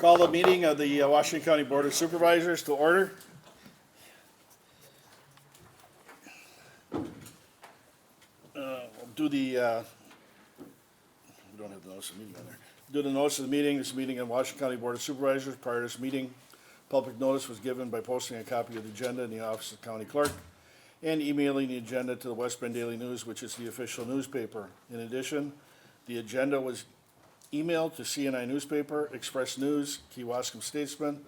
Call the meeting of the Washington County Board of Supervisors to order. We'll do the, we don't have the notice of the meeting on there. Do the notice of the meeting. This meeting of Washington County Board of Supervisors. Prior to this meeting, public notice was given by posting a copy of the agenda in the office of the county clerk and emailing the agenda to the West Bend Daily News, which is the official newspaper. In addition, the agenda was emailed to CNI Newspaper, Express News, Kewaskum Statesman,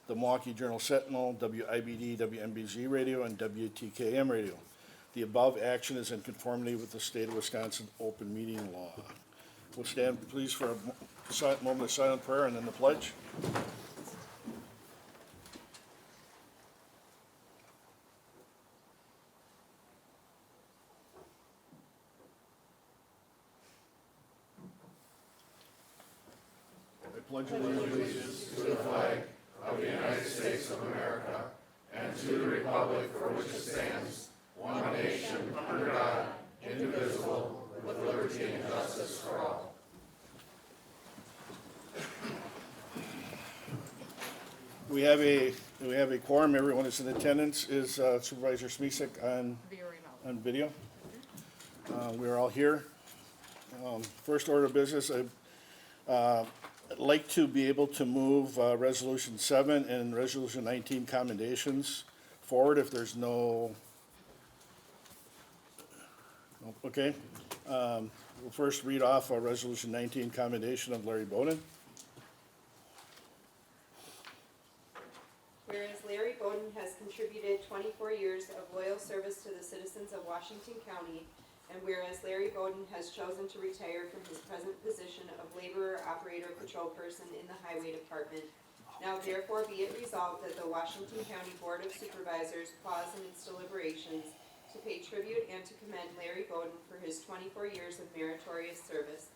the Milwaukee Journal Sentinel, WIBD, WMBZ Radio, and WTKM Radio. The above action is in conformity with the state of Wisconsin open meeting law. We'll stand, please, for a moment of silent prayer and then the pledge. I pledge allegiance To the flag of the United States of America and to the republic for which it stands, one nation, under God, indivisible, with liberty and justice for all. We have a quorum. Everyone is in attendance. Is Supervisor Smisek on video? We're all here. First order of business, I'd like to be able to move Resolution 7 and Resolution 19 commendations forward if there's no. Okay. We'll first read off Resolution 19 commendation of Larry Bowden. Whereas Larry Bowden has contributed 24 years of loyal service to the citizens of Washington County, and whereas Larry Bowden has chosen to retire from his present position of laborer, operator, patrol person in the Highway Department, now therefore be it resolved that the Washington County Board of Supervisors pause in its deliberations to pay tribute and to commend Larry Bowden for his 24 years of meritorious service.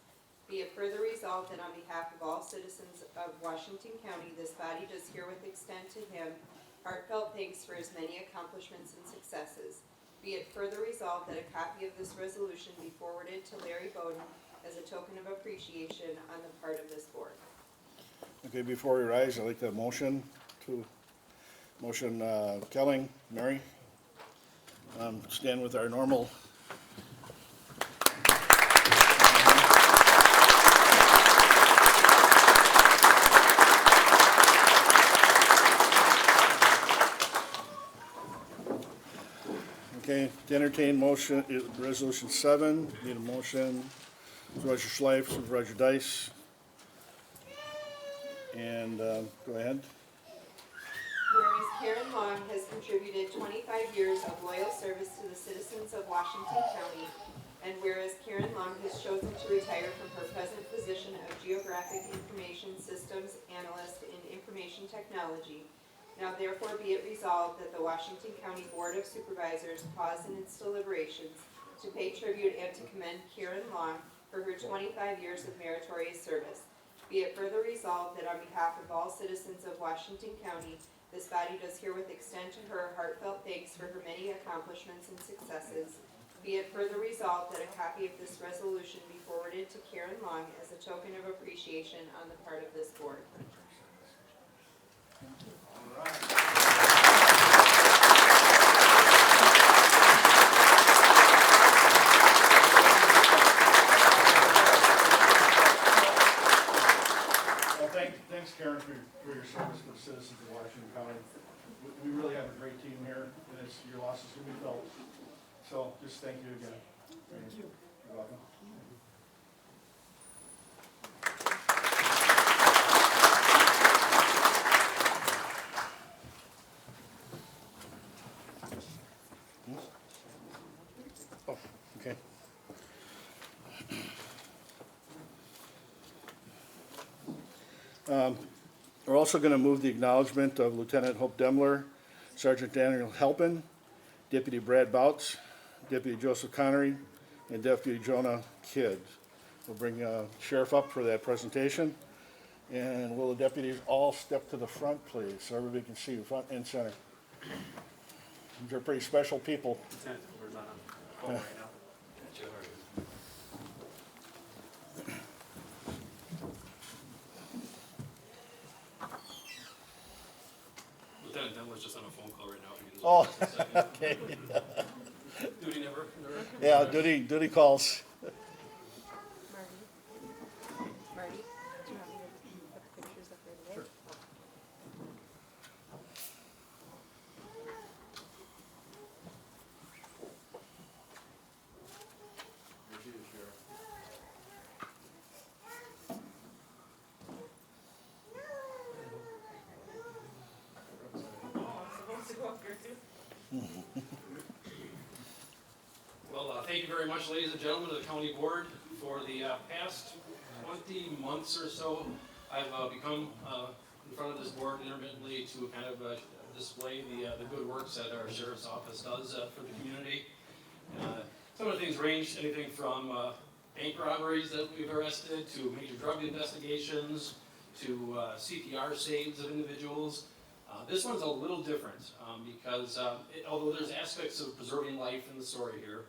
Be it further resolved that on behalf of all citizens of Washington County, this body does herewith extend to him heartfelt thanks for his many accomplishments and successes. Be it further resolved that a copy of this resolution be forwarded to Larry Bowden as a token of appreciation on the part of this board. Okay, before we rise, I'd like the motion Kelling, Mary. Stand with our normal. Okay, to entertain motion, Resolution 7, need a motion. Supervisor Schleif, Supervisor Dice. And go ahead. Whereas Karen Long has contributed 25 years of loyal service to the citizens of Washington County, and whereas Karen Long has chosen to retire from her present position of Geographic Information Systems Analyst in Information Technology, now therefore be it resolved that the Washington County Board of Supervisors pause in its deliberations to pay tribute and to commend Karen Long for her 25 years of meritorious service. Be it further resolved that on behalf of all citizens of Washington County, this body does herewith extend to her heartfelt thanks for her many accomplishments and successes. Be it further resolved that a copy of this resolution be forwarded to Karen Long as a token of appreciation on the part of this board. Thanks, Karen, for your service to the citizens of Washington County. We really have a great team here, and your loss is going to be felt. So just thank you again. Thank you. You're welcome. Oh, okay. We're also going to move the acknowledgement of Lieutenant Hope Demler, Sergeant Daniel Halpin, Deputy Brad Bouts, Deputy Joseph Connery, and Deputy Jonah Kidd. We'll bring Sheriff up for that presentation. And will the deputies all step to the front, please, so everybody can see you front and center. These are pretty special people. We're not on phone right now. was just on a phone call right now. Oh, Just a second. okay. Duty never. Yeah, duty calls. Marty, do you want me to put the pictures up there today? Well, thank you very much, ladies and gentlemen of the county board. For the past 20 months or so, I've become in front of this board intermittently to kind of display the good works that our sheriff's office does for the community. Some of the things range anything from bank robberies that we've arrested, to major drug investigations, to CPR saves of individuals. This one's a little different because although there's aspects of preserving life in the story here,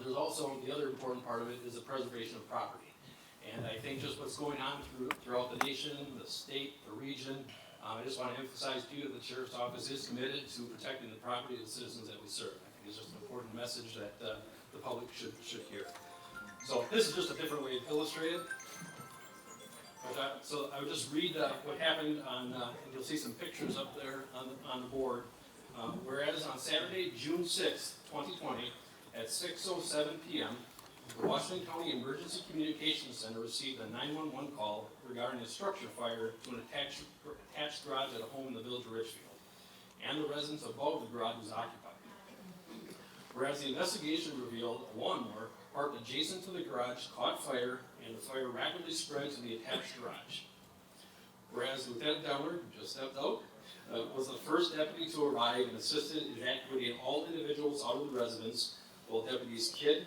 there's also the other important part of it is the preservation of property. And I think just what's going on throughout the nation, the state, the region, I just want to emphasize to you that the Sheriff's Office is committed to protecting the property of the citizens that we serve. I think it's just an important message that the public should hear. So this is just a different way to illustrate it. But, so I would just read what happened on, and you'll see some pictures up there on the board. Whereas on Saturday, June 6th, 2020, at 6:07 p.m., the Washington County Emergency Communications Center received a 911 call regarding a structure fire to an attached garage at a home in the village of Richfield, and the residence above the garage was occupied. Whereas the investigation revealed a lawnmower parked adjacent to the garage caught fire, and the fire rapidly spread to the attached garage. Whereas Lieutenant Demler, who just stepped out, was the first deputy to arrive and assisted in evacuating all individuals out of the residence, while deputies Kidd,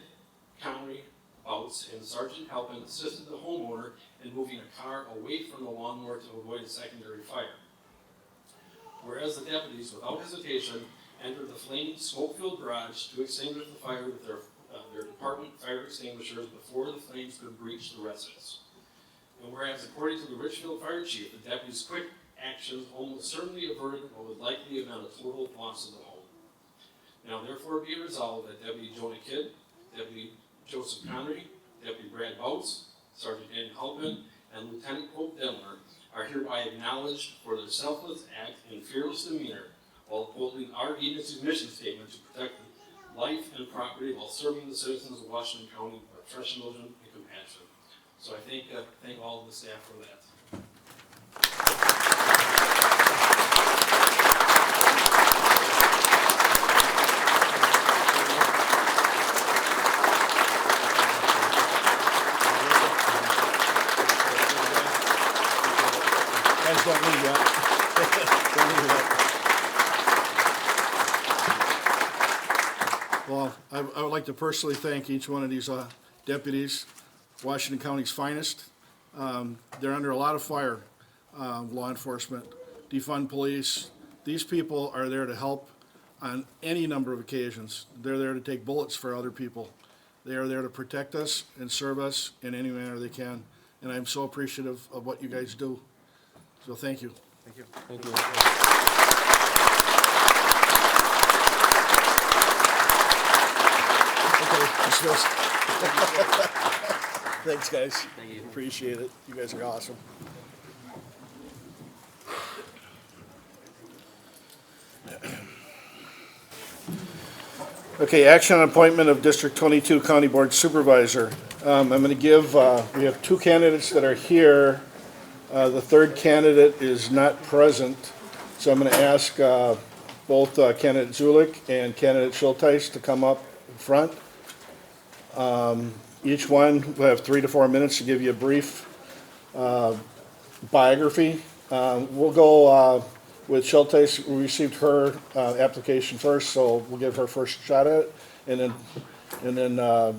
Connery, Bouts, and Sergeant Halpin assisted the homeowner in moving a car away from the lawnmower to avoid a secondary fire. Whereas the deputies, without hesitation, entered the flaming smoke-filled garage to extinguish the fire with their department fire extinguishers before the flames could breach the residence. And whereas, according to the Richfield Fire Chief, the deputies' quick actions almost certainly averted what would likely have been a total loss of the home. Now therefore be it resolved that Deputy Jonah Kidd, Deputy Joseph Connery, Deputy Brad Bouts, Sergeant Andy Halpin, and Lieutenant Hope Demler are hereby acknowledged for their selfless act and fearless demeanor while upholding our agency's mission statement to protect life and property while serving the citizens of Washington County with professionalism and compassion. So I thank all of the staff for that. Guys, don't leave yet. Don't leave yet. Well, I would like to personally thank each one of these deputies, Washington County's finest. They're under a lot of fire, law enforcement, defund police. These people are there to help on any number of occasions. They're there to take bullets for other people. They are there to protect us and serve us in any manner they can. And I'm so appreciative of what you guys do. So thank you. Thank you. Thank you. Okay, dismissed. Thanks, guys. Thank you. Appreciate it. You guys are awesome. Okay, action on appointment of District 22 County Board Supervisor. I'm going to give, we have two candidates that are here. The third candidate is not present, so I'm going to ask both candidate Zulik and candidate Schulteis to come up in front. Each one will have 3 to 4 minutes to give you a brief biography. We'll go with Schulteis. We received her application first, so we'll give her first shot at it, and then Dana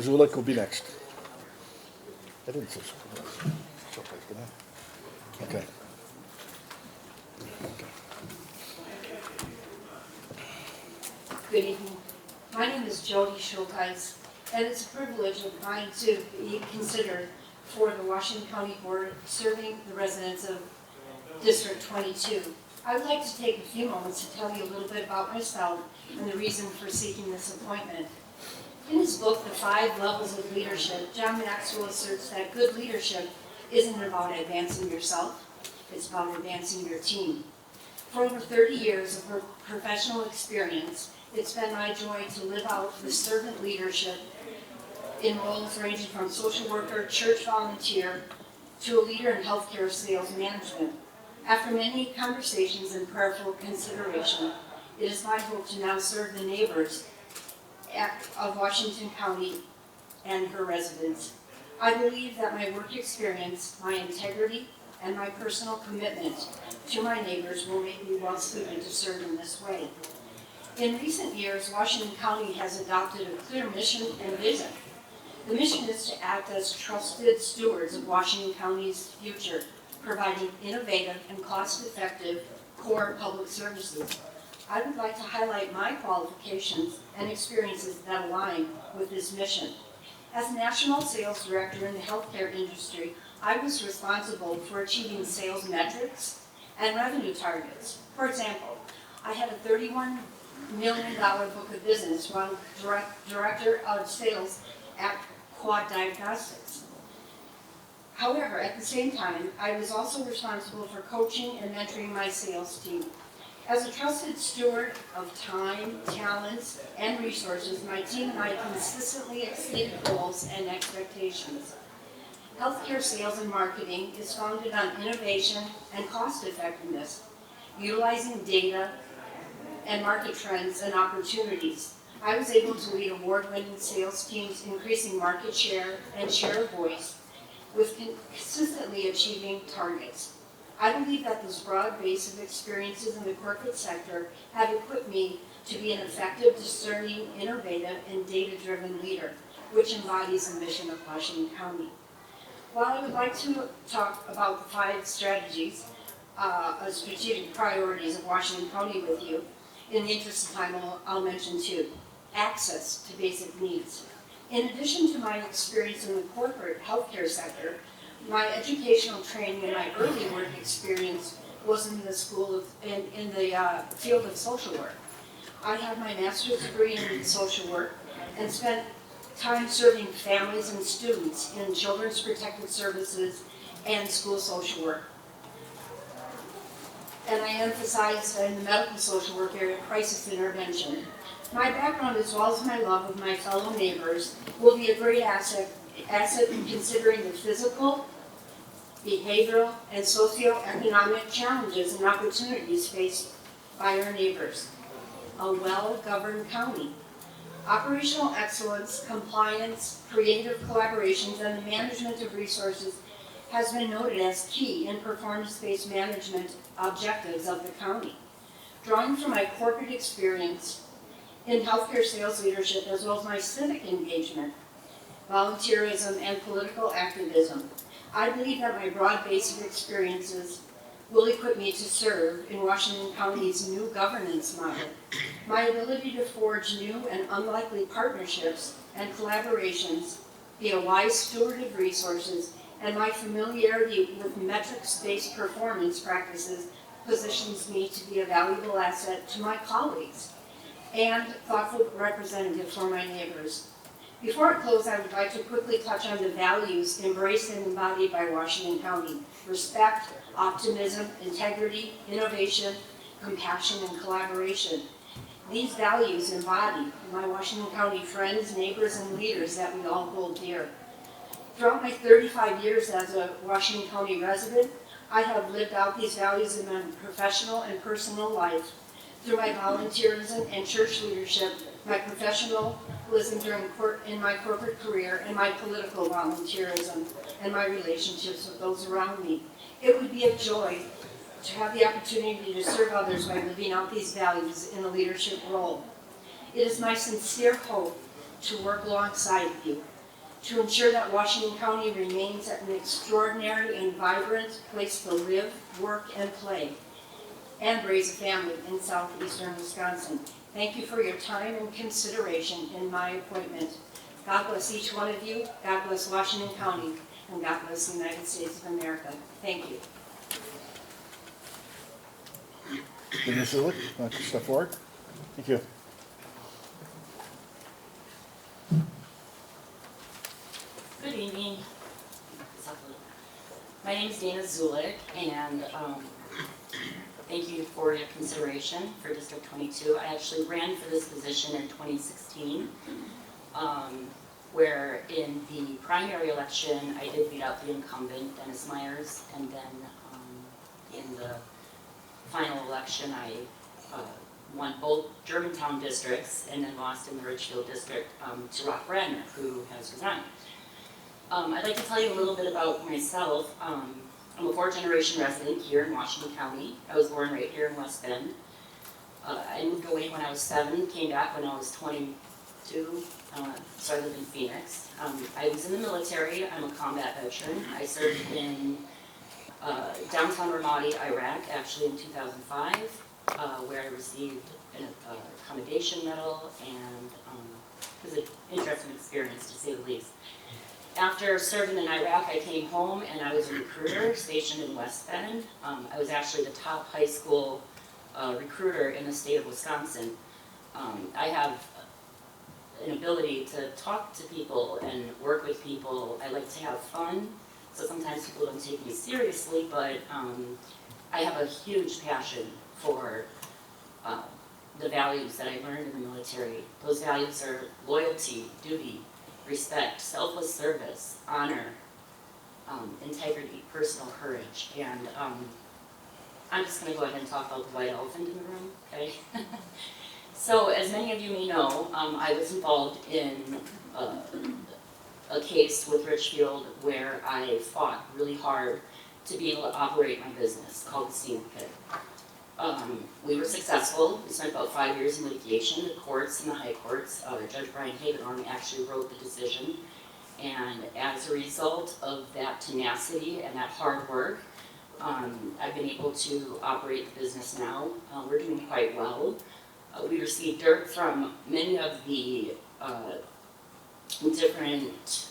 Zulik will be next. I didn't say Schulteis, did I? Okay. Good evening. My name is Jody Schulteis, and it's a privilege of mine to be considered for the Washington County Board serving the residents of District 22. I would like to take a few moments to tell you a little bit about myself and the reason for seeking this appointment. In his book, The 5 Levels of Leadership, John Maxwell asserts that good leadership isn't about advancing yourself, it's about advancing your team. For over 30 years of professional experience, it's been my joy to live out the servant leadership in roles ranging from social worker, church volunteer, to a leader in healthcare sales management. After many conversations and prayerful consideration, it is my hope to now serve the neighbors of Washington County and her residents. I believe that my work experience, my integrity, and my personal commitment to my neighbors will make me well suited to serve in this way. In recent years, Washington County has adopted a clear mission and vision. The mission is to act as trusted stewards of Washington County's future, providing innovative and cost-effective core public services. I would like to highlight my qualifications and experiences that align with this mission. As National Sales Director in the healthcare industry, I was responsible for achieving sales metrics and revenue targets. For example, I had a $31 million book of business while Director of Sales at Quad Diagnostics. However, at the same time, I was also responsible for coaching and mentoring my sales team. As a trusted steward of time, talents, and resources, my team and I consistently exceeded goals and expectations. Healthcare sales and marketing is founded on innovation and cost effectiveness, utilizing data and market trends and opportunities. I was able to lead award-winning sales teams, increasing market share and share of voice, with consistently achieving targets. I believe that this broad base of experiences in the corporate sector have equipped me to be an effective, discerning, innovative, and data-driven leader, which embodies the mission of Washington County. While I would like to talk about the 5 strategies, strategic priorities of Washington County with you, in the interest of time, I'll mention 2. Access to basic needs. In addition to my experience in the corporate healthcare sector, my educational training and my early work experience was in the field of social work. I have my master's degree in social work and spent time serving families and students in children's protective services and school social work. And I emphasized in the medical social work area crisis intervention. My background, as well as my love of my fellow neighbors, will be a great asset in considering the physical, behavioral, and socioeconomic challenges and opportunities faced by our neighbors. A well-governed county. Operational excellence, compliance, creative collaborations, and the management of resources has been noted as key in performance-based management objectives of the county. Drawing from my corporate experience in healthcare sales leadership, as well as my civic engagement, volunteerism, and political activism, I believe that my broad base of experiences will equip me to serve in Washington County's new governance model. My ability to forge new and unlikely partnerships and collaborations, be a wise steward of resources, and my familiarity with metrics-based performance practices positions me to be a valuable asset to my colleagues and thoughtful representative for my neighbors. Before I close, I would like to quickly touch on the values embraced and embodied by Washington County: respect, optimism, integrity, innovation, compassion, and collaboration. These values embody my Washington County friends, neighbors, and leaders that we all hold dear. Throughout my 35 years as a Washington County resident, I have lived out these values in my professional and personal life through my volunteerism and church leadership, my professionalism in my corporate career, and my political volunteerism, and my relationships with those around me. It would be a joy to have the opportunity to serve others by living out these values in a leadership role. It is my sincere hope to work alongside you to ensure that Washington County remains an extraordinary and vibrant place to live, work, and play, and raise a family in southeastern Wisconsin. Thank you for your time and consideration in my appointment. God bless each one of you. God bless Washington County, and God bless the United States of America. Thank you. Ms. Zulik, want to step forward? Thank you. Good evening. My name is Dana Zulik, and thank you for your consideration for District 22. I actually ran for this position in 2016, where in the primary election, I did beat out the incumbent, Dennis Myers, and then in the final election, I won both Germantown districts and then lost in the Ridgefield district to Rock Bradner, who has resigned. I'd like to tell you a little bit about myself. I'm a fourth-generation resident here in Washington County. I was born right here in West Bend. I moved away when I was 7, came back when I was 22, so I lived in Phoenix. I was in the military. I'm a combat veteran. I served in downtown Ramadi, Iraq, actually in 2005, where I received an commendation medal, and it was an interesting experience, to say the least. After serving in Iraq, I came home and I was a recruiter stationed in West Bend. I was actually the top high school recruiter in the state of Wisconsin. I have an ability to talk to people and work with people. I like to have fun, so sometimes people don't take me seriously, but I have a huge passion for the values that I learned in the military. Those values are loyalty, duty, respect, selfless service, honor, integrity, personal courage, and I'm just going to go ahead and talk about the white elephant in the room, okay? So, as many of you may know, I was involved in a case with Richfield where I fought really hard to be able to operate my business called the Steam Pit. We were successful. We spent about 5 years in litigation. The courts and the high courts, Judge Brian Hagenhorn actually wrote the decision. And as a result of that tenacity and that hard work, I've been able to operate the business now. We're doing quite well. We receive dirt from many of the different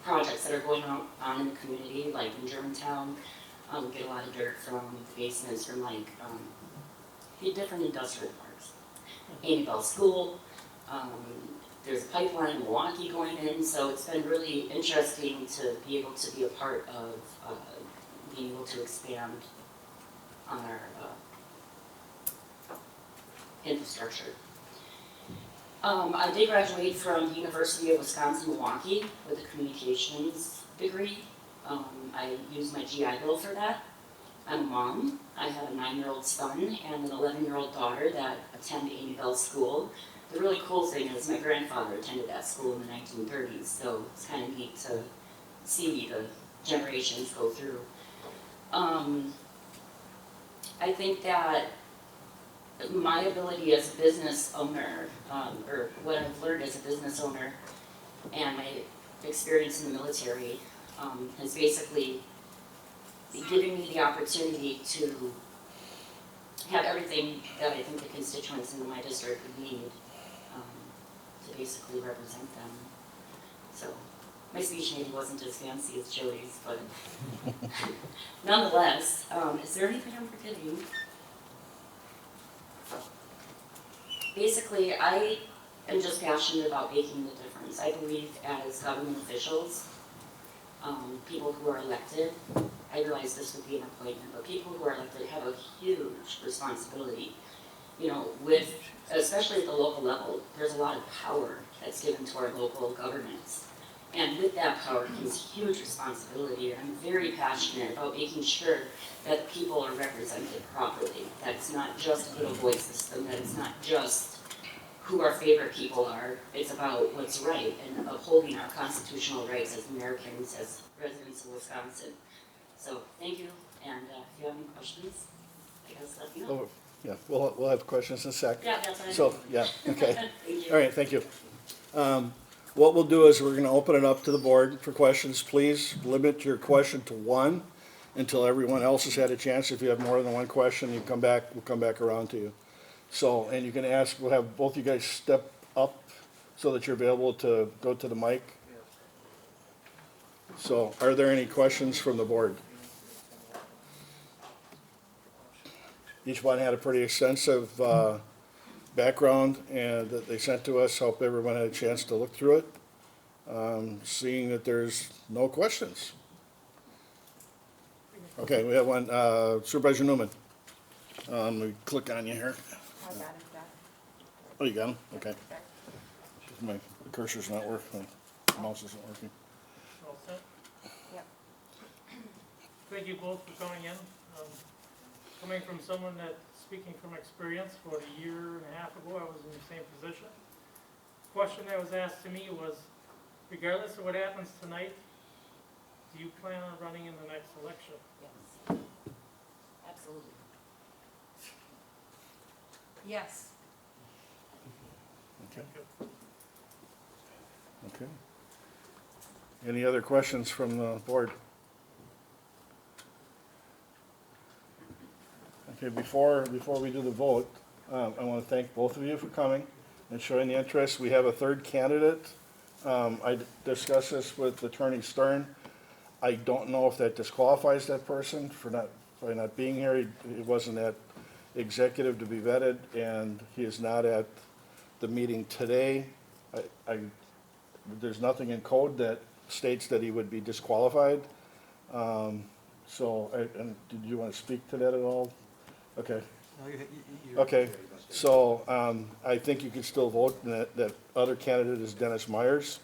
projects that are going on in the community, like in Germantown. We get a lot of dirt from basements from like different industrial parks. Amy Bell School, there's a pipeline in Milwaukee going in, so it's been really interesting to be able to be a part of being able to expand on our infrastructure. I did graduate from the University of Wisconsin-Milwaukee with a communications degree. I used my GI Bill for that. I'm a mom. I have a 9-year-old son and an 11-year-old daughter that attend Amy Bell School. The really cool thing is my grandfather attended that school in the 1930s, so it's kind of neat to see the generations go through. I think that my ability as a business owner, or what I've learned as a business owner, and my experience in the military has basically given me the opportunity to have everything that I think the constituents in my district would need to basically represent them. So my speech maybe wasn't as fancy as Jody's, but nonetheless, is there anything I'm forgetting? Basically, I am just passionate about making the difference. I believe as government officials, people who are elected, I realize this would be an appointment, but people who are elected have a huge responsibility. You know, with, especially at the local level, there's a lot of power that's given to our local governments. And with that power comes huge responsibility, and I'm very passionate about making sure that people are represented properly, that it's not just a little voice system, that it's not just who our favorite people are, it's about what's right and upholding our constitutional rights as Americans, as residents of Wisconsin. So, thank you, and if you have any questions, I guess let me know. Oh, yeah, we'll have questions in a sec. Yeah, that's fine. So, yeah, okay. Thank you. All right, thank you. What we'll do is we're gonna open it up to the board for questions. Please limit your question to one until everyone else has had a chance. If you have more than one question, you come back, we'll come back around to you. So, and you can ask, we'll have both you guys step up so that you're available to go to the mic. So, are there any questions from the board? Each one had a pretty extensive background and that they sent to us. Hope everyone had a chance to look through it. Seeing that there's no questions. Okay, we have one, Supervisor Newman. Let me click on you here. I got it, Jack. Oh, you got him? Okay. My cursor's not working, my mouse isn't working. All set? Yep. Thank you both for coming in. Coming from someone that, speaking from experience, about a year and a half ago, I was in the same position. Question that was asked to me was, regardless of what happens tonight, do you plan on running in the next election? Yes. Absolutely. Yes. Okay. Okay. Any other questions from the board? Okay, before we do the vote, I want to thank both of you for coming and showing the interest. We have a third candidate. I discussed this with Attorney Stern. I don't know if that disqualifies that person for not being here. He wasn't at executive to be vetted, and he is not at the meeting today. There's nothing in code that states that he would be disqualified. And did you want to speak to that at all? Okay. Okay, so I think you can still vote, and that other candidate is Dennis Myers.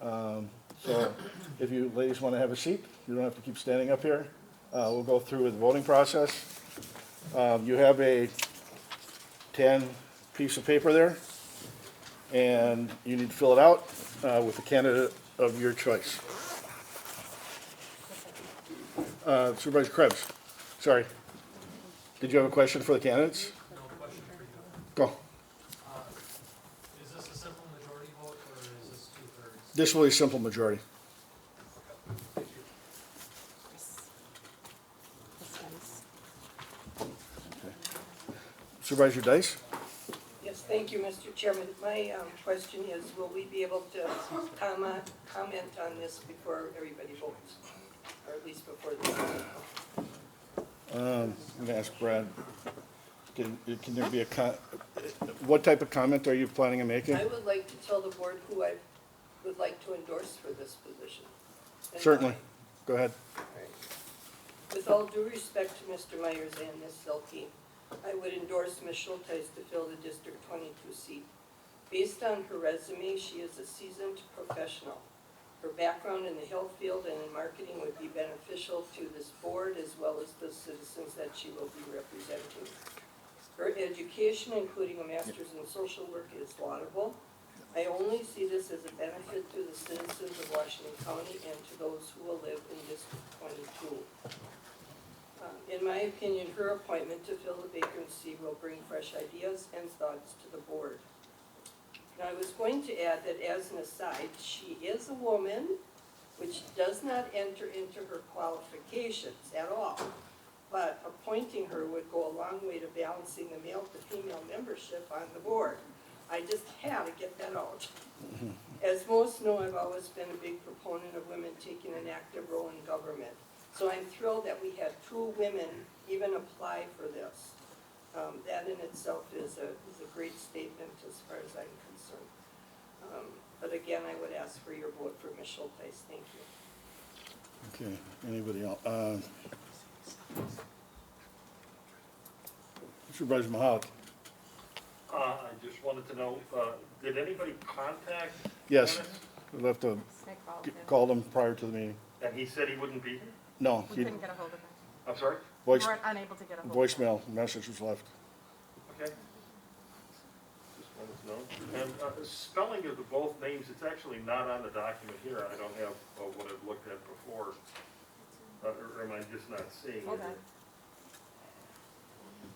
So if you ladies want to have a seat, you don't have to keep standing up here. We'll go through with the voting process. You have a tan piece of paper there, and you need to fill it out with the candidate of your choice. Supervisor Krebs, sorry. Did you have a question for the candidates? No question for you. Go. Is this a simple majority vote or is this 2/3? This will be a simple majority. Supervisor Dice? Yes, thank you, Mr. Chairman. My question is, will we be able to comment on this before everybody votes? Or at least before the vote? I'm gonna ask Brad. Can there be what type of comment are you planning on making? I would like to tell the board who I would like to endorse for this position. And Certainly. why. Go ahead. With all due respect to Mr. Myers and Ms. Selke, I would endorse Ms. Schulteis to fill the District 22 seat. Based on her resume, she is a seasoned professional. Her background in the health field and in marketing would be beneficial to this board as well as the citizens that she will be representing. Her education, including a master's in social work, is laudable. I only see this as a benefit to the citizens of Washington County and to those who will live in District 22. In my opinion, her appointment to fill the vacancy will bring fresh ideas and thoughts to the board. Now, I was going to add that as an aside, she is a woman, which does not enter into her qualifications at all. But appointing her would go a long way to balancing the male to female membership on the board. I just had to get that out. As most know, I've always been a big proponent of women taking an active role in government. So I'm thrilled that we had 2 women even apply for this. That in itself is a great statement as far as I'm concerned. But again, I would ask for your vote for Ms. Schulteis. Thank you. Okay, anybody else? Supervisor Mahalik? I just wanted to know, did anybody contact Yes, Dennis? we'll have to I called him. call them prior to the meeting. And he said he wouldn't be here? No, We couldn't get a hold of him. I'm sorry? voice, We weren't unable to get a hold of him. voicemail message was left. Okay. Just wanted to know. And spelling of the both names, it's actually not on the document here. I don't have what I've looked at before. Or am I just not seeing Hold it? on.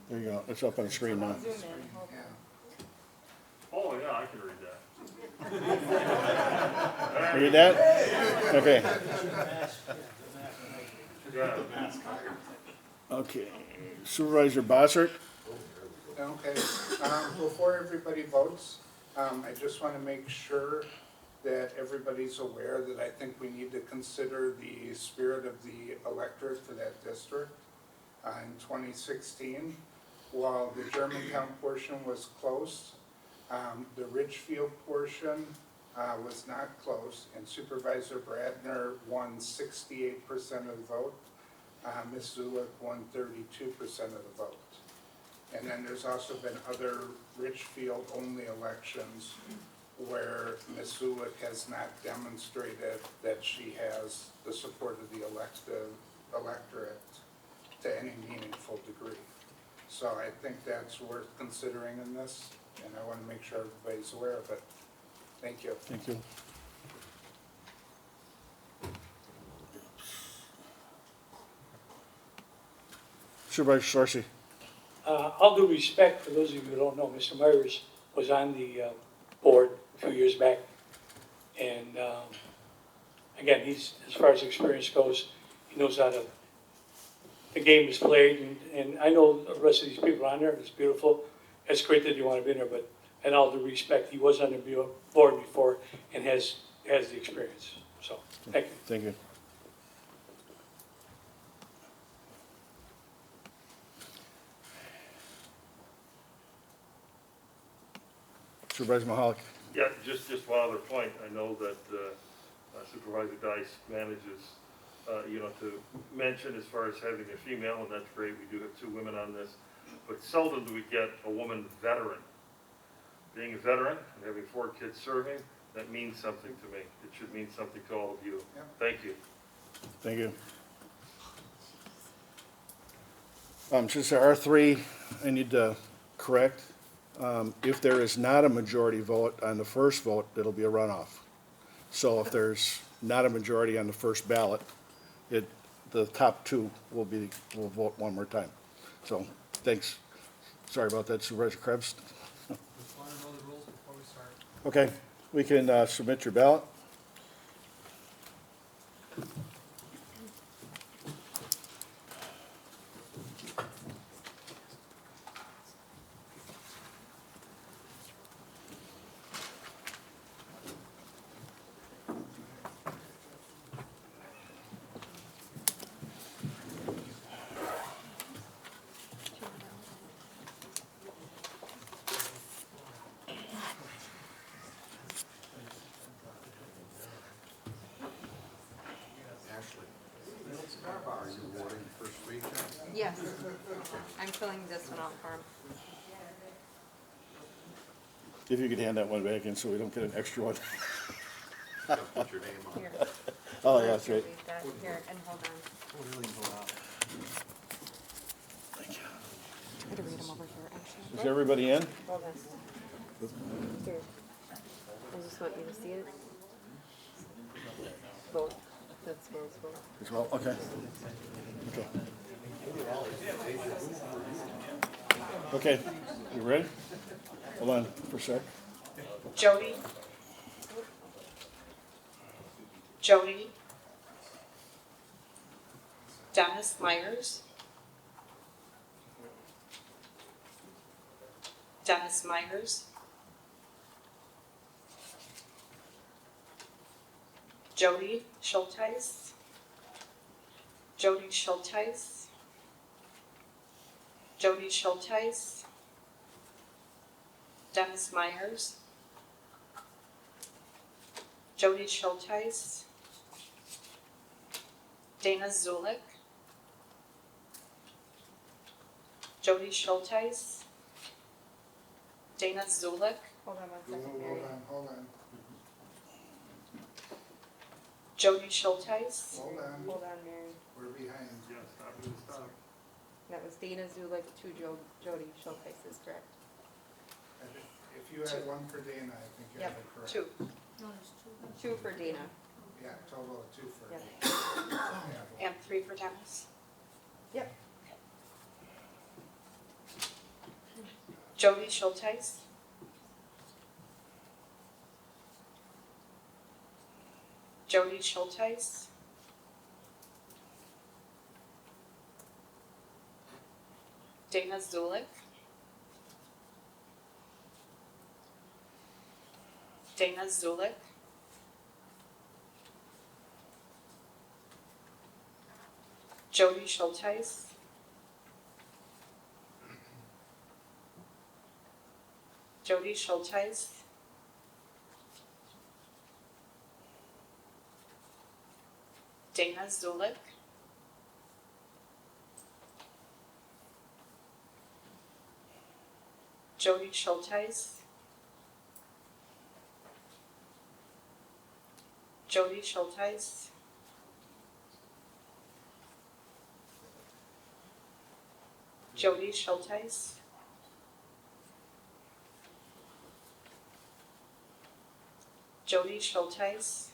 There you go, it's up on the screen now. Zoom in. Hold on. Oh, yeah, I can read that. Read that? Okay. Yeah. Okay, Supervisor Bossert? Okay, before everybody votes, I just want to make sure that everybody's aware that I think we need to consider the spirit of the electorate for that district. In 2016, while the Germantown portion was close, the Ridgefield portion was not close, and Supervisor Bradner won 68% of the vote. Ms. Zulik won 32% of the vote. And then there's also been other Ridgefield-only elections where Ms. Zulik has not demonstrated that she has the support of the electorate to any meaningful degree. So I think that's worth considering in this, and I want to make sure everybody's aware of it. Thank you. Thank you. Supervisor Sorcy. All due respect, for those of you who don't know, Mr. Myers was on the board a few years back. And again, he's, as far as experience goes, he knows how the game is played. And I know the rest of these people on there, it's beautiful. It's great that you want to be in there, but in all due respect, he was on the board before and has the experience. So, thank you. Thank you. Supervisor Mahalik. Yeah, just one other point. I know that Supervisor Dice manages, to mention as far as having a female, and that's great. We do have 2 women on this, but seldom do we get a woman veteran. Being a veteran and having 4 kids serving, that means something to me. It should mean something to all of you. Yep. Thank you. Thank you. Since there are 3, I need to correct. If there is not a majority vote on the first vote, it'll be a runoff. So if there's not a majority on the first ballot, the top 2 will vote one more time. So, thanks. Sorry about that, Supervisor Krebs. Just want to know the rules before we start. Okay, we can submit your ballot. Yes. I'm filling this one out for him. If you could hand that one back in so we don't get an extra one. Put your name on Here. it. Oh, yeah, that's right. Leave that here, and hold on. Thank you. Try to read them over here, actually. Is everybody in? Hold on. Here. I just want you to see it. Both. That's both. As well, okay. Okay. Okay, you ready? Hold on for a sec. Jody, Dennis Myers, Jody Schulteis, Dennis Myers, Jody Schulteis, Dana Zulik, Jody Schulteis, Dana Zulik, Hold on 1 second, Mary. Hold on. Jody Schulteis, Hold on. Hold on, Mary. We're behind. Yeah, stop. That was Dana Zulik to Jody Schulteis is correct. If you had 1 for Dana, I think you have it correct. 2. 2 for Dana. Yeah, total of 2 for Yep. Dana. And 3 for Dennis. Yep. Jody Schulteis, Dana Zulik, Jody Schulteis, Jody Schulteis. Dana Zulik. Jody Schulteis. Jody Schulteis. Jody Schulteis. Jody Schulteis.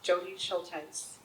Jody Schulteis.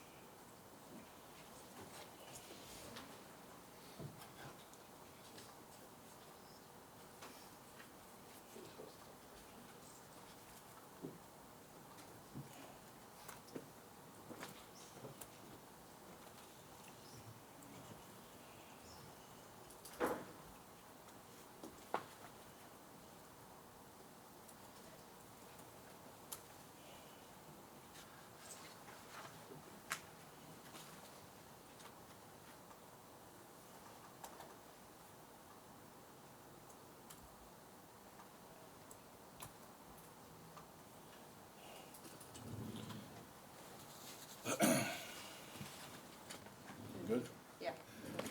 Good? Yeah.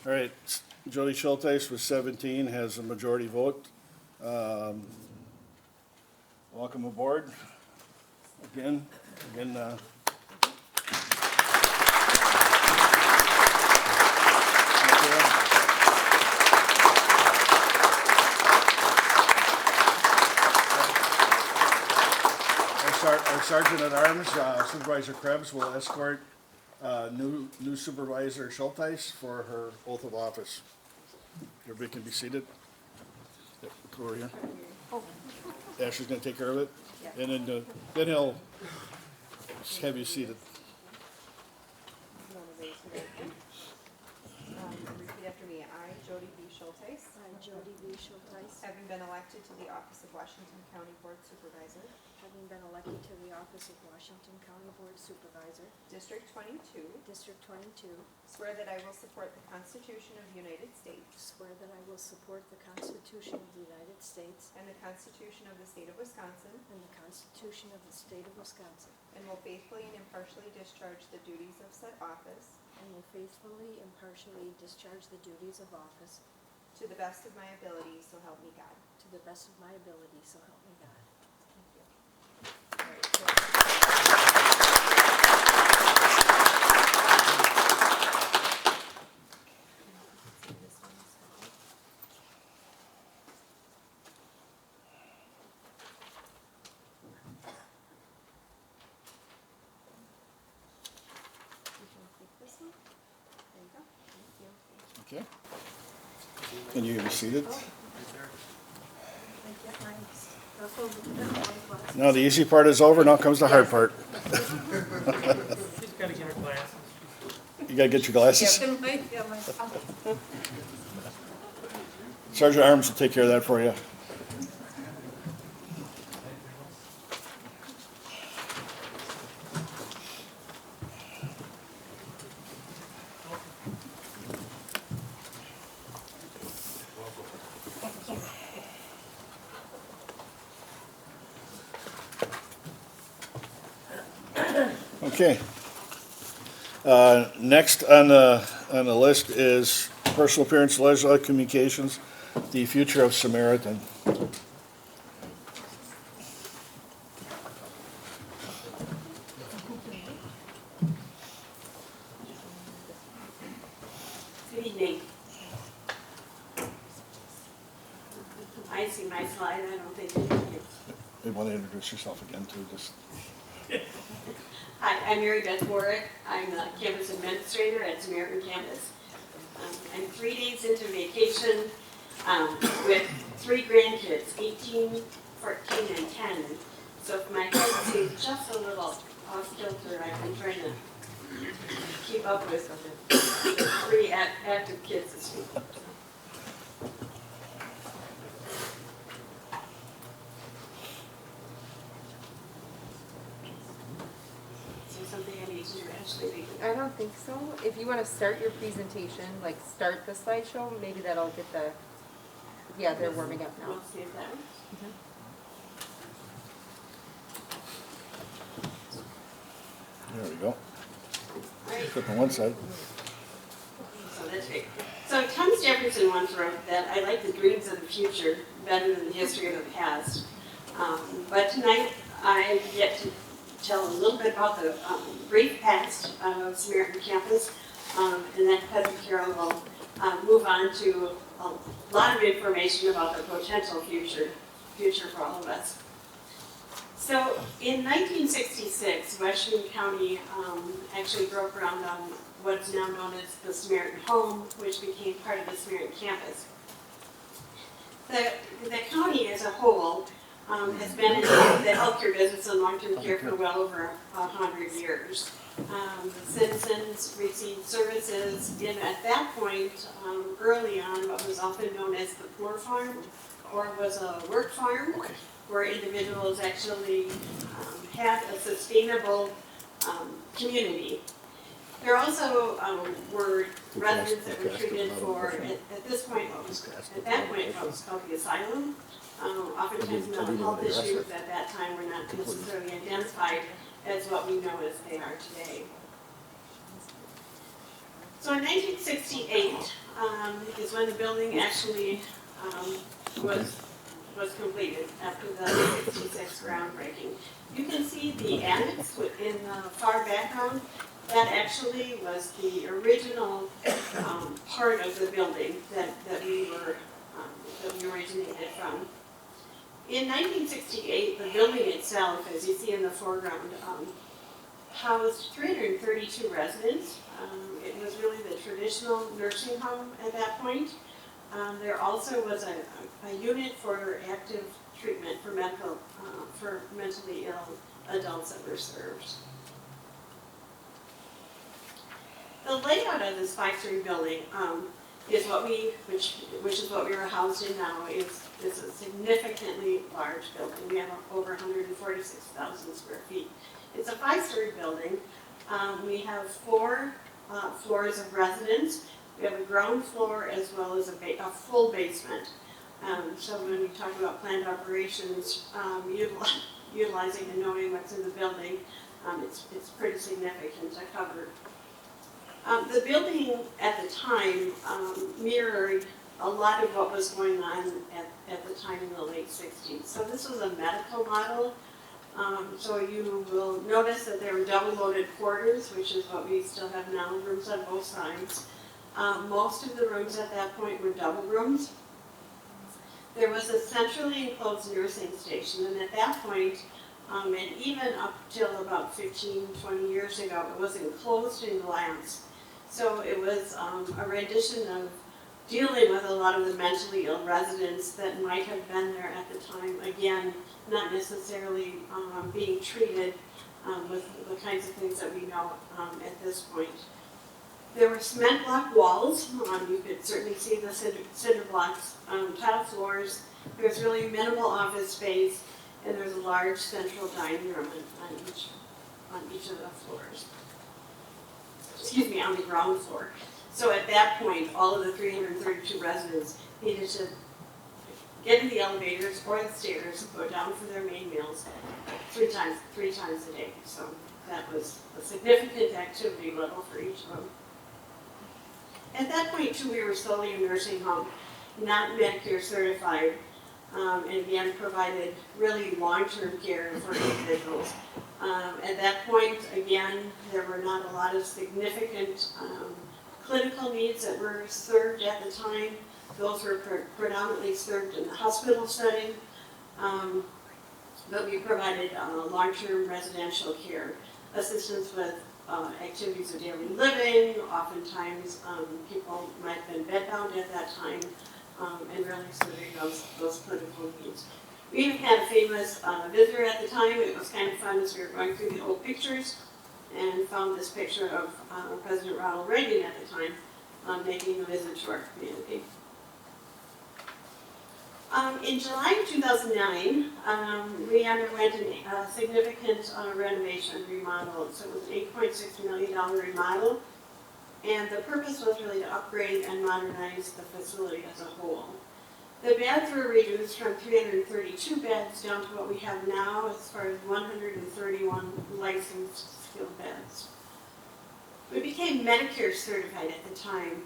All right, Jody Schulteis with 17 has a majority vote. Welcome aboard. Again. Our Sergeant at Arms, Supervisor Krebs, will escort new Supervisor Schulteis for her oath of office. Everybody can be seated. Yep, go over here. Ashley's gonna take care of it. And then he'll have you seated. Repeat after me. I, Jody B. Schulteis. I, Jody B. Schulteis, Having been elected to the office of Washington County Board Supervisor, having been elected to the office of Washington County Board Supervisor, District 22, District 22, swear that I will support the Constitution of the United States swear that I will support the Constitution of the United States and the Constitution of the State of Wisconsin, and the Constitution of the State of Wisconsin, and will faithfully and impartially discharge the duties of said office and will faithfully, impartially discharge the duties of office to the best of my ability, so help me God. to the best of my ability, so help me God. Okay. And you can be seated. Now the easy part is over, now comes the hard part. She's gotta get her glasses. You gotta get your glasses. Sergeant Arms will take care of that for you. Okay. Next on the list is personal appearance, legislative communications, the future of Samaritan. Good evening. I see my slide, I don't think you can. You want to introduce yourself again too, just. Hi, I'm Mary Beth Warwick. I'm a campus administrator at Samaritan Campus. I'm 3 days into vacation with 3 grandkids, 18, 14, and 10. So if my head seems just a little off kilter, I've been trying to keep up with the 3 active kids this week. I don't think so. If you want to start your presentation, like start the slideshow, maybe that'll get the Yeah, they're warming up now. We'll save that one. There we go. All right. Flip on one side. So that's great. So Thomas Jefferson once wrote that I like the dreams of the future better than the history of the past. But tonight I get to tell a little bit about the brief past of Samaritan Campus, and then Cousin Carol will move on to a lot of information about the potential future for all of us. So in 1966, Washington County actually broke ground on what's now known as the Samaritan Home, which became part of the Samaritan Campus. The county as a whole has been in the healthcare business and long-term care for well over 100 years. The citizens received services in, at that point, early on, what was often known as the poor farm, or was a work farm, where individuals actually had a sustainable community. There also were residents that were treated for, at this point, at that point, what was called the asylum. Oftentimes mental health issues at that time were not necessarily identified as what we know as they are today. So in 1968 is when the building actually was completed after the 66 groundbreaking. You can see the annex in the far background. That actually was the original part of the building that we originated from. In 1968, the building itself, as you see in the foreground, housed 332 residents. It was really the traditional nursing home at that point. There also was a unit for active treatment for mentally ill adults that were served. The layout of this 5-story building is which is what we are housed in now, is a significantly large building. We have over 146,000 square feet. It's a 5-story building. We have 4 floors of residence. We have a ground floor as well as a full basement. So when we talk about planned operations, utilizing and knowing what's in the building, it's pretty significant to cover. The building at the time mirrored a lot of what was going on at the time in the late 60s. So this was a medical model. So you will notice that there were double-loaded quarters, which is what we still have now, rooms on both sides. Most of the rooms at that point were double rooms. There was a centrally enclosed nursing station, and at that point, and even up till about 15, 20 years ago, it was enclosed in glass. So it was a rendition of dealing with a lot of the mentally ill residents that might have been there at the time. Again, not necessarily being treated with the kinds of things that we know at this point. There were cement block walls. You could certainly see the cinder blocks, tile floors. There's really minimal office space, and there's a large central dining room on each of the floors. Excuse me, on the ground floor. So at that point, all of the 332 residents needed to get in the elevators or the stairs, go down for their main meals three times a day. So that was a significant activity level for each of them. At that point, too, we were solely a nursing home, not Medicare certified, and again, provided really long-term care for individuals. At that point, again, there were not a lot of significant clinical needs that were served at the time. Those were predominantly served in the hospital setting, but we provided long-term residential care, assistance with activities of daily living. Oftentimes, people might have been bedbound at that time, and really serving those clinical needs. We even had a famous visitor at the time. It was kind of fun as we were going through the old pictures and found this picture of President Ronald Reagan at the time making a visit to our community. In July of 2009, we underwent a significant renovation remodel. So it was an $8.6 million remodel, and the purpose was really to upgrade and modernize the facility as a whole. The beds were reduced from 332 beds down to what we have now as far as 131 licensed skilled beds. We became Medicare certified at the time.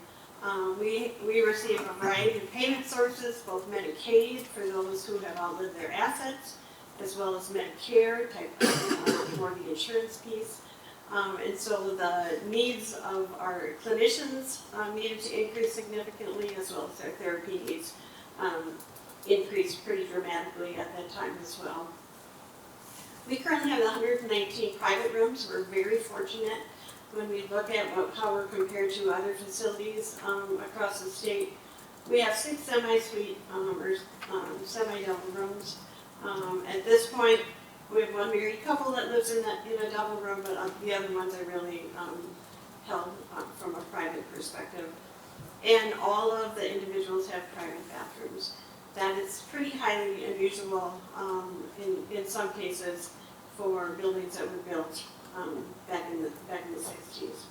We receive a variety of payment sources, both Medicaid for those who have outlived their assets, as well as Medicare, more the insurance piece. And so the needs of our clinicians needed to increase significantly, as well as our therapy needs increased pretty dramatically at that time as well. We currently have 119 private rooms. We're very fortunate when we look at how we're compared to other facilities across the state. We have 6 semi-suite or semi-double rooms. At this point, we have one married couple that lives in a double room, but the other ones are really held from a private perspective. And all of the individuals have private bathrooms. That is pretty highly unusual in some cases for buildings that were built back in the 60s.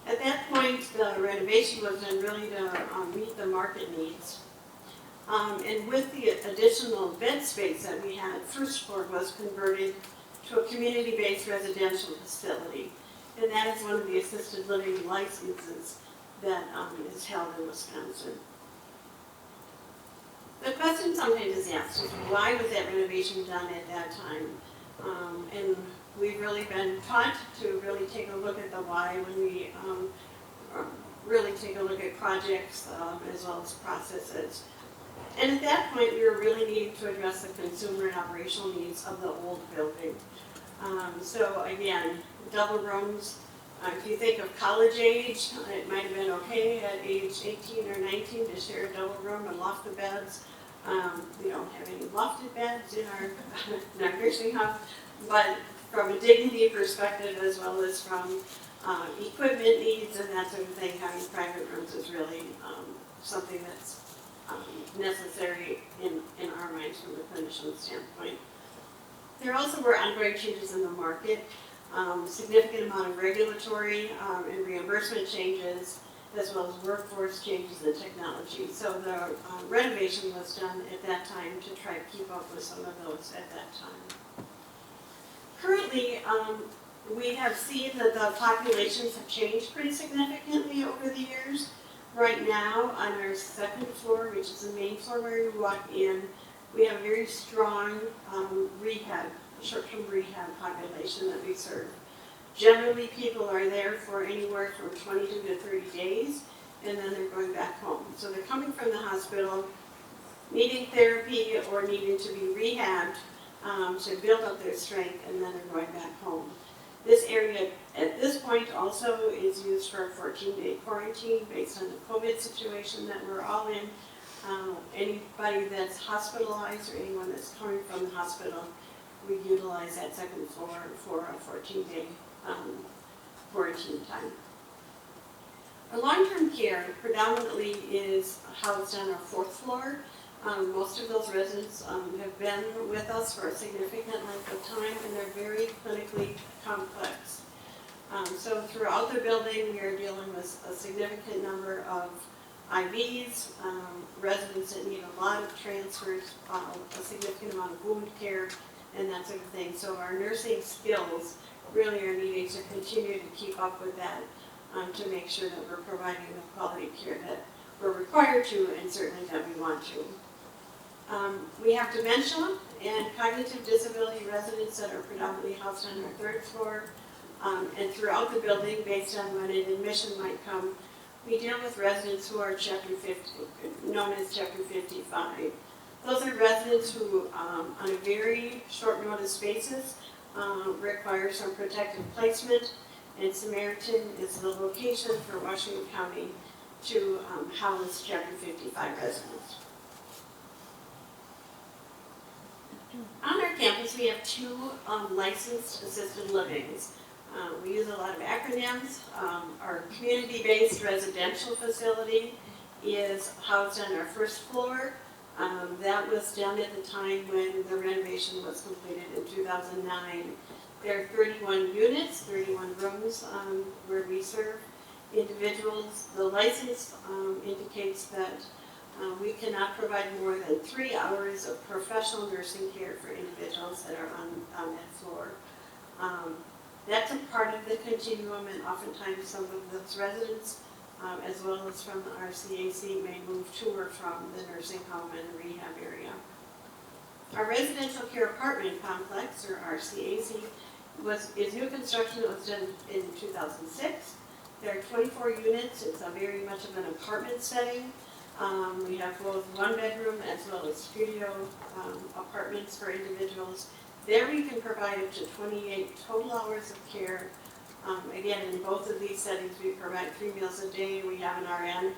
At that point, the renovation was done really to meet the market needs. And with the additional bed space that we had, first floor was converted to a community-based residential facility. And that is one of the assisted living licenses that is held in Wisconsin. The question sometimes is asked is, why was that renovation done at that time? And we've really been taught to really take a look at the why when we really take a look at projects as well as processes. And at that point, we were really needing to address the consumer and operational needs of the old building. So again, double rooms. If you think of college age, it might have been okay at age 18 or 19 to share a double room and lofted beds. We don't have any lofted beds in our nursing home, but from a dignity perspective as well as from equipment needs and that sort of thing, having private rooms is really something that's necessary in our minds from a clinician standpoint. There also were ongoing changes in the market. Significant amount of regulatory and reimbursement changes, as well as workforce changes in technology. So the renovation was done at that time to try to keep up with some of those at that time. Currently, we have seen that the populations have changed pretty significantly over the years. Right now, on our second floor, which is the main floor where you walk in, we have a very strong short-term rehab population that we serve. Generally, people are there for anywhere from 22 to 30 days, and then they're going back home. So they're coming from the hospital, needing therapy or needing to be rehabbed to build up their strength, and then they're going back home. This area, at this point, also is used for a 14-day quarantine based on the COVID situation that we're all in. Anybody that's hospitalized or anyone that's coming from the hospital, we utilize that second floor for a 14-day quarantine time. Our long-term care predominantly is housed on our fourth floor. Most of those residents have been with us for a significant length of time, and they're very clinically complex. So throughout the building, we are dealing with a significant number of IVs, residents that need a lot of transfers, a significant amount of wound care, and that sort of thing. So our nursing skills really are needing to continue to keep up with that to make sure that we're providing the quality care that we're required to and certainly that we want to. We have dementia and cognitive disability residents that are predominantly housed on our third floor. And throughout the building, based on when an admission might come, we deal with residents who are known as Chapter 55. Those are residents who, on a very short notice basis, require some protective placement, and Samaritan is the location for Washington County to house Chapter 55 residents. On our campus, we have 2 licensed assisted livings. We use a lot of acronyms. Our community-based residential facility is housed on our first floor. That was done at the time when the renovation was completed in 2009. There are 31 units, 31 rooms where we serve individuals. The license indicates that We cannot provide more than 3 hours of professional nursing care for individuals that are on that floor. That's a part of the continuum, and oftentimes some of those residents, as well as from the RCAC, may move to or from the nursing home and rehab area. Our residential care apartment complex, or RCAC, is new construction. It was done in 2006. There are 24 units. It's a very much of an apartment setting. We have both one bedroom as well as studio apartments for individuals. There we can provide up to 28 total hours of care. Again, in both of these settings, we provide 3 meals a day. We have an RN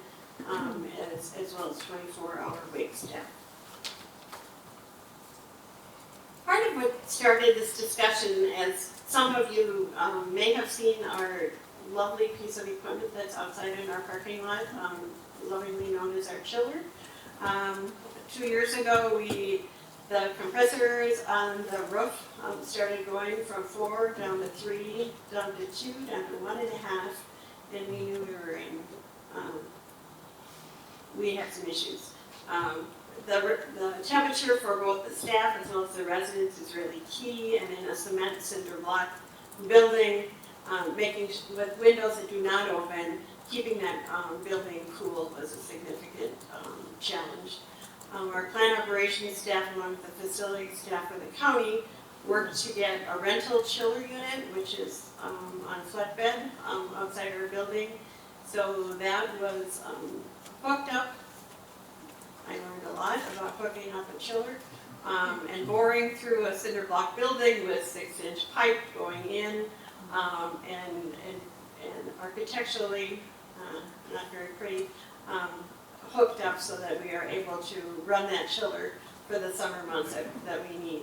as well as 24-hour wait staff. Part of what started this discussion, as some of you may have seen, our lovely piece of equipment that's outside in our parking lot, lovingly known as our chiller. 2 years ago, the compressors on the roof started going from 4 down to 3, down to 2, down to 1.5, and we knew we had some issues. The temperature for both the staff as well as the residents is really key, and in a cement cinder block building, with windows that do not open, keeping that building cool was a significant challenge. Our plant operations staff, along with the facility staff for the county, worked to get a rental chiller unit, which is on flatbed outside our building. So that was hooked up. I learned a lot about hooking up a chiller and boring through a cinder block building with 6-inch pipe going in, and architecturally not very pretty, hooked up so that we are able to run that chiller for the summer months that we need.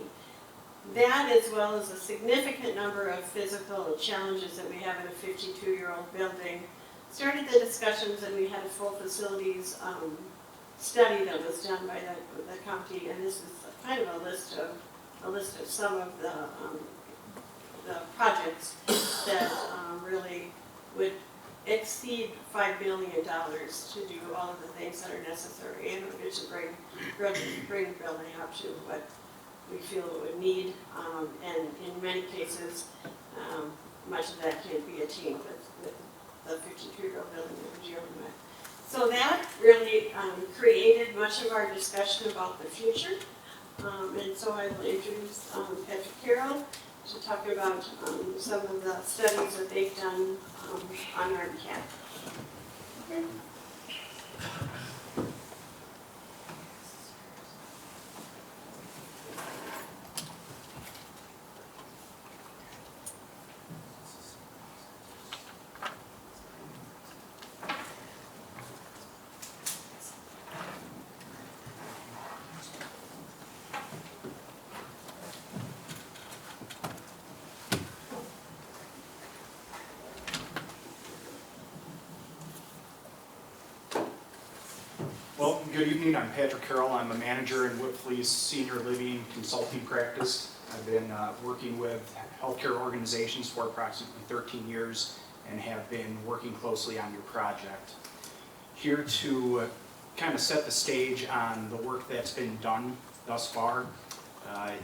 That, as well as a significant number of physical challenges that we have in a 52-year-old building, started the discussions, and we had a full facilities study that was done by the county, and this is kind of a list of some of the projects that really would exceed $5 million to do all of the things that are necessary in order to bring the building up to what we feel it would need, and in many cases, much of that can't be attained with the 52-year-old building that we're dealing with. So that really created much of our discussion about the future, and so I will introduce Patrick Carroll to talk about some of the studies that they've done on RCAC. Well, good evening. I'm Patrick Carroll. I'm a manager in Whitfleet's Senior Living Consulting Practice. I've been working with healthcare organizations for approximately 13 years and have been working closely on your project. Here to kind of set the stage on the work that's been done thus far.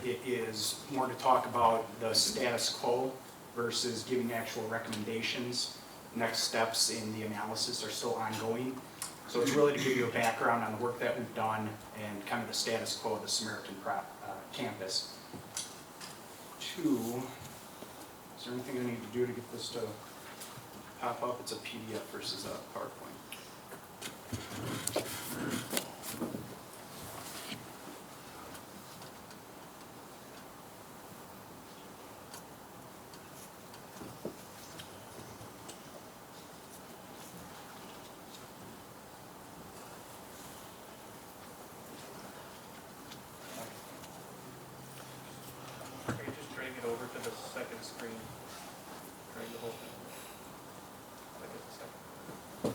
It is more to talk about the status quo versus giving actual recommendations. Next steps in the analysis are still ongoing. So it's really to give you a background on the work that we've done and kind of the status quo of the Samaritan campus. Is there anything I need to do to get this to pop up? It's a PDF versus a PowerPoint. Over to the second screen. Drag the whole thing. Second.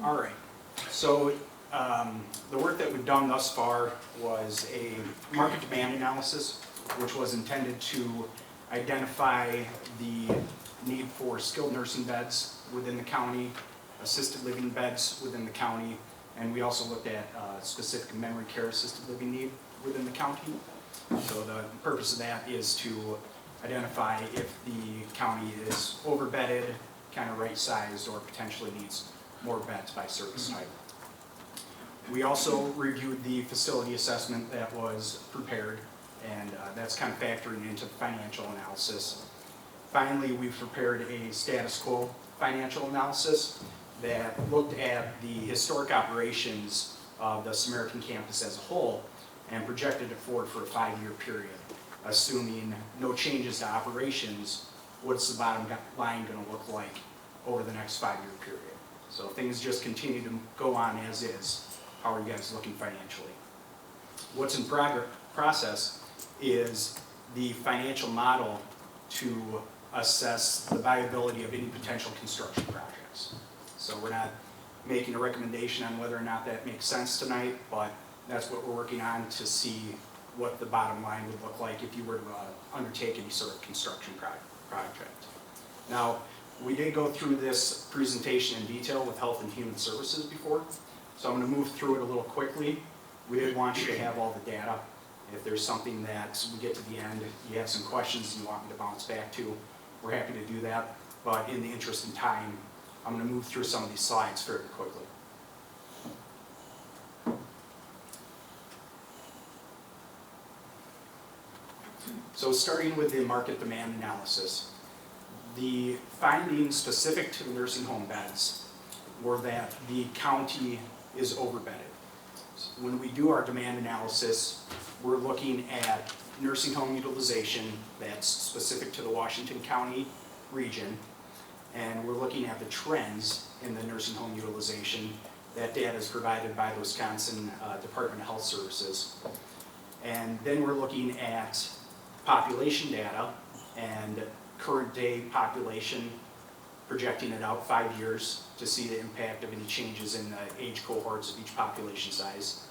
All right, so the work that we've done thus far was a market demand analysis, which was intended to identify the need for skilled nursing beds within the county, assisted living beds within the county, and we also looked at specific memory care assisted living need within the county. So the purpose of that is to identify if the county is overbedded, kind of right-sized, or potentially needs more beds by service type. We also reviewed the facility assessment that was prepared, and that's kind of factoring into the financial analysis. Finally, we've prepared a status quo financial analysis that looked at the historic operations of the Samaritan campus as a whole and projected it forward for a 5-year period. Assuming no changes to operations, what's the bottom line going to look like over the next 5-year period? So things just continue to go on as is. How are you guys looking financially? What's in process is the financial model to assess the viability of any potential construction projects. So we're not making a recommendation on whether or not that makes sense tonight, but that's what we're working on to see what the bottom line would look like if you were to undertake any sort of construction project. Now, we did go through this presentation in detail with Health and Human Services before, so I'm going to move through it a little quickly. We did want you to have all the data. If there's something that we get to the end, you have some questions you want me to bounce back to, we're happy to do that. But in the interest of time, I'm going to move through some of these slides fairly quickly. So starting with the market demand analysis, the findings specific to the nursing home beds were that the county is overbedded. So when we do our demand analysis, we're looking at nursing home utilization that's specific to the Washington County region, and we're looking at the trends in the nursing home utilization. That data is provided by the Wisconsin Department of Health Services. And then we're looking at population data and current day population, projecting it out 5 years to see the impact of any changes in the age cohorts of each population size.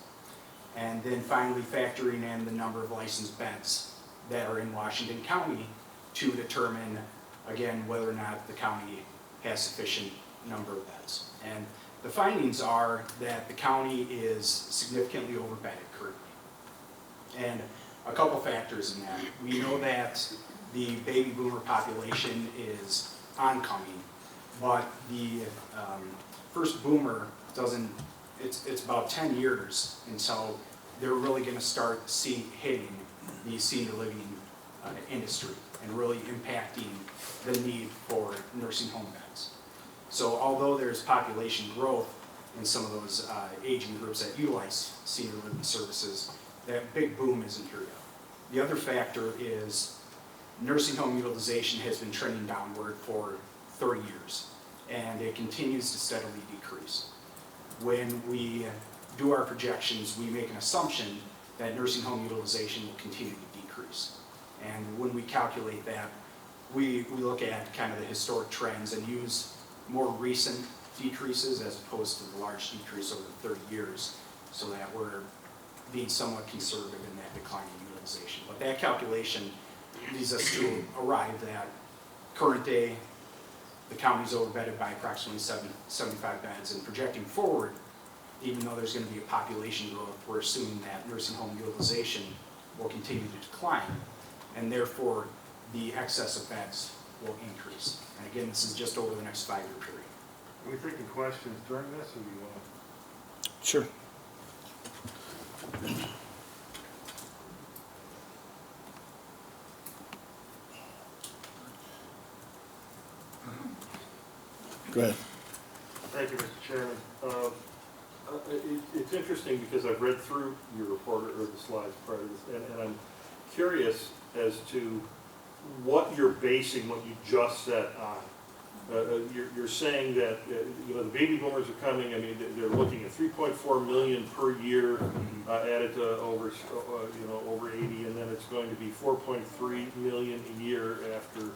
And then finally factoring in the number of licensed beds that are in Washington County to determine, again, whether or not the county has sufficient number of beds. And the findings are that the county is significantly overbedded currently. And a couple factors in that. We know that the baby boomer population is oncoming, but the first boomer doesn't, it's about 10 years until they're really going to start hitting the senior living industry and really impacting the need for nursing home beds. So although there's population growth in some of those aging groups that utilize senior living services, that big boom isn't here yet. The other factor is nursing home utilization has been trending downward for 30 years, and it continues to steadily decrease. When we do our projections, we make an assumption that nursing home utilization will continue to decrease. And when we calculate that, we look at kind of the historic trends and use more recent decreases as opposed to the large decrease over 30 years, so that we're being somewhat conservative in that declining utilization. But that calculation leads us to arrive at current day, the county's overbedded by approximately 75 beds, and projecting forward, even though there's going to be a population growth, we're assuming that nursing home utilization will continue to decline, and therefore the excess of beds will increase. And again, this is just over the next 5-year period. Are we taking questions during this, or do you want to? Sure. Go ahead. Thank you, Mr. Chairman. It's interesting because I've read through your report or the slides prior to this, and I'm curious as to what you're basing what you just said on. You're saying that the baby boomers are coming. I mean, they're looking at 3.4 million per year added to over 80, and then it's going to be 4.3 million a year after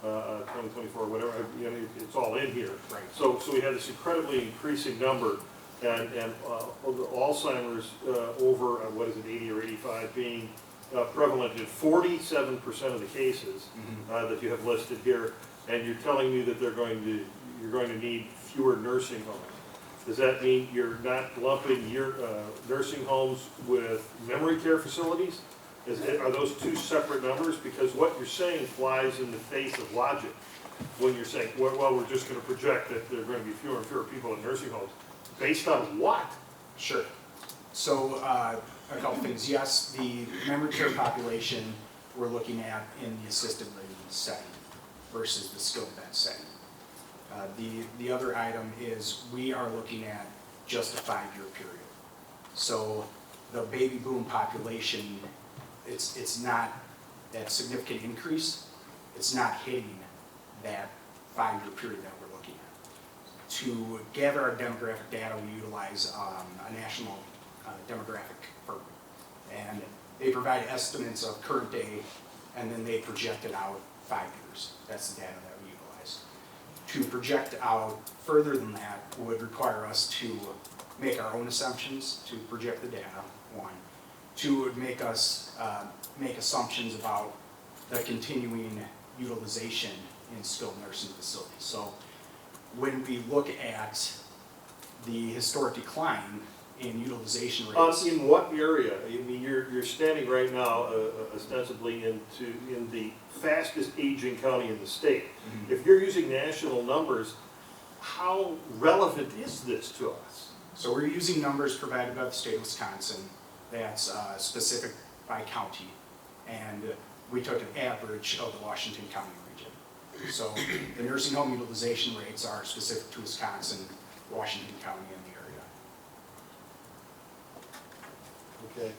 2024, whatever, you know, it's all in here. Right. So we had this incredibly increasing number, and Alzheimer's over, what is it, 80 or 85 being prevalent in 47% of the cases that you have listed here, and you're telling me that you're going to need fewer nursing homes. Does that mean you're not lumping your nursing homes with memory care facilities? Are those two separate numbers? Because what you're saying flies in the face of logic when you're saying, well, we're just going to project that there are going to be fewer and fewer people in nursing homes. Based on what? Sure. So a couple things. Yes, the memory care population we're looking at in the assisted living setting versus the skilled bed setting. The other item is we are looking at just a 5-year period. So the baby boom population, it's not that significant increase. It's not hitting that 5-year period that we're looking at. To gather our demographic data, we utilize a national demographic firm. And they provide estimates of current day, and then they project it out 5 years. That's the data that we utilize. To project out further than that would require us to make our own assumptions to project the data, one. Two would make us make assumptions about the continuing utilization in skilled nursing facilities. So when we look at the historic decline in utilization rates. In what area? I mean, you're standing right now ostensibly in the fastest aging county in the state. Mm-hmm. If you're using national numbers, how relevant is this to us? So we're using numbers provided by the state of Wisconsin that's specific by county, and we took an average of the Washington County region. So the nursing home utilization rates are specific to Wisconsin, Washington County, and the area. Okay.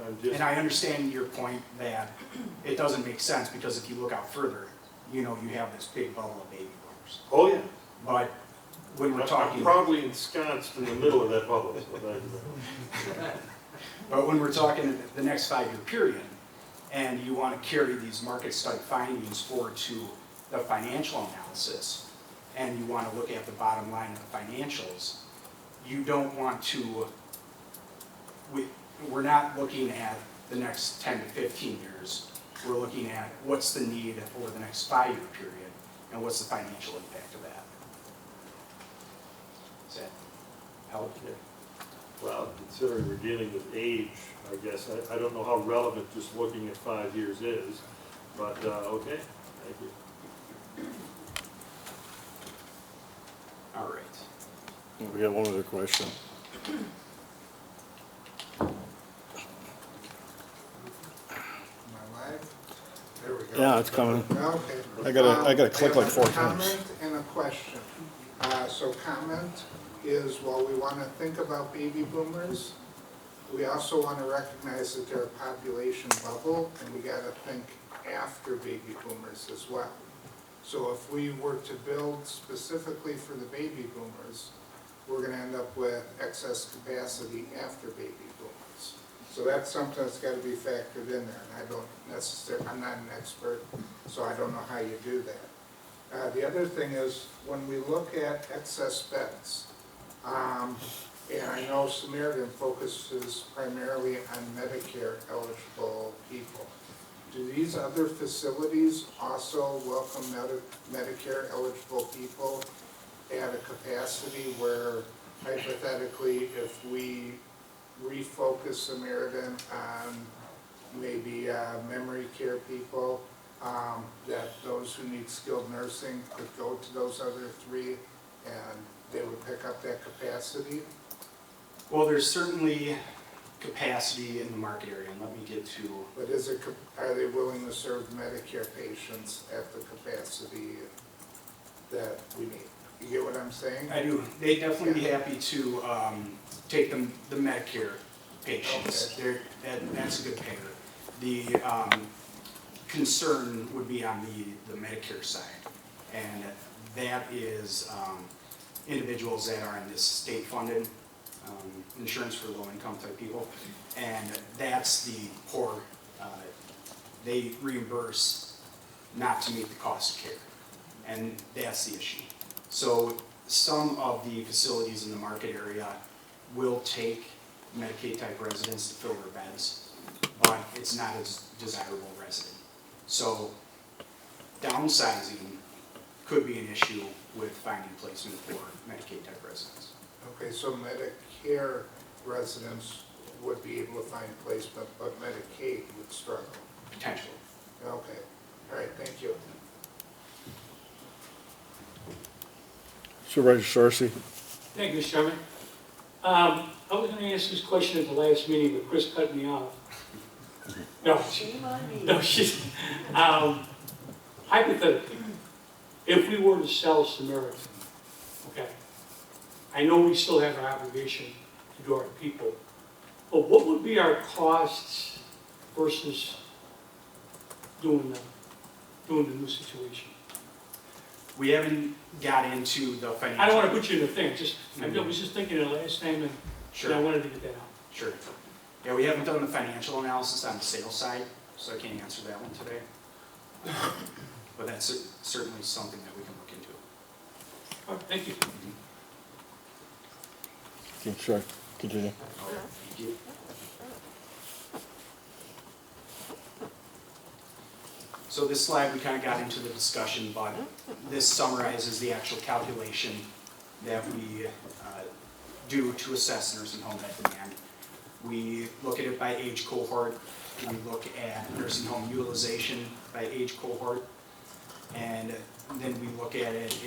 I'm just... And I understand your point that it doesn't make sense because if you look out further, you know you have this big bubble of baby boomers. Oh, yeah. But when we're talking... I'm probably ensconced in the middle of that bubble. But when we're talking the next 5-year period, and you want to carry these market study findings forward to the financial analysis, and you want to look at the bottom line of the financials, you don't want to... We're not looking at the next 10 to 15 years. We're looking at what's the need over the next 5-year period, and what's the financial impact of that. Does that help? Okay. Well, considering we're dealing with age, I guess, I don't know how relevant just looking at 5 years is, but okay, thank you. All right. We got one other question. There we go. Yeah, it's coming. Okay. I gotta click like 4 times. Comment and a question. So comment is, while we want to think about baby boomers, we also want to recognize that they're a population bubble, and we got to think after baby boomers as well. So if we were to build specifically for the baby boomers, we're going to end up with excess capacity after baby boomers. So that's something that's got to be factored in there, and I don't necessarily, I'm not an expert, so I don't know how you do that. The other thing is, when we look at excess beds, and I know Samaritan focuses primarily on Medicare eligible people. Do these other facilities also welcome Medicare eligible people at a capacity where hypothetically, if we refocus Samaritan on maybe memory care people, that those who need skilled nursing could go to those other 3 and they would pick up that capacity? Well, there's certainly capacity in the market area, and let me get to... But is it, are they willing to serve Medicare patients at the capacity that we need? You get what I'm saying? I do. They'd definitely be happy to take the Medicare patients. Okay. That's a good payer. The concern would be on the Medicare side, and that is individuals that are in this state-funded insurance for low-income type people, and that's the poor. They reimburse not to meet the cost of care. And that's the issue. So some of the facilities in the market area will take Medicaid-type residents to fill their beds, but it's not as desirable resident. So downsizing could be an issue with finding placement for Medicaid-type residents. Okay, so Medicare residents would be able to find placement, but Medicaid would struggle. Potentially. Okay, all right, thank you. Supervisor Sorcy. Thank you, Mr. Chairman. I was going to ask this question at the last meeting, but Chris cut me off. No, Shame on me. no, she's, hypothetically, if we were to sell Samaritan, okay, I know we still have our obligation to do our people, but what would be our costs versus doing the new situation? We haven't got into the financial. I don't want to put you in the thing, just, I was just thinking of the last time and Sure. I wanted to get that out. Sure. Yeah, we haven't done the financial analysis on the sales side, so I can't answer that one today. But that's certainly something that we can look into. All right, thank you. Okay, sure, continue. Thank you. So this slide, we kind of got into the discussion, but this summarizes the actual calculation that we do to assess nursing home bed demand. We look at it by age cohort, we look at nursing home utilization by age cohort, and then we look at it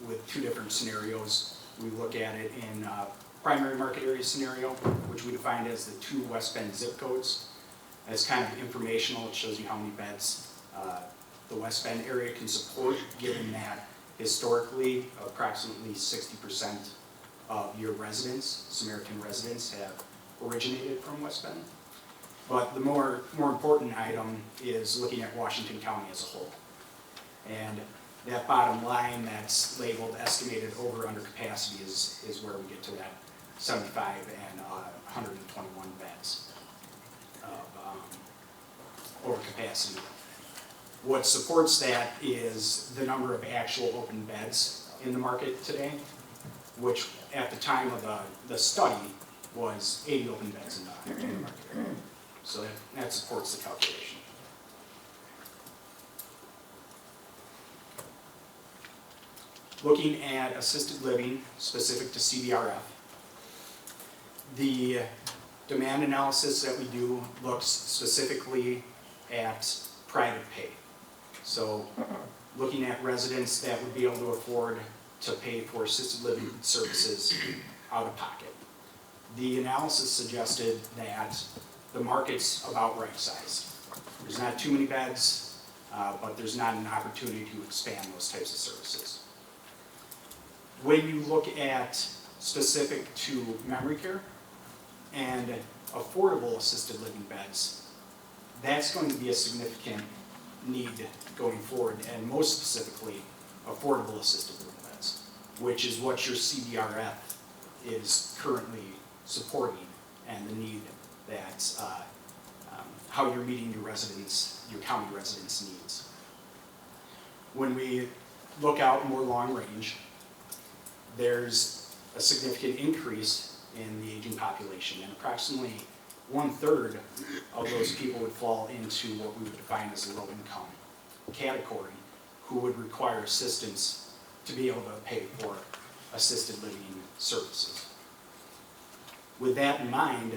with two different scenarios. We look at it in primary market area scenario, which we defined as the 2 West Bend zip codes. As kind of informational, it shows you how many beds the West Bend area can support, given that historically approximately 60% of your residents, Samaritan residents, have originated from West Bend. But the more important item is looking at Washington County as a whole. And that bottom line that's labeled estimated over under capacity is where we get to that 75 and 121 beds of over capacity. What supports that is the number of actual open beds in the market today, which at the time of the study was 80 open beds in the market. So that supports the calculation. Looking at assisted living specific to CBRF, the demand analysis that we do looks specifically at private pay. So looking at residents that would be able to afford to pay for assisted living services out of pocket. The analysis suggested that the market's about right sized. There's not too many beds, but there's not an opportunity to expand those types of services. When you look at specific to memory care and affordable assisted living beds, that's going to be a significant need going forward, and most specifically, affordable assisted living beds, which is what your CBRF is currently supporting, and the need that, how you're meeting your residents, your county residents' needs. When we look out more long range, there's a significant increase in the aging population, and approximately 1/3 of those people would fall into what we would define as a low income category, who would require assistance to be able to pay for assisted living services. With that in mind,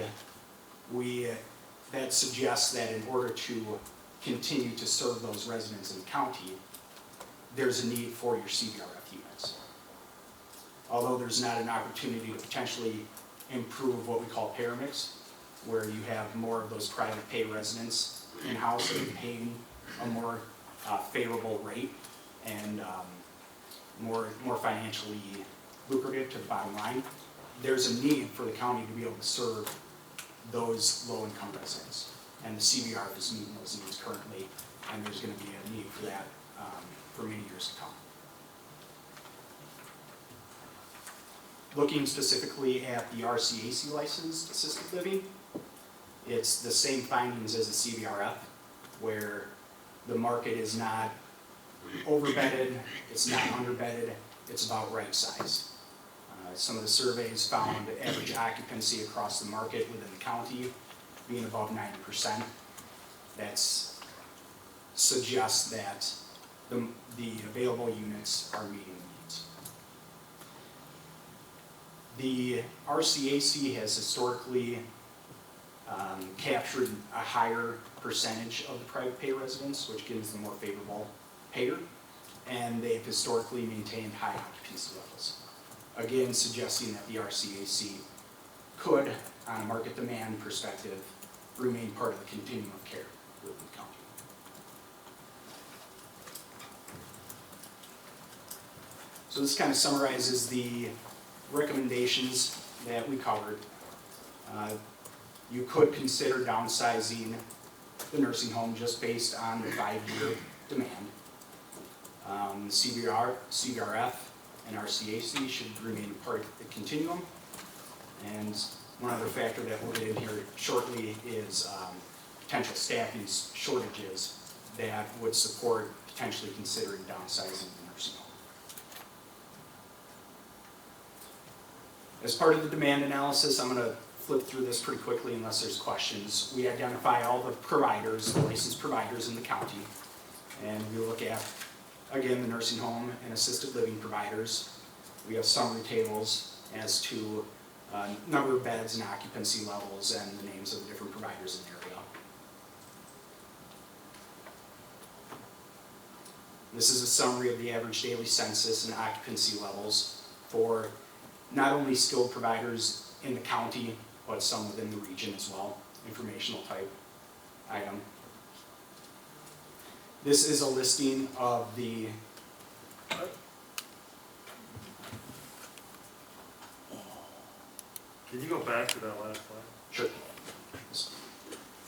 that suggests that in order to continue to serve those residents in the county, there's a need for your CBRF units. Although there's not an opportunity to potentially improve what we call payer mix, where you have more of those private pay residents in-house that are paying a more favorable rate and more financially lucrative to the bottom line, there's a need for the county to be able to serve those low-income residents. And the CBRF is meeting those needs currently, and there's going to be a need for that for many years to come. Looking specifically at the RCAC licensed assisted living, it's the same findings as the CBRF, where the market is not overbedded, it's not underbedded, it's about right size. Some of the surveys found average occupancy across the market within the county being above 90%. That suggests that the available units are meeting needs. The RCAC has historically captured a higher percentage of the private pay residents, which gives them more favorable payer, and they've historically maintained high occupancy levels. Again, suggesting that the RCAC could, on a market demand perspective, remain part of the continuum of care within the county. So this kind of summarizes the recommendations that we covered. You could consider downsizing the nursing home just based on the 5-year demand. CBRF and RCAC should remain part of the continuum. And one other factor that we'll get in here shortly is potential staffing shortages that would support potentially considering downsizing the nursing home. As part of the demand analysis, I'm going to flip through this pretty quickly unless there's questions. We identify all the providers, the licensed providers in the county, and we look at, again, the nursing home and assisted living providers. We have summary tables as to number of beds and occupancy levels and the names of the different providers in the area. This is a summary of the average daily census and occupancy levels for not only skilled providers in the county, but some within the region as well, informational type item. This is a listing of the Can you go back to that last slide? Sure.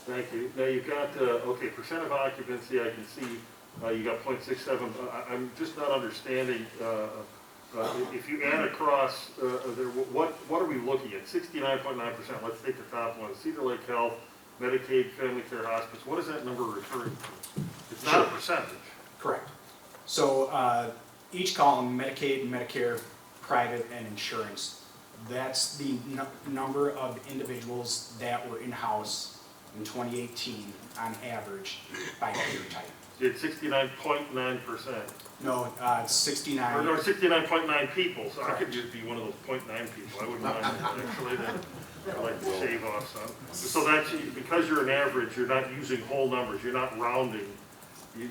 Thank you. Now you've got, okay, percent of occupancy, I can see you got 0.67. I'm just not understanding, if you add across, what are we looking at? 69.9%, let's take the top one. Cedar Lake Health, Medicaid, Family Care Hospice, what is that number referring to? It's not a percentage. Correct. So each column, Medicaid, Medicare, private, and insurance, that's the number of individuals that were in-house in 2018 on average by payer type. It's 69.9%. No, it's 69. Or 69.9 people, so Correct. I could just be one of those 0.9 people. I wouldn't mind actually that. I like to shave off some. So that's, because you're an average, you're not using whole numbers, you're not rounding.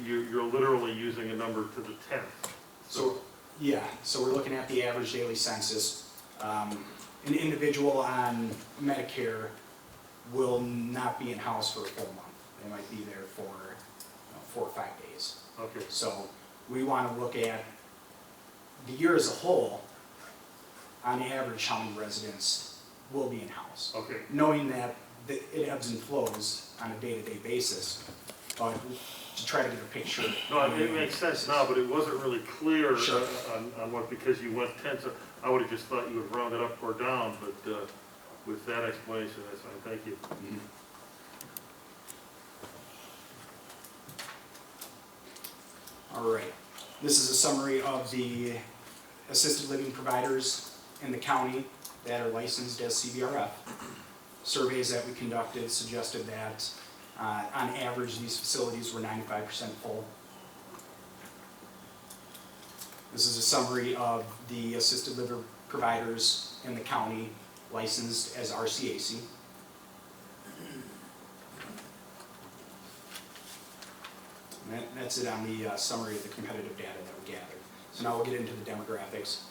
You're literally using a number to the 10th. So, yeah, so we're looking at the average daily census. An individual on Medicare will not be in-house for a full month. They might be there for 4 or 5 days. Okay. So we want to look at the year as a whole, on average, how many residents will be in-house. Okay. Knowing that it ebbs and flows on a day-to-day basis, but to try to get a picture. No, it makes sense now, but it wasn't really clear Sure. on what, because you went 10, so I would have just thought you would round it up or down, but with that explanation, that's fine, thank you. Mm-hmm. All right, this is a summary of the assisted living providers in the county that are licensed as CBRF. Surveys that we conducted suggested that on average these facilities were 95% full. This is a summary of the assisted living providers in the county licensed as RCAC. And that's it on the summary of the competitive data that we gathered. So now we'll get into the demographics.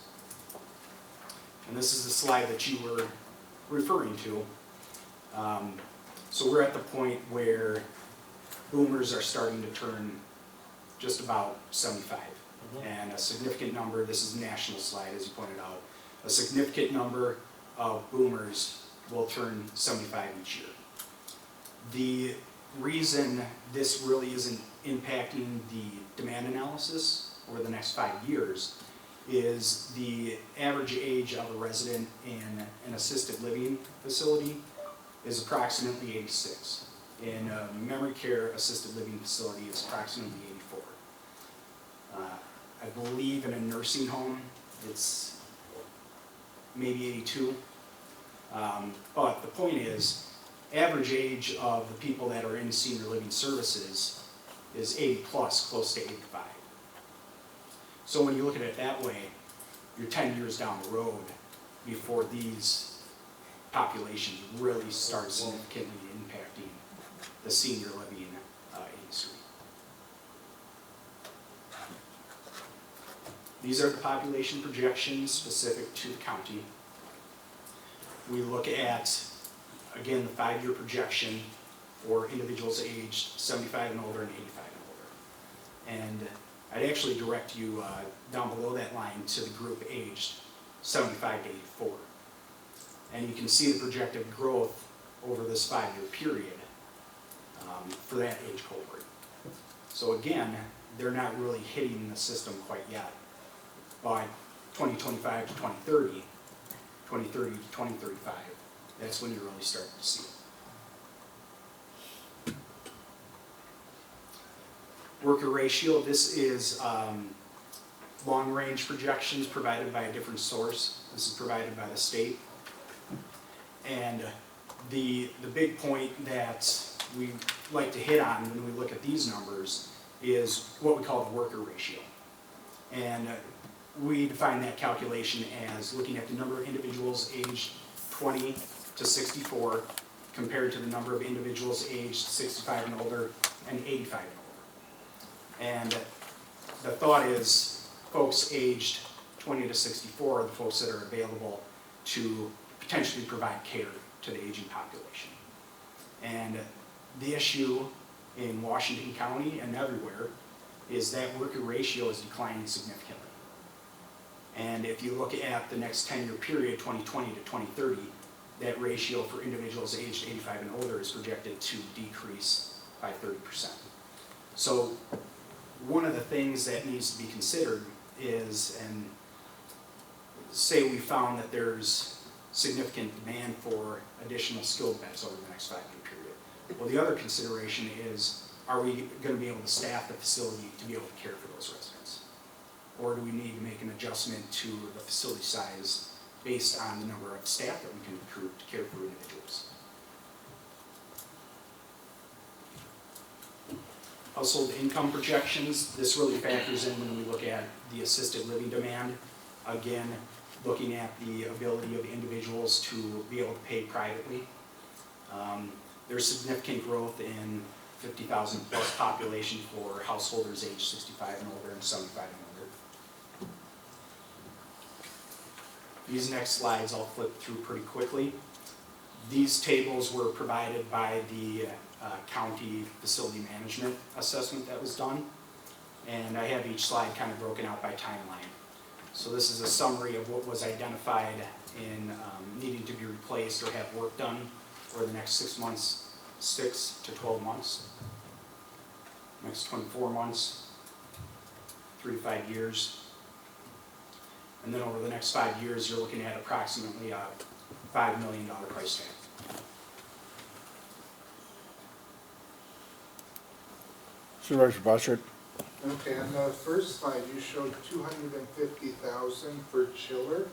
And this is the slide that you were referring to. So we're at the point where boomers are starting to turn just about 75. And a significant number, this is a national slide as you pointed out, a significant number of boomers will turn 75 each year. The reason this really isn't impacting the demand analysis over the next 5 years is the average age of a resident in an assisted living facility is approximately 86. In a memory care assisted living facility, it's approximately 84. I believe in a nursing home, it's maybe 82. But the point is, average age of the people that are in senior living services is 80 plus, close to 85. So when you look at it that way, you're 10 years down the road before these populations really start significantly impacting the senior living industry. These are the population projections specific to the county. We look at, again, the 5-year projection for individuals aged 75 and older and 85 and older. And I'd actually direct you down below that line to the group aged 75 to 84. And you can see the projected growth over this 5-year period for that age cohort. So again, they're not really hitting the system quite yet. By 2025 to 2030, 2030 to 2035, that's when you really start to see it. Worker ratio, this is long-range projections provided by a different source. This is provided by the state. And the big point that we like to hit on when we look at these numbers is what we call the worker ratio. And we define that calculation as looking at the number of individuals aged 20 to 64 compared to the number of individuals aged 65 and older and 85 and older. And the thought is folks aged 20 to 64 are the folks that are available to potentially provide care to the aging population. And the issue in Washington County and everywhere is that worker ratio is declining significantly. And if you look at the next 10-year period, 2020 to 2030, that ratio for individuals aged 85 and older is projected to decrease by 30%. So one of the things that needs to be considered is, and say we found that there's significant demand for additional skilled beds over the next 5-year period. Well, the other consideration is, are we going to be able to staff the facility to be able to care for those residents? Or do we need to make an adjustment to the facility size based on the number of staff that we can recruit to care for individuals? Household income projections, this really factors in when we look at the assisted living demand. Again, looking at the ability of individuals to be able to pay privately. There's significant growth in 50,000 plus population for householders aged 65 and older and 75 and older. These next slides I'll flip through pretty quickly. These tables were provided by the county facility management assessment that was done. And I have each slide kind of broken out by timeline. So this is a summary of what was identified in needing to be replaced or have work done for the next 6 months, 6 to 12 months, next 24 months, 3 to 5 years. And then over the next 5 years, you're looking at approximately a $5 million price tag. Supervisor Bossert. Okay, on the first slide, you showed 250,000 for chiller.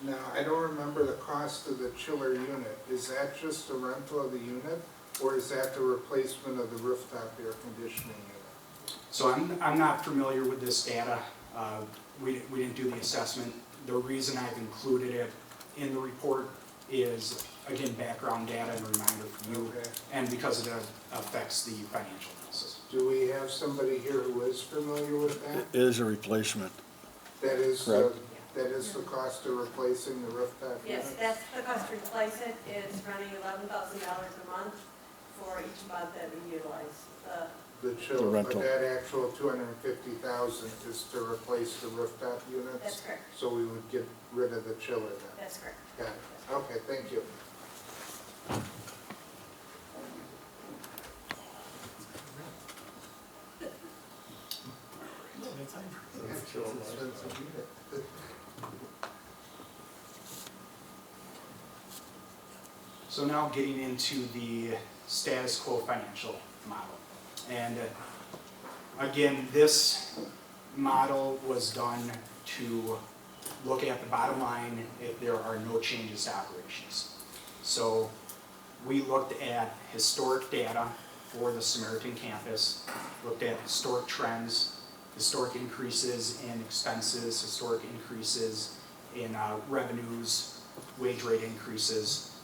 Now, I don't remember the cost of the chiller unit. Is that just the rental of the unit, or is that the replacement of the rooftop air conditioning unit? So I'm not familiar with this data. We didn't do the assessment. The reason I've included it in the report is, again, background data and reminder for you, Okay. and because it affects the financial analysis. Do we have somebody here who is familiar with that? It is a replacement. That is Correct. that is the cost of replacing the rooftop unit? Yes, that's the cost to replace it, is running $11,000 a month for each month that we utilize The The chiller, but rental. that actual 250,000 is to replace the rooftop units? That's correct. So we would get rid of the chiller then? That's correct. Got it. Okay, thank you. So now getting into the status quo financial model. And again, this model was done to look at the bottom line if there are no changes to operations. So we looked at historic data for the Samaritan campus, looked at historic trends, historic increases in expenses, historic increases in revenues, wage rate increases,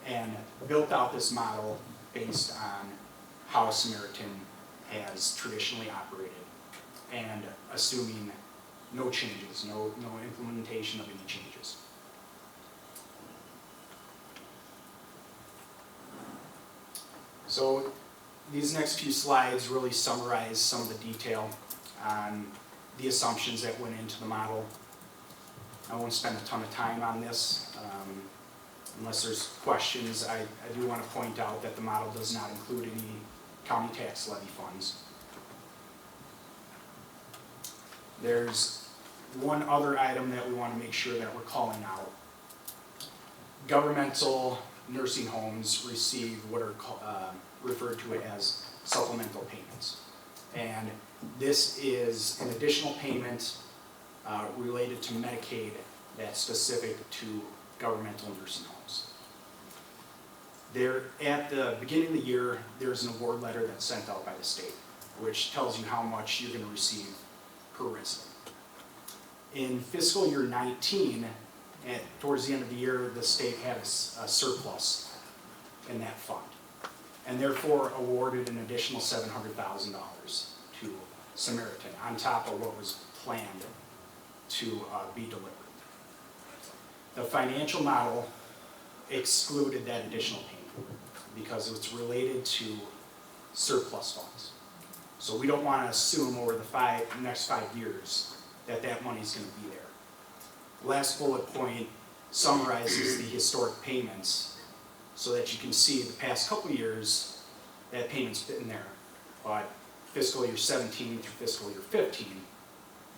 and built out this model based on how Samaritan has traditionally operated, and assuming no changes, no implementation of any changes. So these next few slides really summarize some of the detail on the assumptions that went into the model. I won't spend a ton of time on this. Unless there's questions, I do want to point out that the model does not include any county tax levy funds. There's one other item that we want to make sure that we're calling out. Governmental nursing homes receive what are referred to as supplemental payments. And this is an additional payment related to Medicaid that's specific to governmental nursing homes. There, at the beginning of the year, there's an award letter that's sent out by the state, which tells you how much you're going to receive per resident. In fiscal year 19, towards the end of the year, the state had a surplus in that fund, and therefore awarded an additional $700,000 to Samaritan on top of what was planned to be delivered. The financial model excluded that additional payment because it's related to surplus funds. So we don't want to assume over the next 5 years that that money's going to be there. Last bullet point summarizes the historic payments so that you can see the past couple years that payment's been there. But fiscal year 17 through fiscal year 15,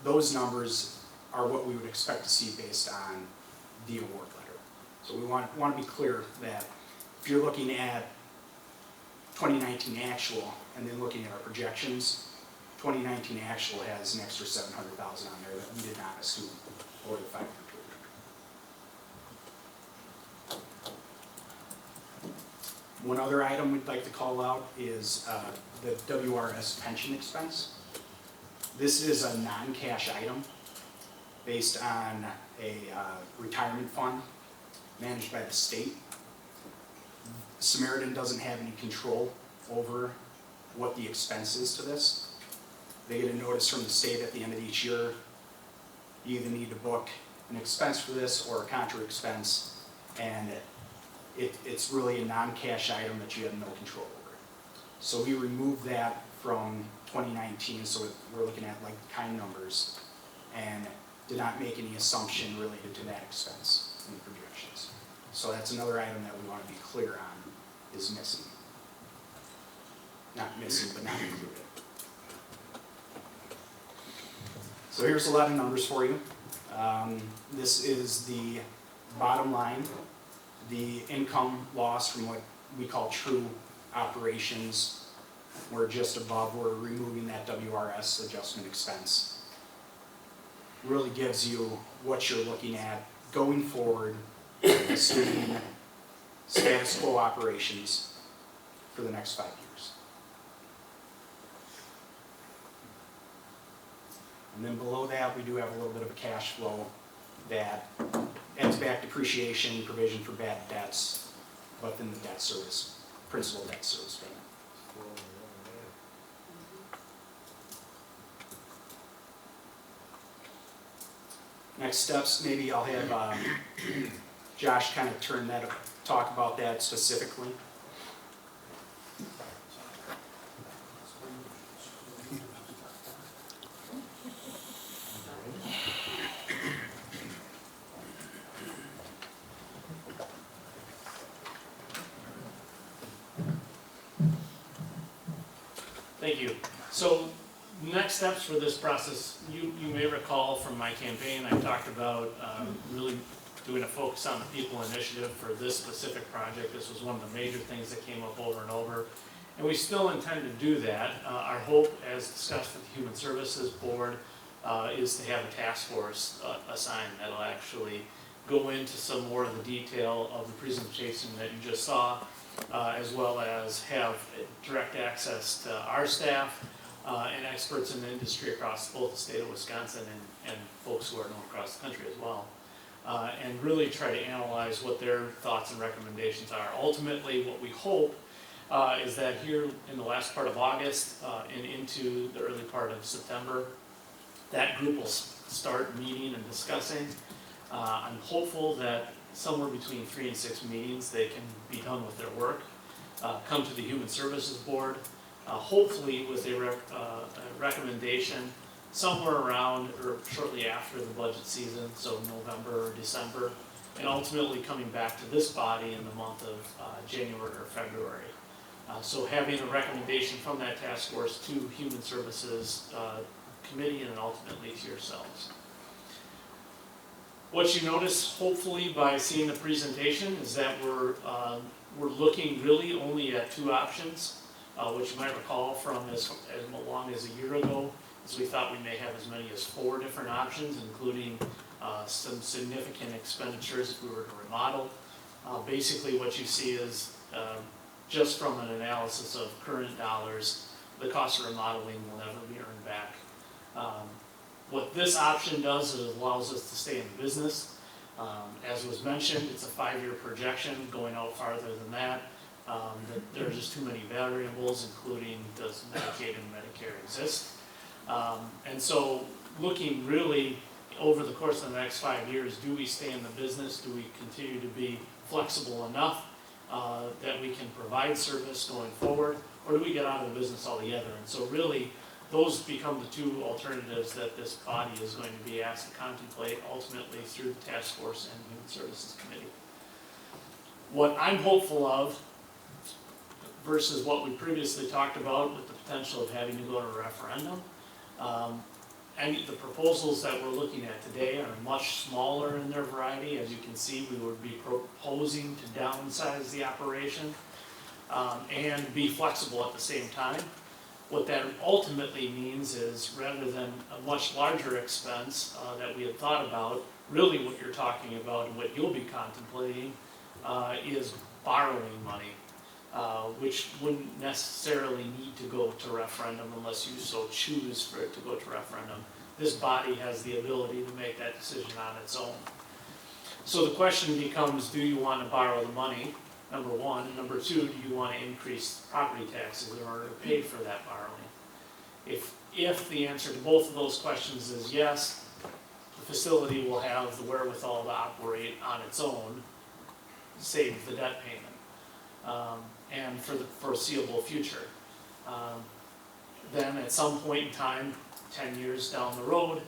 those numbers are what we would expect to see based on the award letter. So we want to be clear that if you're looking at 2019 actual and then looking at our projections, 2019 actual has an extra $700,000 on there that we did not assume over the 5-year period. One other item we'd like to call out is the WRS pension expense. This is a non-cash item based on a retirement fund managed by the state. Samaritan doesn't have any control over what the expense is to this. They get a notice from the state at the end of each year. You either need to book an expense for this or a contra expense, and it's really a non-cash item that you have no control over. So we removed that from 2019, so we're looking at like kind numbers, and did not make any assumption related to that expense in the projections. So that's another item that we want to be clear on is missing. Not missing, but not included. So here's a lot of numbers for you. This is the bottom line, the income loss from what we call true operations. We're just above, we're removing that WRS adjustment expense. Really gives you what you're looking at going forward, assuming status quo operations for the next 5 years. And then below that, we do have a little bit of a cash flow that adds back depreciation, provision for bad debts, but then the debt service, principal debt service payment. Next steps, maybe I'll have Josh kind of talk about that specifically. Thank you. So next steps for this process, you may recall from my campaign, I talked about really doing a focus on the people initiative for this specific project. This was one of the major things that came up over and over. And we still intend to do that. Our hope, as discussed with the Human Services Board, is to have a task force assigned that'll actually go into some more of the detail of the presentation that you just saw, as well as have direct access to our staff and experts in the industry across both the state of Wisconsin and folks who are known across the country as well. And really try to analyze what their thoughts and recommendations are. Ultimately, what we hope is that here in the last part of August and into the early part of September, that group will start meeting and discussing. I'm hopeful that somewhere between 3 and 6 meetings they can be done with their work, come to the Human Services Board, hopefully with a recommendation somewhere around or shortly after the budget season, so November or December, and ultimately coming back to this body in the month of January or February. So having a recommendation from that task force to Human Services Committee and then ultimately to yourselves. What you notice, hopefully, by seeing the presentation is that we're looking really only at 2 options, which you might recall from as long as a year ago, as we thought we may have as many as 4 different options, including some significant expenditures if we were to remodel. Basically, what you see is just from an analysis of current dollars, the cost of remodeling will never be earned back. What this option does is it allows us to stay in business. As was mentioned, it's a 5-year projection going out farther than that. There are just too many variables, including does Medicaid and Medicare exist. And so looking really over the course of the next 5 years, do we stay in the business? Do we continue to be flexible enough that we can provide service going forward? Or do we get out of the business altogether? And so really, those become the 2 alternatives that this body is going to be asked to contemplate ultimately through the task force and Human Services Committee. What I'm hopeful of versus what we previously talked about with the potential of having to go to a referendum, and the proposals that we're looking at today are much smaller in their variety. As you can see, we would be proposing to downsize the operation and be flexible at the same time. What that ultimately means is rather than a much larger expense that we had thought about, really what you're talking about and what you'll be contemplating is borrowing money, which wouldn't necessarily need to go to referendum unless you so choose for it to go to referendum. This body has the ability to make that decision on its own. So the question becomes, do you want to borrow the money, number 1, and number 2, do you want to increase property taxes in order to pay for that borrowing? If the answer to both of those questions is yes, the facility will have the wherewithal to operate on its own, save the debt payment, and for the foreseeable future. Then at some point in time, 10 years down the road,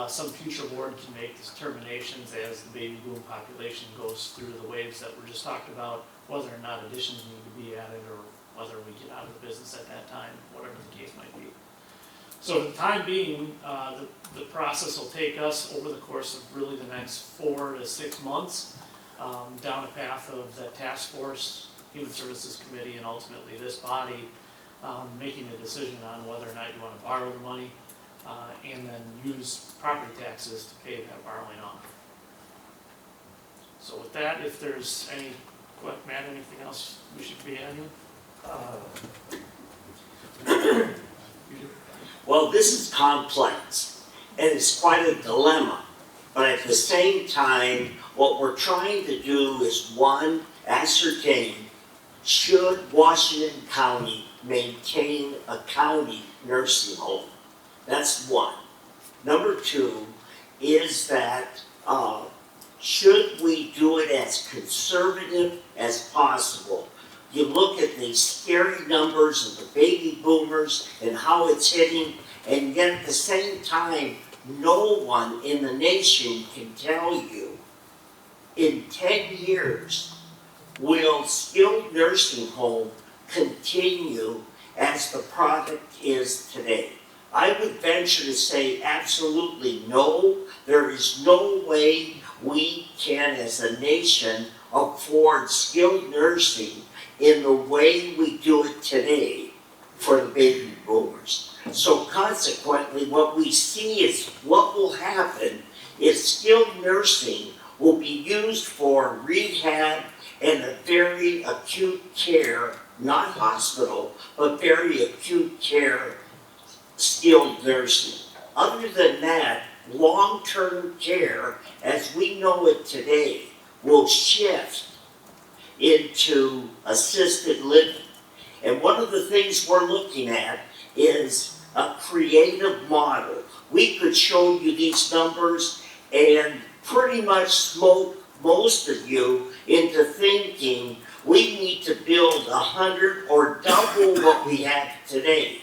some future board can make determinations as the baby boom population goes through the waves that were just talked about, whether or not additions need to be added or whether we get out of the business at that time, whatever the case might be. So for the time being, the process will take us over the course of really the next 4 to 6 months down a path of the task force, Human Services Committee, and ultimately this body making a decision on whether or not you want to borrow the money and then use property taxes to pay that borrowing off. So with that, if there's any, Matt, anything else we should be adding? Well, this is complex, and it's quite a dilemma. But at the same time, what we're trying to do is, 1, ascertain, should Washington County maintain a county nursing home? That's 1. Number 2 is that should we do it as conservative as possible? You look at these scary numbers of the baby boomers and how it's hitting, and yet at the same time, no one in the nation can tell you in 10 years will skilled nursing home continue as the product is today. I would venture to say absolutely no. There is no way we can, as a nation, afford skilled nursing in the way we do it today for the baby boomers. So consequently, what we see is what will happen is skilled nursing will be used for rehab and a very acute care, not hospital, but very acute care skilled nursing. Other than that, long-term care, as we know it today, will shift into assisted living. And one of the things we're looking at is a creative model. We could show you these numbers and pretty much smoke most of you into thinking we need to build 100 or double what we have today.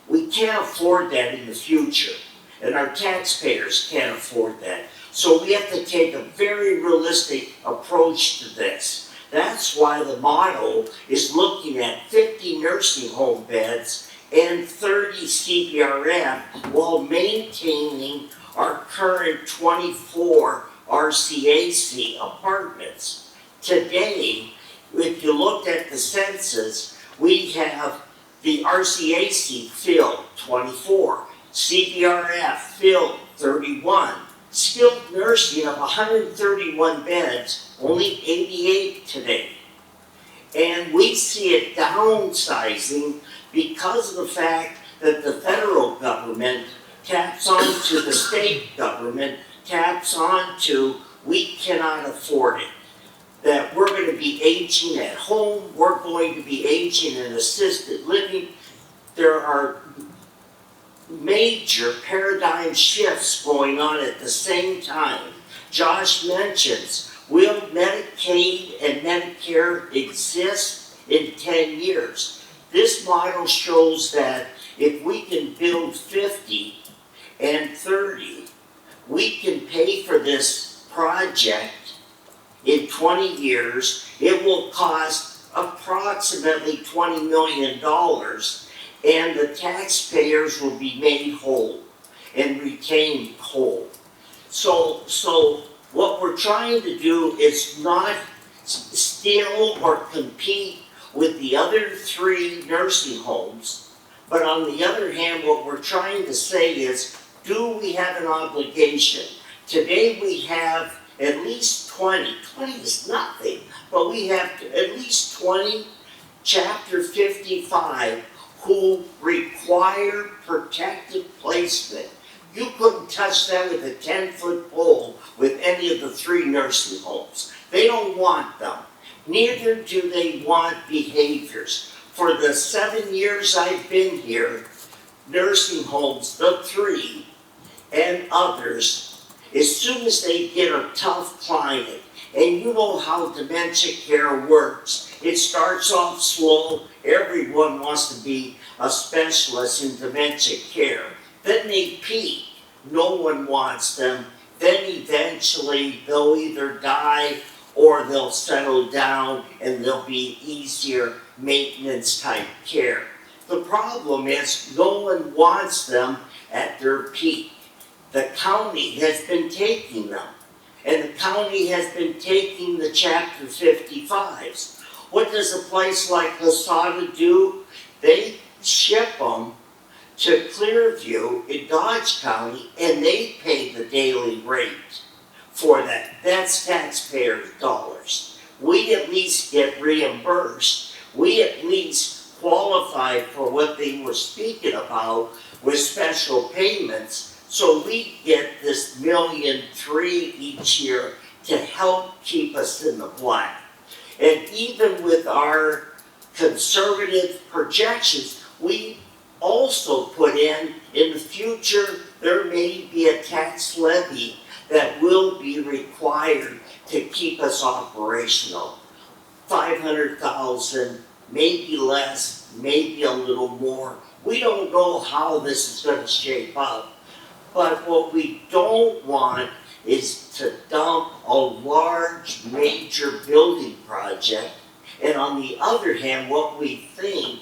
We can't afford that in the future, and our taxpayers can't afford that. So we have to take a very realistic approach to this. That's why the model is looking at 50 nursing home beds and 30 CBRF while maintaining our current 24 RCAC apartments. Today, if you looked at the census, we have the RCAC filled 24, CBRF filled 31, skilled nursing of 131 beds, only 88 today. And we see it downsizing because of the fact that the federal government taps onto the state government, taps onto we cannot afford it. That we're going to be aging at home, we're going to be aging in assisted living. There are major paradigm shifts going on at the same time. Josh mentions, will Medicaid and Medicare exist in 10 years? This model shows that if we can build 50 and 30, we can pay for this project in 20 years. It will cost approximately $20 million, and the taxpayers will be made whole and retained whole. So what we're trying to do is not steal or compete with the other 3 nursing homes, but on the other hand, what we're trying to say is, do we have an obligation? Today we have at least 20 is nothing, but we have at least 20 Chapter 55 who require protective placement. You couldn't touch them with a 10-foot pole with any of the 3 nursing homes. They don't want them. Neither do they want behaviors. For the 7 years I've been here, nursing homes, the 3 and others, as soon as they get a tough client, and you know how dementia care works, it starts off slow, everyone wants to be a specialist in dementia care. Then they peak, no one wants them, then eventually they'll either die or they'll settle down and there'll be easier maintenance type care. The problem is no one wants them at their peak. The county has been taking them, and the county has been taking the Chapter 55s. What does a place like Lasada do? They ship them to Clearview in Dodge County, and they pay the daily rate for that. That's taxpayers' dollars. We at least get reimbursed. We at least qualify for what they were speaking about with special payments. So we get this $1.3 million each year to help keep us in the black. And even with our conservative projections, we also put in the future, there may be a tax levy that will be required to keep us operational. 500,000, maybe less, maybe a little more. We don't know how this is going to shape up. But what we don't want is to dump a large major building project. And on the other hand, what we think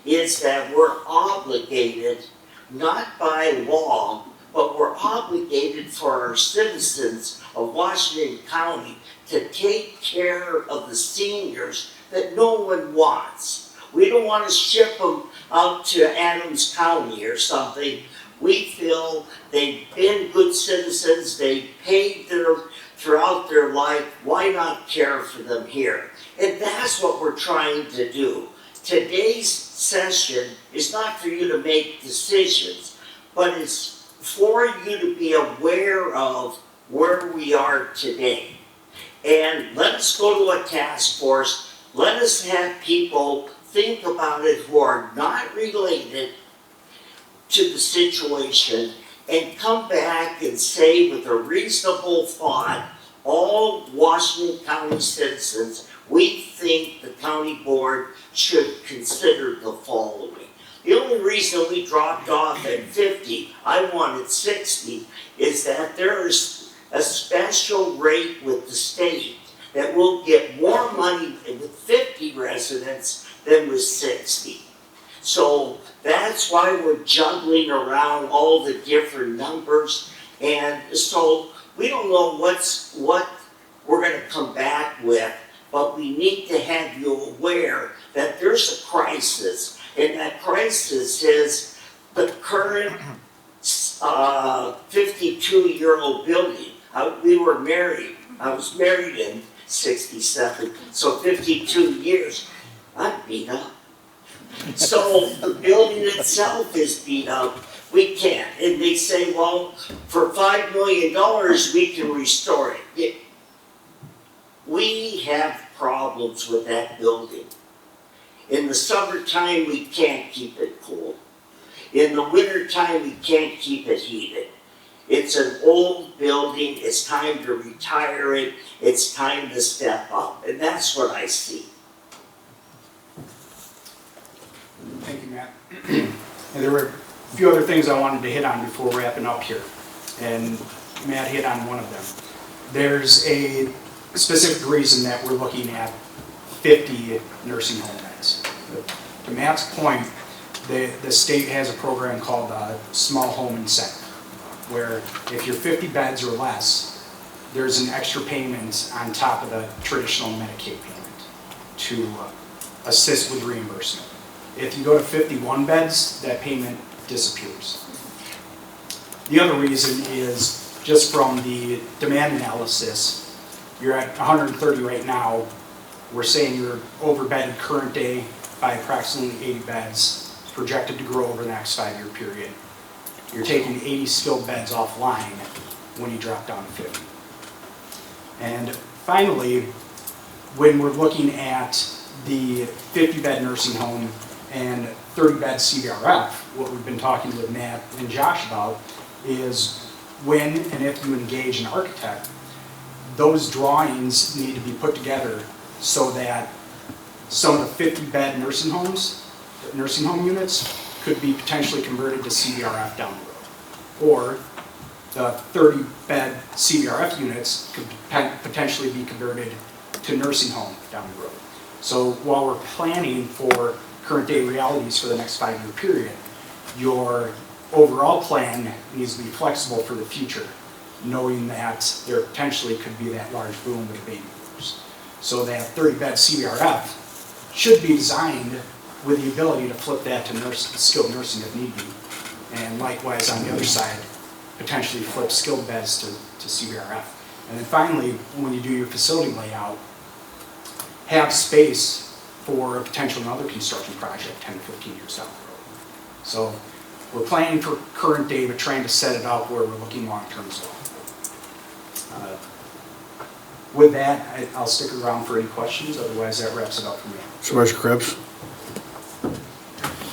is that we're obligated, not by law, but we're obligated for our citizens of Washington County to take care of the seniors that no one wants. We don't want to ship them out to Adams County or something. We feel they've been good citizens, they paid throughout their life, why not care for them here? And that's what we're trying to do. Today's session is not for you to make decisions, but it's for you to be aware of where we are today. And let us go to a task force, let us have people think about it who are not related to the situation, and come back and say with a reasonable thought, all Washington County citizens, we think the county board should consider the following. The only reason we dropped off at 50, I wanted 60, is that there is a special rate with the state that will get more money with 50 residents than with 60. So that's why we're juggling around all the different numbers. And so we don't know what we're going to come back with, but we need to have you aware that there's a crisis. And that crisis is the current 52-year-old building. We were married. I was married in 67, so 52 years. I'm beat up. So the building itself is beat up. We can't. And they say, well, for $5 million, we can restore it. We have problems with that building. In the summertime, we can't keep it cool. In the wintertime, we can't keep it heated. It's an old building. It's time to retire it. It's time to step up. And that's what I see. Thank you, Matt. And there were a few other things I wanted to hit on before wrapping up here. And Matt hit on one of them. There's a specific reason that we're looking at 50 nursing home beds. To Matt's point, the state has a program called Small Home Incentive, where if you're 50 beds or less, there's an extra payment on top of the traditional Medicaid payment to assist with reimbursement. If you go to 51 beds, that payment disappears. The other reason is just from the demand analysis, you're at 130 right now. We're saying you're overbedded current day by approximately 80 beds, projected to grow over the next 5-year period. You're taking 80 skilled beds offline when you drop down to 50. And finally, when we're looking at the 50-bed nursing home and 30-bed CBRF, what we've been talking with Matt and Josh about is when and if you engage an architect, those drawings need to be put together so that some of the 50-bed nursing home units could be potentially converted to CBRF down the road. Or the 30-bed CBRF units could potentially be converted to nursing home down the road. So while we're planning for current day realities for the next 5-year period, your overall plan needs to be flexible for the future, knowing that there potentially could be that large boom with baby boomers. So that 30-bed CBRF should be designed with the ability to flip that to skilled nursing if need be. And likewise on the other side, potentially flip skilled beds to CBRF. And then finally, when you do your facility layout, have space for a potential another construction project 10 to 15 years down the road. So we're planning for current day, but trying to set it up where we're looking long term as well. With that, I'll stick around for any questions. Otherwise, that wraps it up for me. Supervisor Krebs.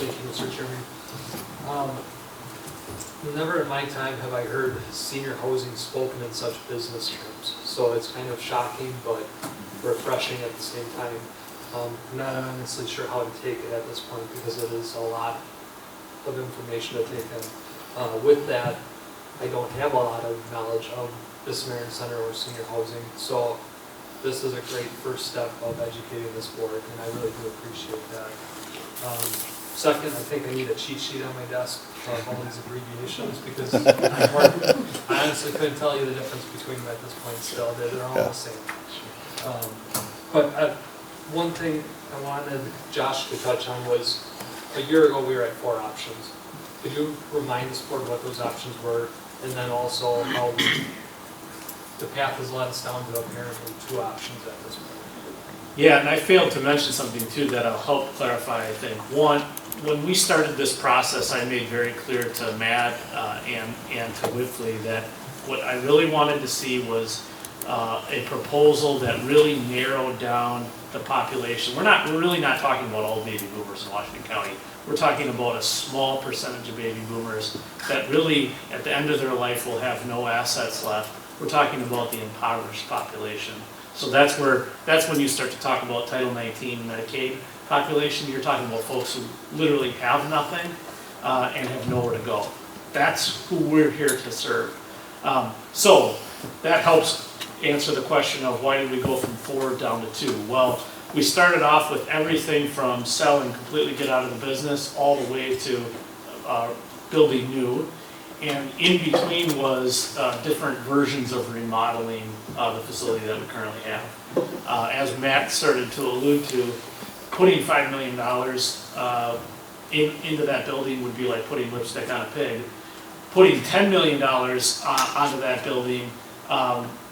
Thank you, Mr. Chairman. Never in my time have I heard senior housing spoken in such business terms. So it's kind of shocking, but refreshing at the same time. I'm not honestly sure how to take it at this point because it is a lot of information to take in. With that, I don't have a lot of knowledge of the Samaritan Center or senior housing, so this is a great first step of educating this board, and I really do appreciate that. Second, I think I need a cheat sheet on my desk for all these abbreviations because I honestly couldn't tell you the difference between them at this point still. They're all the same. But one thing I wanted Josh to touch on was a year ago we were at 4 options. Could you remind us board what those options were, and then also how the path has led us down to apparently 2 options at this point? Yeah, and I failed to mention something too that'll help clarify, I think. One, when we started this process, I made very clear to Matt and to Whitley that what I really wanted to see was a proposal that really narrowed down the population. We're really not talking about all baby boomers in Washington County. We're talking about a small percentage of baby boomers that really, at the end of their life, will have no assets left. We're talking about the impoverished population. So that's when you start to talk about Title 19 Medicaid population. You're talking about folks who literally have nothing and have nowhere to go. That's who we're here to serve. So that helps answer the question of why did we go from 4 down to 2? Well, we started off with everything from sell and completely get out of the business all the way to building new. And in between was different versions of remodeling the facility that we currently have. As Matt started to allude to, putting $5 million into that building would be like putting lipstick on a pig. Putting $10 million onto that building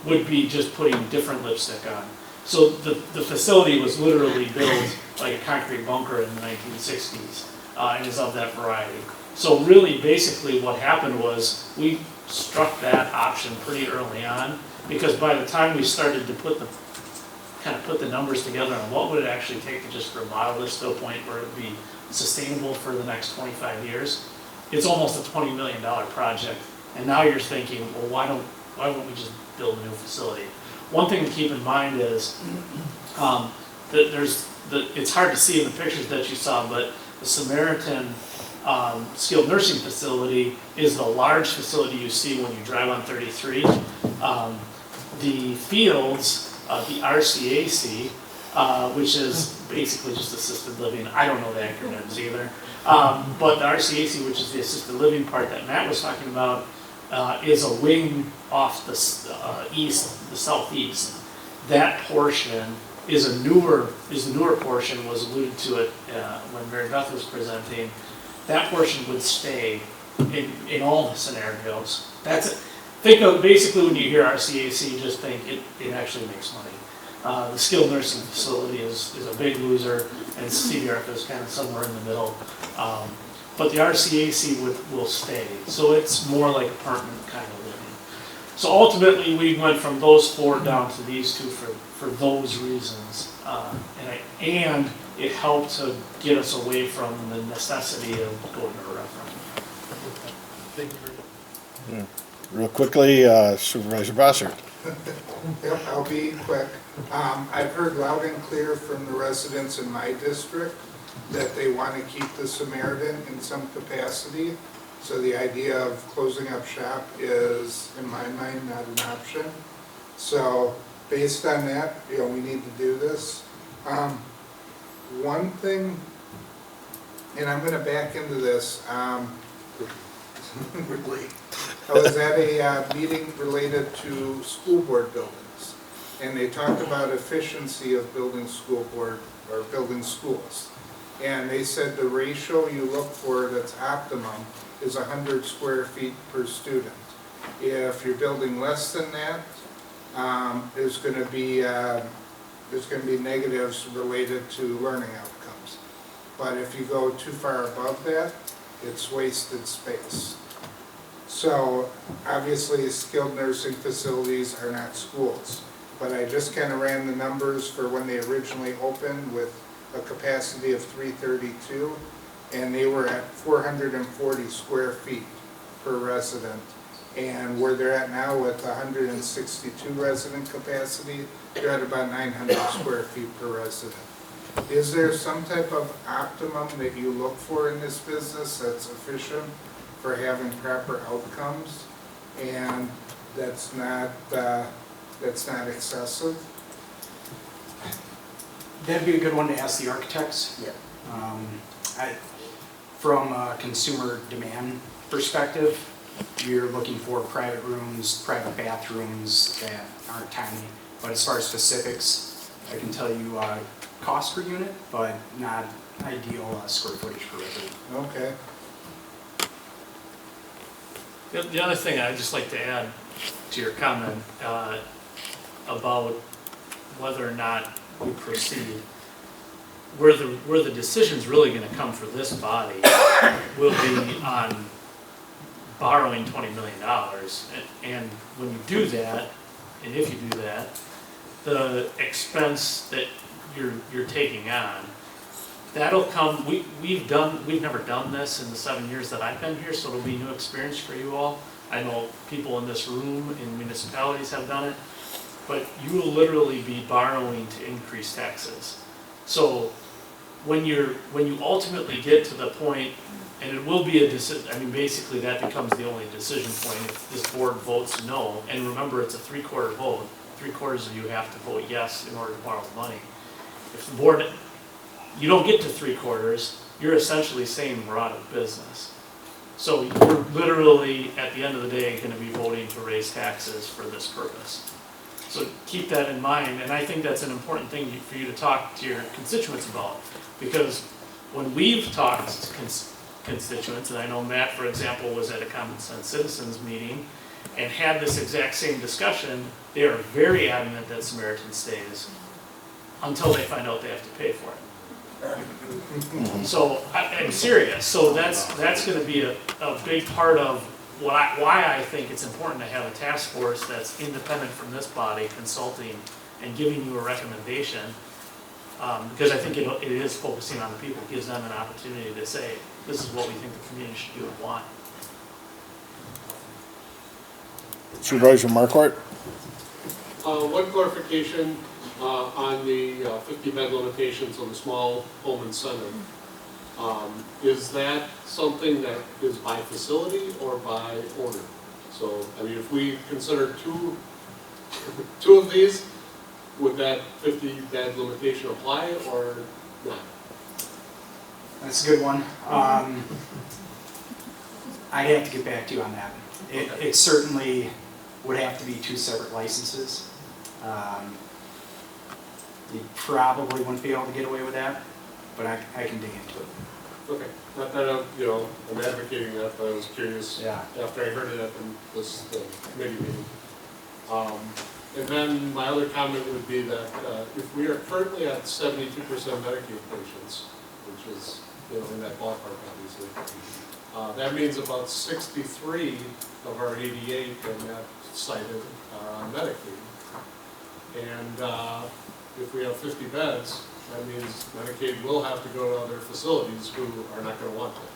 would be just putting different lipstick on. So the facility was literally built like a concrete bunker in the 1960s and is of that variety. So really, basically what happened was we struck that option pretty early on because by the time we started to put the numbers together on what would it actually take to just remodel this to a point where it would be sustainable for the next 25 years, it's almost a $20 million project. And now you're thinking, well, why don't we just build a new facility? One thing to keep in mind is that it's hard to see in the pictures that you saw, but the Samaritan skilled nursing facility is the large facility you see when you drive on 33. The fields, the RCAC, which is basically just assisted living. I don't know the acronyms either. But the RCAC, which is the assisted living part that Matt was talking about, is a wing off the southeast. That portion is the newer portion, was alluded to it when Mary Beth was presenting. That portion would stay in all the scenarios. Think of basically when you hear RCAC, just think it actually makes money. The skilled nursing facility is a big loser, and CBRF is kind of somewhere in the middle. But the RCAC will stay, so it's more like apartment kind of living. So ultimately, we went from those 4 down to these 2 for those reasons, and it helped to get us away from the necessity of going to a referendum. Thank you very much. Real quickly, Supervisor Bossert. Yep, I'll be quick. I've heard loud and clear from the residents in my district that they want to keep the Samaritan in some capacity. So the idea of closing up shop is, in my mind, not an option. So based on that, we need to do this. One thing, and I'm going to back into this, really. I was at a meeting related to school board buildings, and they talked about efficiency of building school board or building schools. And they said the ratio you look for that's optimum is 100 square feet per student. If you're building less than that, there's going to be negatives related to learning outcomes. But if you go too far above that, it's wasted space. So obviously skilled nursing facilities are not schools, but I just kind of ran the numbers for when they originally opened with a capacity of 332, and they were at 440 square feet per resident. And where they're at now with 162 resident capacity, they're at about 900 square feet per resident. Is there some type of optimum that you look for in this business that's efficient for having proper outcomes and that's not excessive? That'd be a good one to ask the architects. Yeah. From a consumer demand perspective, you're looking for private rooms, private bathrooms that aren't tiny. But as far as specifics, I can tell you cost per unit, but not ideal square footage per resident. Okay. The other thing I'd just like to add to your comment about whether or not we proceed, where the decision's really gonna come for this body will be on borrowing $20 million. And when you do that, and if you do that, the expense that you're taking on, that'll come, we've never done this in the 7 years that I've been here, so it'll be new experience for you all. I know people in this room in municipalities have done it, but you will literally be borrowing to increase taxes. So when you ultimately get to the point, and it will be a decision, I mean, basically that becomes the only decision point if this board votes no, and remember it's a 3/4 vote. 3/4 of you have to vote yes in order to borrow the money. If the board, you don't get to 3/4, you're essentially saying we're out of business. So you're literally, at the end of the day, gonna be voting to raise taxes for this purpose. So keep that in mind, and I think that's an important thing for you to talk to your constituents about. Because when we've talked to constituents, and I know Matt, for example, was at a Common Sense Citizens meeting and had this exact same discussion, they are very adamant that Samaritan stays until they find out they have to pay for it. So I'm serious. So that's going to be a big part of why I think it's important to have a task force that's independent from this body, consulting and giving you a recommendation. Because I think it is focusing on the people, gives them an opportunity to say, this is what we think the community should do and want. Supervisor Marquardt? One clarification on the 50-bed limitations on the small home incentive. Is that something that is by facility or by owner? So, I mean, if we consider two of these, would that 50-bed limitation apply or not? That's a good one. I'd have to get back to you on that. It certainly would have to be 2 separate licenses. You probably wouldn't be able to get away with that, but I can dig into it. Okay, not that I'm advocating that, but I was curious after I heard it at the committee meeting. And then my other comment would be that if we are currently at 72% Medicaid patients, which is in that ballpark obviously, that means about 63 of our 88 that Matt cited are on Medicaid. And if we have 50 beds, that means Medicaid will have to go to other facilities who are not going to want that.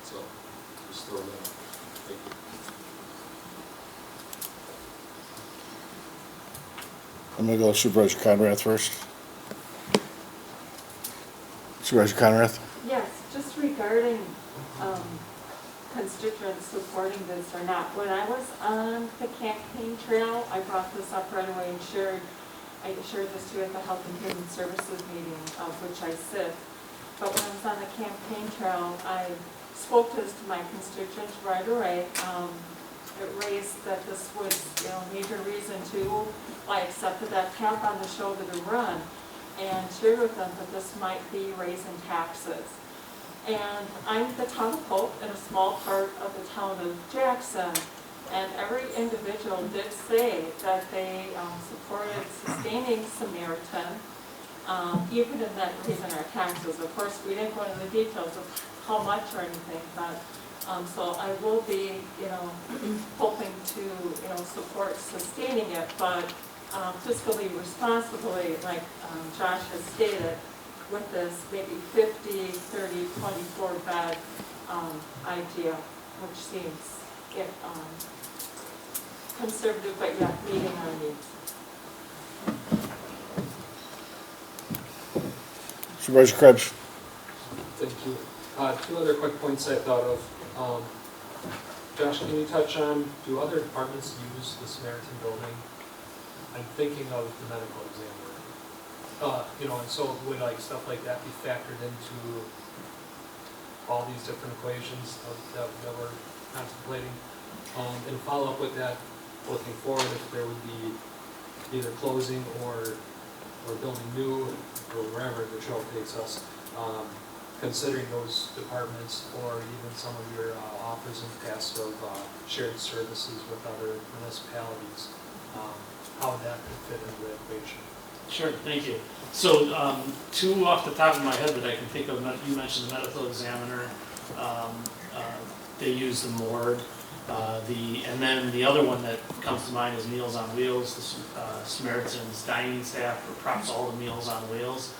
So just throw that out. Thank you. I'm gonna go Supervisor Conrath first. Supervisor Conrath? Yes, just regarding constituents supporting this or not. When I was on the campaign trail, I brought this up right away and I shared this too at the Health and Human Services meeting, of which I sit. But when I was on the campaign trail, I spoke to my constituents right away. It raised that this was, major reason to. I accepted that tap on the shoulder to run and shared with them that this might be raising taxes. And I'm the town of Hope in a small part of the town of Jackson. And every individual did say that they supported sustaining Samaritan, even in that raising our taxes. Of course, we didn't go into the details of how much or anything, but so I will be, hoping to, support sustaining it, but fiscally responsibly, like Josh has stated, with this maybe 50, 30, 24 bed idea, which seems conservative, but yet meeting our needs. Supervisor Krebs? Thank you. 2 other quick points I thought of. Josh, can you touch on, do other departments use the Samaritan building? I'm thinking of the medical examiner. And so would stuff like that be factored into all these different equations that we're contemplating. And follow up with that, looking forward, if there would be either closing or building new, or wherever the trail takes us, considering those departments or even some of your offers in the past of shared services with other municipalities, how that could fit into the equation. Sure, thank you. So, two off the top of my head that I can think of, you mentioned the medical examiner, they use the morgue, and then the other one that comes to mind is Meals on Wheels, the Samaritan's dining staff props all the Meals on Wheels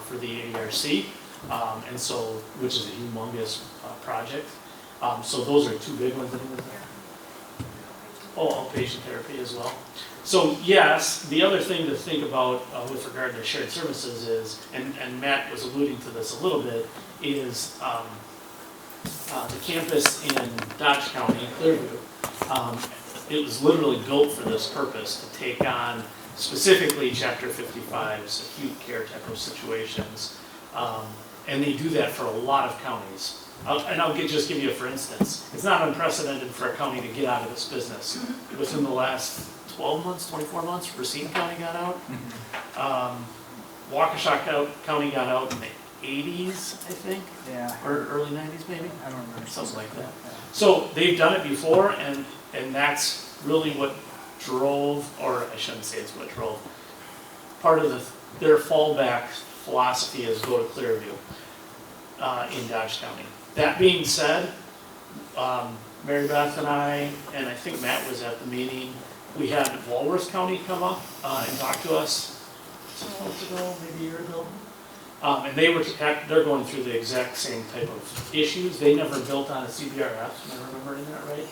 for the ADRC, and so, which is a humongous project. So those are two big ones. Oh, outpatient therapy as well. So yes, the other thing to think about with regard to shared services is, and Matt was alluding to this a little bit, is the campus in Dodge County, Clearview. It was literally built for this purpose, to take on specifically Chapter 55's acute care type of situations. And they do that for a lot of counties. I'll just give you a for instance. It's not unprecedented for a county to get out of this business. Within the last 12 months, 24 months, Racine County got out. Waukesha County got out in the 80s, I think. Yeah. Or early 90s maybe? I don't remember. Something like that. So they've done it before, and that's really what drove, or I shouldn't say it's what drove, part of their fallback philosophy is go to Clearview in Dodge County. That being said, Mary Beth and I think Matt was at the meeting, we had Walworth County come up and talk to us 6 months ago, maybe a year ago. And they're going through the exact same type of issues. They never built on a CBRF, am I remembering that right?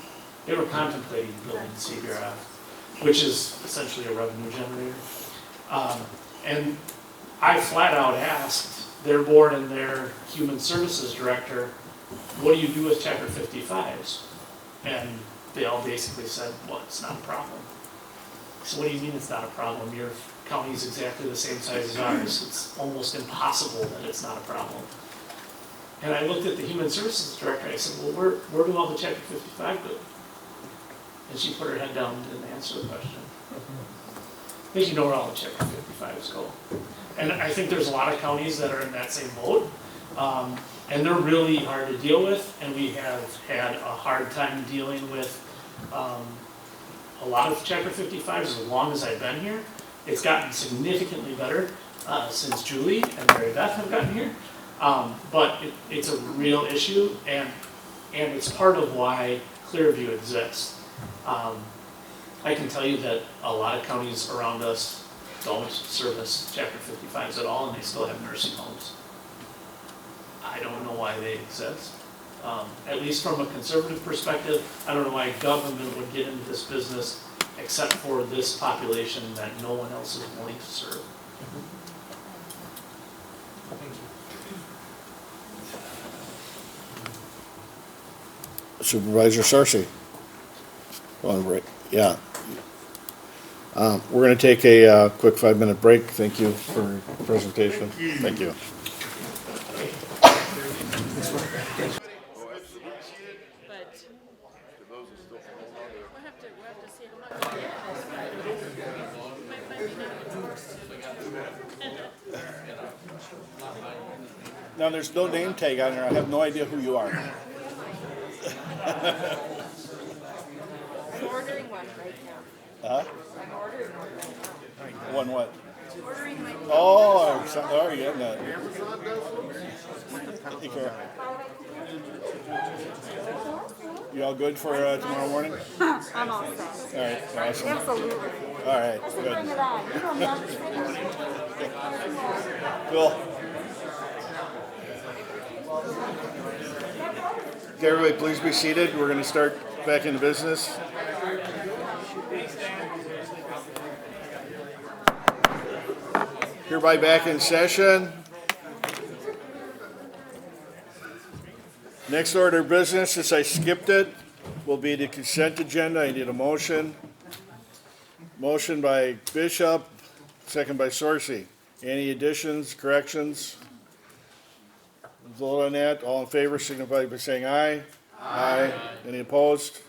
They were contemplating building CBRF, which is essentially a revenue generator. And I flat out asked their board and their human services director, what do you do with Chapter 55s? And they all basically said, well, it's not a problem. So what do you mean it's not a problem? Your county's exactly the same size as ours. It's almost impossible that it's not a problem. And I looked at the human services director, I said, well, where do all the Chapter 55 go? And she put her head down and didn't answer the question. I think you know where all the Chapter 55s go. And I think there's a lot of counties that are in that same boat. And they're really hard to deal with, and we have had a hard time dealing with a lot of Chapter 55s as long as I've been here. It's gotten significantly better since Julie and Mary Beth have gotten here. But it's a real issue, and it's part of why Clearview exists. I can tell you that a lot of counties around us don't service Chapter 55s at all, and they still have nursing homes. I don't know why they exist. At least from a conservative perspective, I don't know why government would get into this business except for this population that no one else is willing to serve. Supervisor Sarcy. Well, right, yeah. We're going to take a quick 5-minute break. Thank you for your presentation. Thank you. Now, there's no name tag on there. I have no idea who you are. I'm ordering one right now. Huh? I'm ordering one right now. One what? Ordering my. Oh, I'm sorry, getting that. Take care. You all good for tomorrow morning? I'm all set. All right, awesome. Absolutely. All right, I said, good. bring it on. You don't have to say Cool. Okay, everybody, please be seated. We're going to start back into business. Hereby back in session. Next order of business, since I skipped it, will be the consent agenda. I need a motion. Motion by Bishop, second by Sorcy. Any additions, corrections? Vote on that. All in favor signify by saying aye. Aye. Any opposed?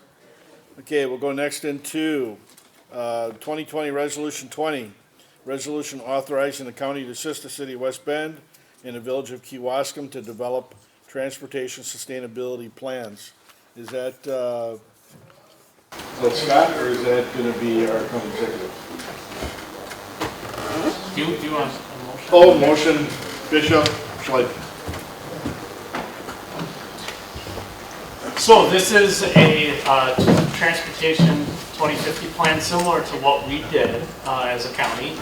Okay, we'll go next into 2020 Resolution 20. Resolution authorizing the county to assist the city of West Bend and the village of Kewaskum to develop transportation sustainability plans. Is that Scott, or is that going to be our county executive? Do you want a motion? Oh, motion, Bishop, Schleif. So this is a transportation 2050 plan similar to what we did as a county.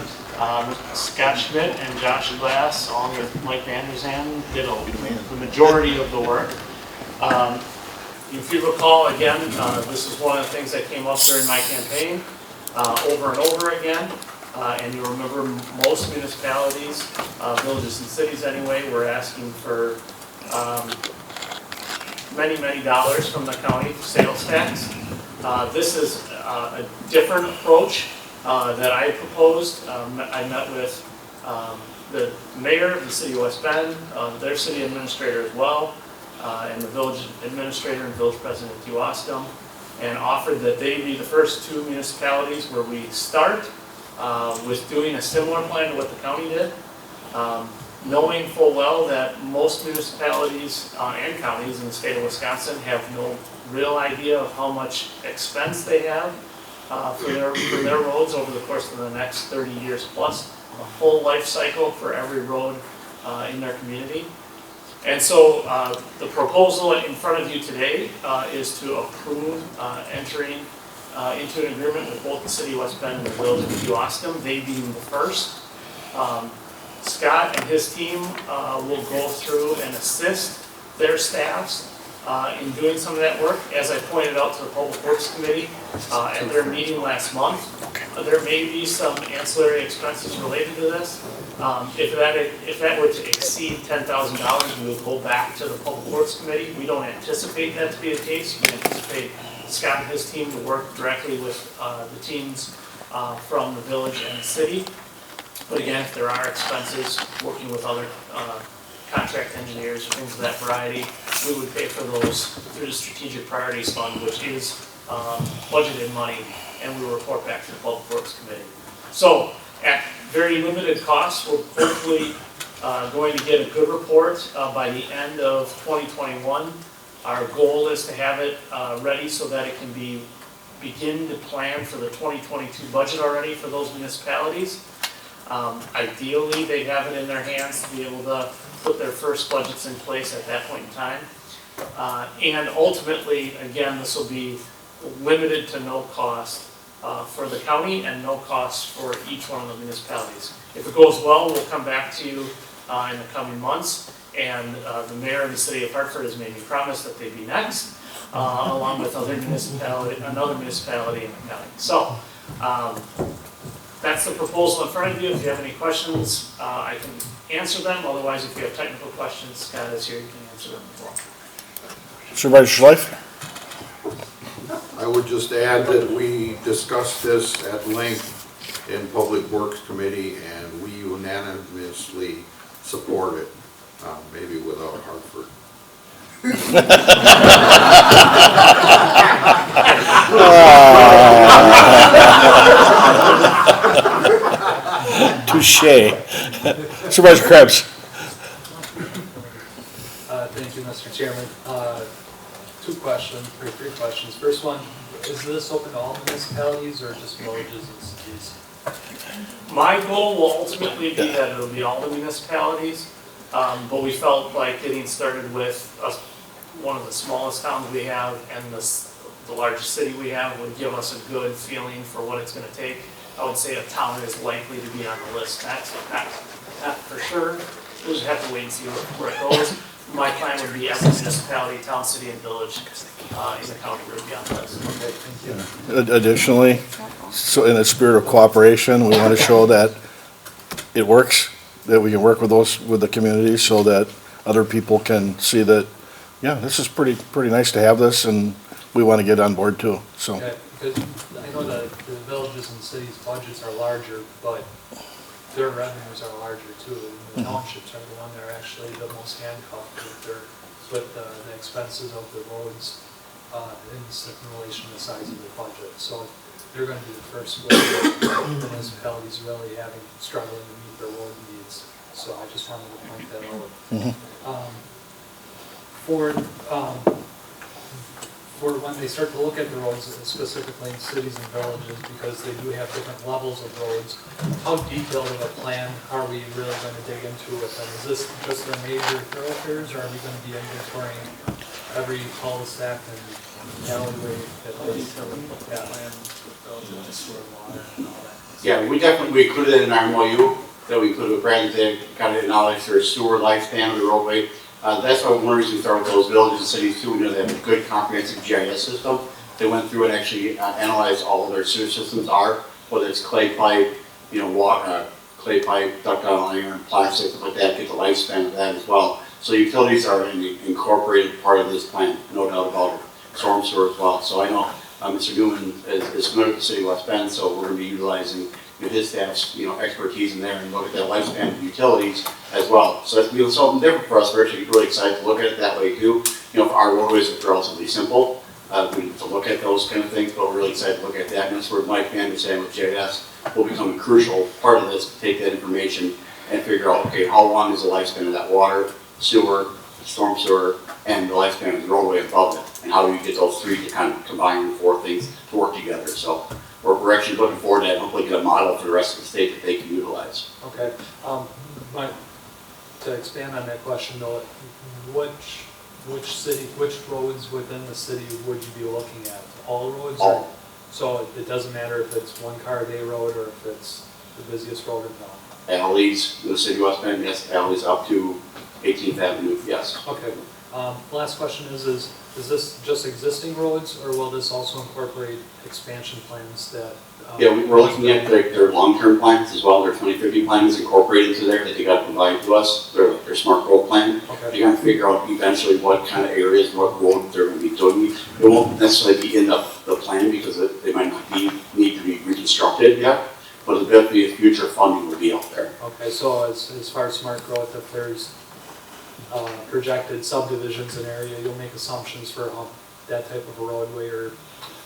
Scott Schmidt and Josh Glass, along with Mike Van Der Zan, did the majority of the work. If you recall, again, this is one of the things that came up during my campaign over and over again. And you remember most municipalities, villages and cities anyway, were asking for many dollars from the county for sales tax. This is a different approach that I proposed. I met with the mayor of the city of West Bend, their city administrator as well, and the village administrator and village president of Kewaskum, and offered that they be the first two municipalities where we start with doing a similar plan to what the county did. Knowing full well that most municipalities and counties in the state of Wisconsin have no real idea of how much expense they have for their roads over the course of the next 30 years plus, a full life cycle for every road in their community. And so the proposal in front of you today is to approve entering into an agreement with both the city of West Bend and the village of Kewaskum, they being the first. Scott and his team will go through and assist their staffs in doing some of that work. As I pointed out to the Public Works Committee at their meeting last month, there may be some ancillary expenses related to this. If that were to exceed $10,000, we would go back to the Public Works Committee. We don't anticipate that to be the case. We anticipate Scott and his team to work directly with the teams from the village and the city. But again, if there are expenses, working with other contract engineers or things of that variety, we would pay for those through the Strategic Priorities Fund, which is budgeted money, and we will report back to the Public Works Committee. So at very limited cost, we're hopefully going to get a good report by the end of 2021. Our goal is to have it ready so that it can begin to plan for the 2022 budget already for those municipalities. Ideally, they have it in their hands to be able to put their first budgets in place at that point in time. And ultimately, again, this will be limited to no cost for the county and no cost for each one of the municipalities. If it goes well, we'll come back to you in the coming months, and the mayor of the city of Hartford has made me promise that they'd be next, along with another municipality in the county. So that's the proposal in front of you. If you have any questions, I can answer them. Otherwise, if you have technical questions, Scott is here, you can answer them as well. Supervisor Schleif? I would just add that we discussed this at length in Public Works Committee, and we unanimously support it, maybe without Hartford. Touche. Supervisor Krebs? Thank you, Mr. Chairman. Three questions. First one, is this open to all municipalities or just villages and cities? My goal will ultimately be that it'll be all the municipalities, but we felt like getting started with one of the smallest towns we have and the largest city we have would give us a good feeling for what it's going to take. I would say a town is likely to be on the list. That's not for sure. We'll just have to wait and see where it goes. My plan would be every municipality, town, city, and village in the county would be on the list. Okay, thank you. Additionally, so in the spirit of cooperation, we want to show that it works, that we can work with the community so that other people can see that, yeah, this is pretty nice to have this, and we want to get on board too, so. Okay, because I know that the villages and cities' budgets are larger, but their revenues are larger too. And the townships are the one that are actually the most handcuffed with the expenses of the roads in relation to the size of the budget. So they're going to be the first wave of municipalities really struggling to meet their road needs. So I just wanted to point that out. For when they start to look at the roads, specifically in cities and villages, because they do have different levels of roads, how detailed of a plan are we really going to dig into with them? Is this just the major thoroughfares, or are we going to be inventorying every cul-de-sac and alleyway that they Yeah, we included it in our MOU, that we included with Brad, they got it acknowledged their sewer lifespan of the roadway. That's why one reason we started with those villages and cities too. We know they have a good comprehensive GIS system. They went through and actually analyzed all of their sewer systems are, whether it's clay pipe, water, clay pipe, ductile iron, plastic, stuff like that, get the lifespan of that as well. So utilities are an incorporated part of this plan, no doubt about it. Storm sewer as well. So I know Mr. Newman is familiar with the city of West Bend, so we're going to be utilizing his staff's expertise in there and look at that lifespan of utilities as well. So that's going to be something different for us. We're actually really excited to look at it that way too. Our roadways are relatively simple. We need to look at those kind of things, but we're really excited to look at that. And that's where Mike Van was saying with JS will become a crucial part of this to take that information and figure out, okay, how long is the lifespan of that water, sewer, storm sewer, and the lifespan of the roadway above it, and how do you get those three to kind of combine the four things to work together. So we're actually looking forward to that and hopefully get a model for the rest of the state that they can utilize. Okay. To expand on that question though, which roads within the city would you be looking at? All roads? All. So it doesn't matter if it's one car a day road or if it's the busiest road in town? Alleys in the city of West Bend, yes. Alleys up to 18th Avenue, yes. Okay. Last question is this just existing roads, or will this also incorporate expansion plans that? Yeah, we're looking at their long-term plans as well. Their 2050 plan is incorporated into there that they got to provide to us. Their smart road plan. Okay. They're going to figure out eventually what kind of areas, what road they're going to be doing. It won't necessarily be in the plan because they might not need to be reconstructed yet, but it'll definitely a future funding will be out there. Okay, so as far as smart growth, if there's projected subdivisions in area, you'll make assumptions for that type of a roadway or?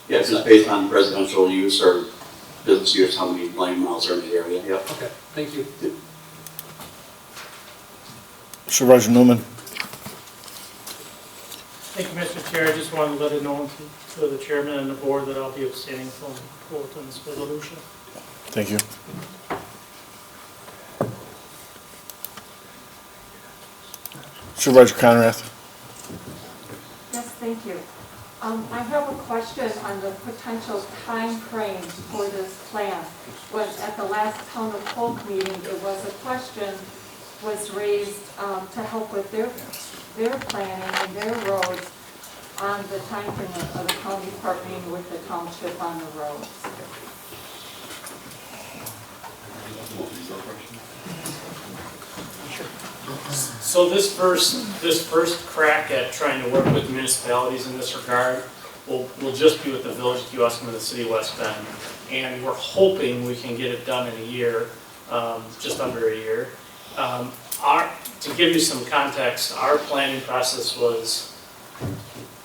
Yeah, it's just based on residential use or business use, how many lane miles are in the area, yep. Okay, thank you. Yep. Supervisor Newman. Thank you, Mr. Chair. I just wanted to let it known to the chairman and the board that I'll be abstaining from vote on this resolution. Thank you. Supervisor Conrath. Yes, thank you. I have a question on the potential time frame for this plan. When at the last Town of Polk meeting, there was a question was raised to help with their planning and their roads on the time frame of the county partnering with the township on the roads. So this first crack at trying to work with municipalities in this regard will just be with the village of Kewaskum and the city of West Bend. And we're hoping we can get it done in a year, just under a year. To give you some context, our planning process was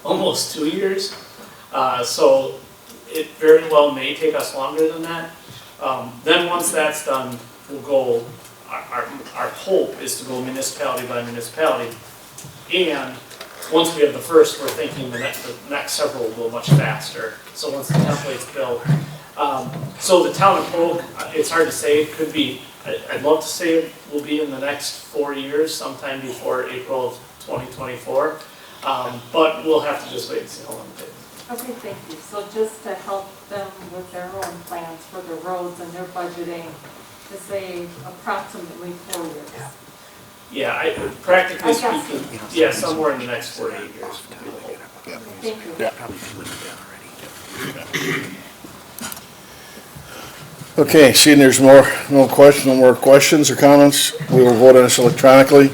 almost 2 years. So it very well may take us longer than that. Then once that's done, we'll go, our hope is to go municipality by municipality. And once we have the first, we're thinking the next several will go much faster. So once the template's built. So the town of Polk, it's hard to say, it could be, I'd love to say it will be in the next 4 years, sometime before April of 2024. But we'll have to just wait and see how long it takes. Okay, thank you. So just to help them with their own plans for the roads and their budgeting, to say approximately 4 years. Yeah, practically speaking, yeah, somewhere in the next 4 to 8 years. Thank you. Yeah. Okay, seeing there's no more questions or comments, we will vote on this electronically.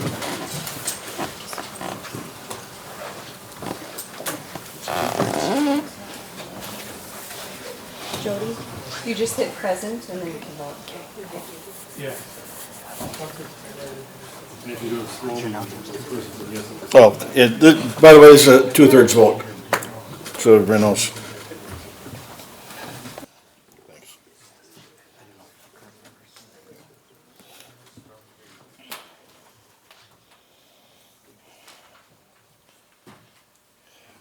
Jody, you just hit present and then you can vote. Yeah. Oh, by the way, it's a 2/3 vote, so everybody knows. Thanks.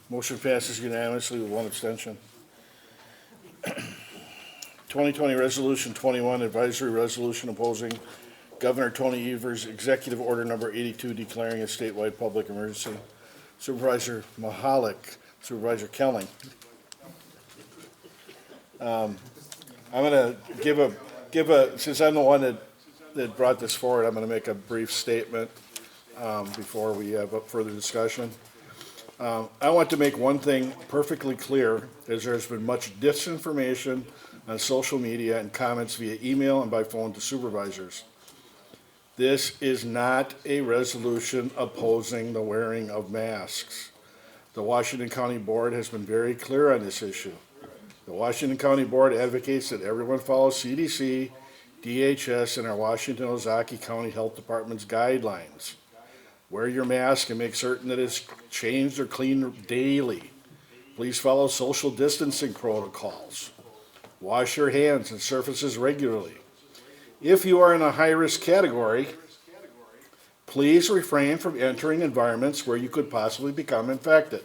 Motion passes unanimously with one abstention. 2020 Resolution 21, advisory resolution opposing Governor Tony Evers' Executive Order Number 82 declaring a statewide public emergency. Supervisor Mahalik, Supervisor Kelling. I'm going to give a, since I'm the one that brought this forward, I'm going to make a brief statement before we have a further discussion. I want to make one thing perfectly clear, as there's been much disinformation on social media and comments via email and by phone to supervisors. This is not a resolution opposing the wearing of masks. The Washington County Board has been very clear on this issue. The Washington County Board advocates that everyone follow CDC, DHS, and our Washington Ozaukee County Health Department's guidelines. Wear your mask and make certain that it's changed or cleaned daily. Please follow social distancing protocols. Wash your hands and surfaces regularly. If you are in a high-risk category, please refrain from entering environments where you could possibly become infected.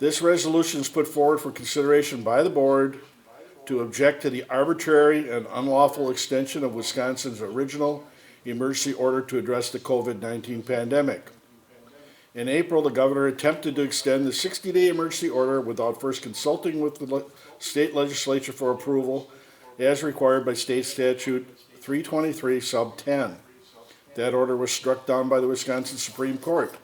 This resolution is put forward for consideration by the board to object to the arbitrary and unlawful extension of Wisconsin's original emergency order to address the COVID-19 pandemic. In April, the governor attempted to extend the 60-day emergency order without first consulting with the state legislature for approval, as required by state statute 323 sub 10. That order was struck down by the Wisconsin Supreme Court.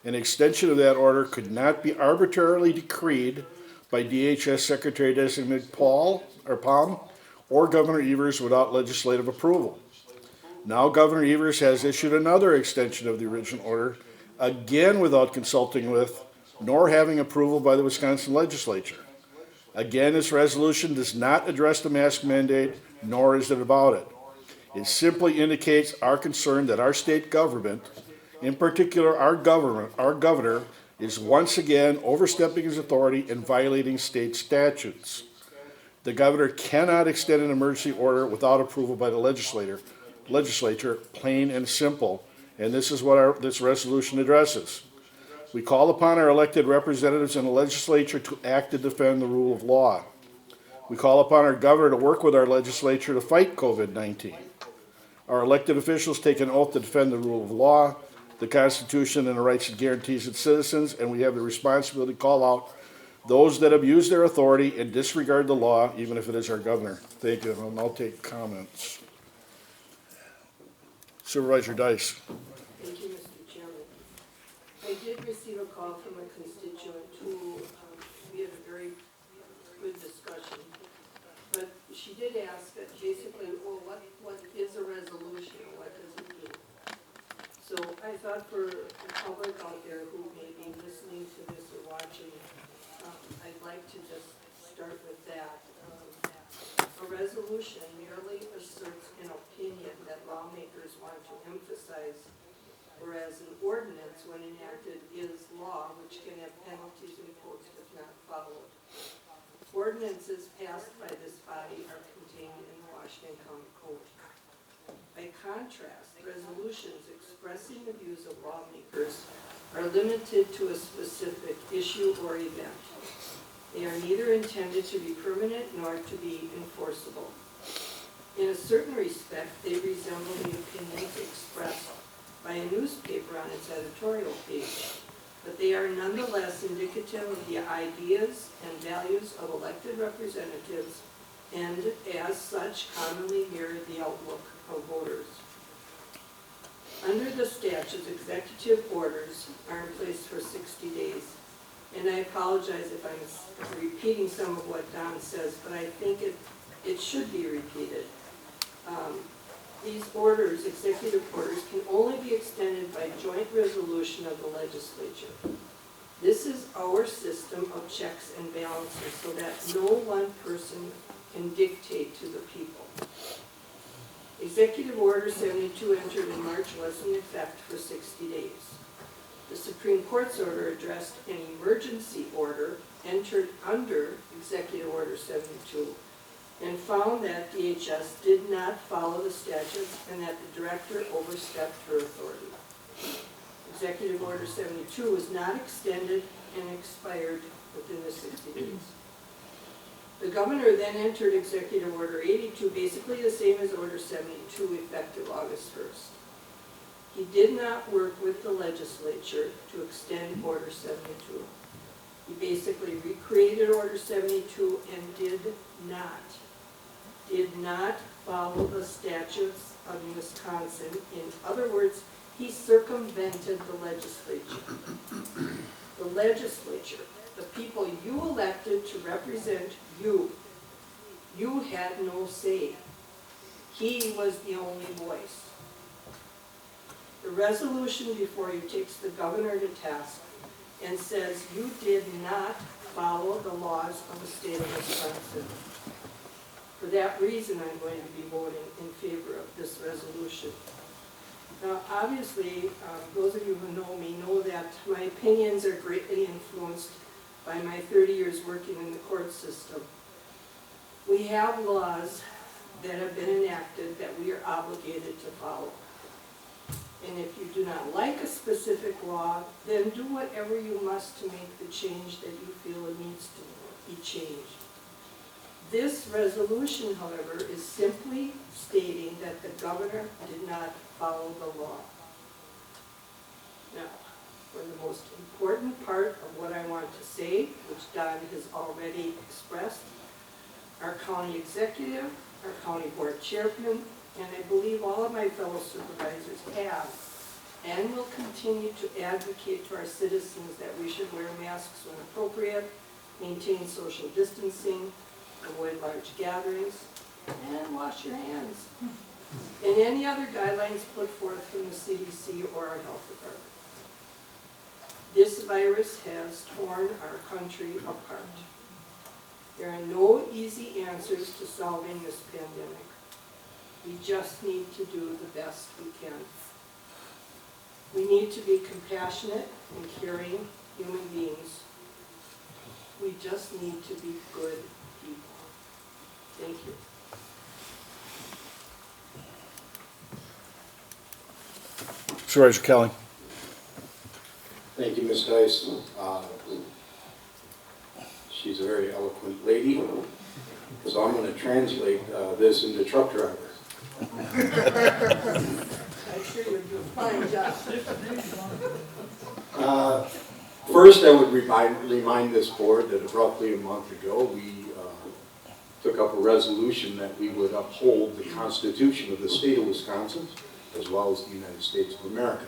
An extension of that order could not be arbitrarily decreed by DHS Secretary-designate Palm or Governor Evers without legislative approval. Now Governor Evers has issued another extension of the original order, again without consulting with nor having approval by the Wisconsin legislature. Again, this resolution does not address the mask mandate, nor is it about it. It simply indicates our concern that our state government, in particular our governor, is once again overstepping his authority and violating state statutes. The governor cannot extend an emergency order without approval by the legislature, plain and simple, and this is what this resolution addresses. We call upon our elected representatives in the legislature to act to defend the rule of law. We call upon our governor to work with our legislature to fight COVID-19. Our elected officials take an oath to defend the rule of law, the Constitution, and the rights it guarantees its citizens, and we have the responsibility to call out those that abuse their authority and disregard the law, even if it is our governor. Thank you, and I'll take comments. Supervisor Dice. Thank you, Mr. Chairman. I did receive a call from a constituent who we had a very good discussion, but she did ask that basically, well, what is a resolution or what does it mean? So I thought for the public out there who may be listening to this or watching, I'd like to just start with that. A resolution merely asserts an opinion that lawmakers want to emphasize, whereas an ordinance, when enacted, is law, which can have penalties imposed if not followed. Ordinances passed by this body are contained in the Washington County Code. By contrast, resolutions expressing the views of lawmakers are limited to a specific issue or event. They are neither intended to be permanent nor to be enforceable. In a certain respect, they resemble the opinions expressed by a newspaper on its editorial page, but they are nonetheless indicative of the ideas and values of elected representatives and, as such, commonly mirror the outlook of voters. Under the statutes, executive orders are in place for 60 days. And I apologize if I'm repeating some of what Don says, but I think it should be repeated. These orders, executive orders, can only be extended by joint resolution of the legislature. This is our system of checks and balances so that no one person can dictate to the people. Executive Order 72 entered in March was in effect for 60 days. The Supreme Court's order addressed an emergency order entered under Executive Order 72 and found that DHS did not follow the statutes and that the director overstepped her authority. Executive Order 72 was not extended and expired within the 60 days. The governor then entered Executive Order 82, basically the same as Order 72, effective August 1st. He did not work with the legislature to extend Order 72. He basically recreated Order 72 and did not follow the statutes of Wisconsin. In other words, he circumvented the legislature. The legislature, the people you elected to represent you had no say. He was the only voice. The resolution before you takes the governor to task and says you did not follow the laws of the state of Wisconsin. For that reason, I'm going to be voting in favor of this resolution. Now, obviously, those of you who know me know that my opinions are greatly influenced by my 30 years working in the court system. We have laws that have been enacted that we are obligated to follow. And if you do not like a specific law, then do whatever you must to make the change that you feel it needs to be changed. This resolution, however, is simply stating that the governor did not follow the law. Now, for the most important part of what I want to say, which Don has already expressed, our county executive, our county board chairman, and I believe all of my fellow supervisors have and will continue to advocate to our citizens that we should wear masks when appropriate, maintain social distancing, avoid large gatherings, and wash your hands. And any other guidelines put forth from the CDC or our health department. This virus has torn our country apart. There are no easy answers to solving this pandemic. We just need to do the best we can. We need to be compassionate and caring human beings. We just need to be good people. Thank you. Supervisor Kelly. Thank you, Ms. Dice. She's a very eloquent lady, so I'm going to translate this into truck driver. I'm sure you're doing a fine job. First, I would remind this board that roughly a month ago, we took up a resolution that we would uphold the Constitution of the state of Wisconsin, as well as the United States of America,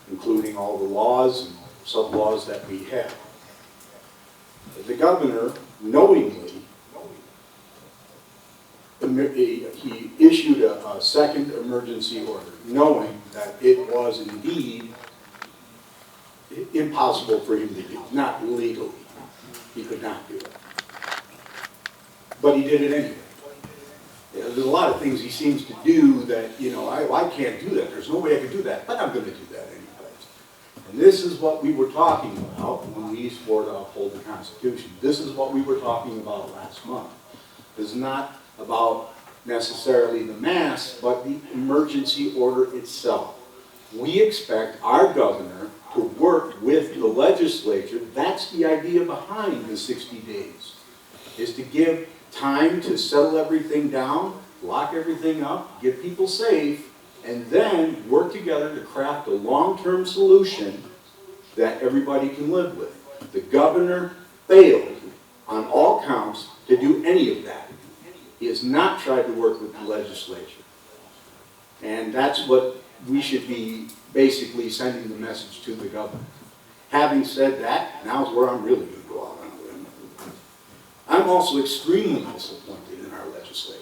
including all the laws and sub-laws that we have. The governor knowingly, he issued a second emergency order, knowing that it was indeed impossible for him to do, not legally. He could not do it. But he did it anyway. There's a lot of things he seems to do that, I can't do that. There's no way I could do that, but I'm going to do that anyways. And this is what we were talking about when we swore to uphold the Constitution. This is what we were talking about last month. It's not about necessarily the mask, but the emergency order itself. We expect our governor to work with the legislature. That's the idea behind the 60 days, is to give time to settle everything down, lock everything up, get people safe, and then work together to craft a long-term solution that everybody can live with. The governor failed on all counts to do any of that. He has not tried to work with the legislature. And that's what we should be basically sending the message to the governor. Having said that, now's where I'm really going to go out on a limb. I'm also extremely disappointed in our legislature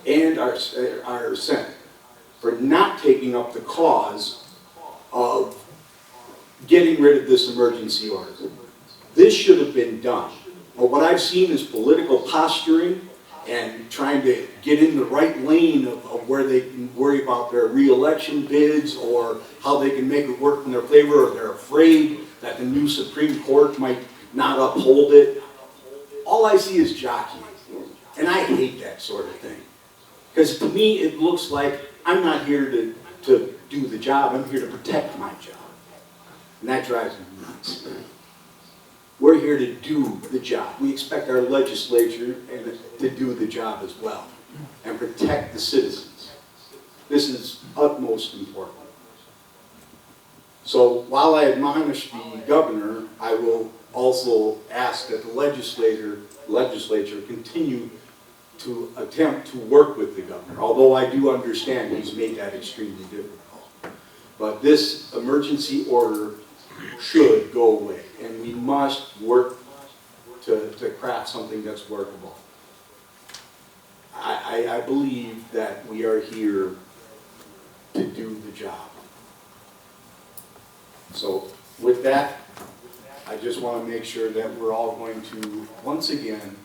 and our Senate for not taking up the cause of getting rid of this emergency order. This should have been done. But what I've seen is political posturing and trying to get in the right lane of where they can worry about their reelection bids or how they can make it work in their favor, or they're afraid that the new Supreme Court might not uphold it. All I see is jockeying, and I hate that sort of thing. Because to me, it looks like I'm not here to do the job, I'm here to protect my job. And that drives me nuts. We're here to do the job. We expect our legislature to do the job as well and protect the citizens. This is utmost important. So while I admonish the governor, I will also ask that the legislature continue to attempt to work with the governor, although I do understand he's made that extremely difficult. But this emergency order should go away, and we must work to craft something that's workable. I believe that we are here to do the job. So with that, I just want to make sure that we're all going to, once again,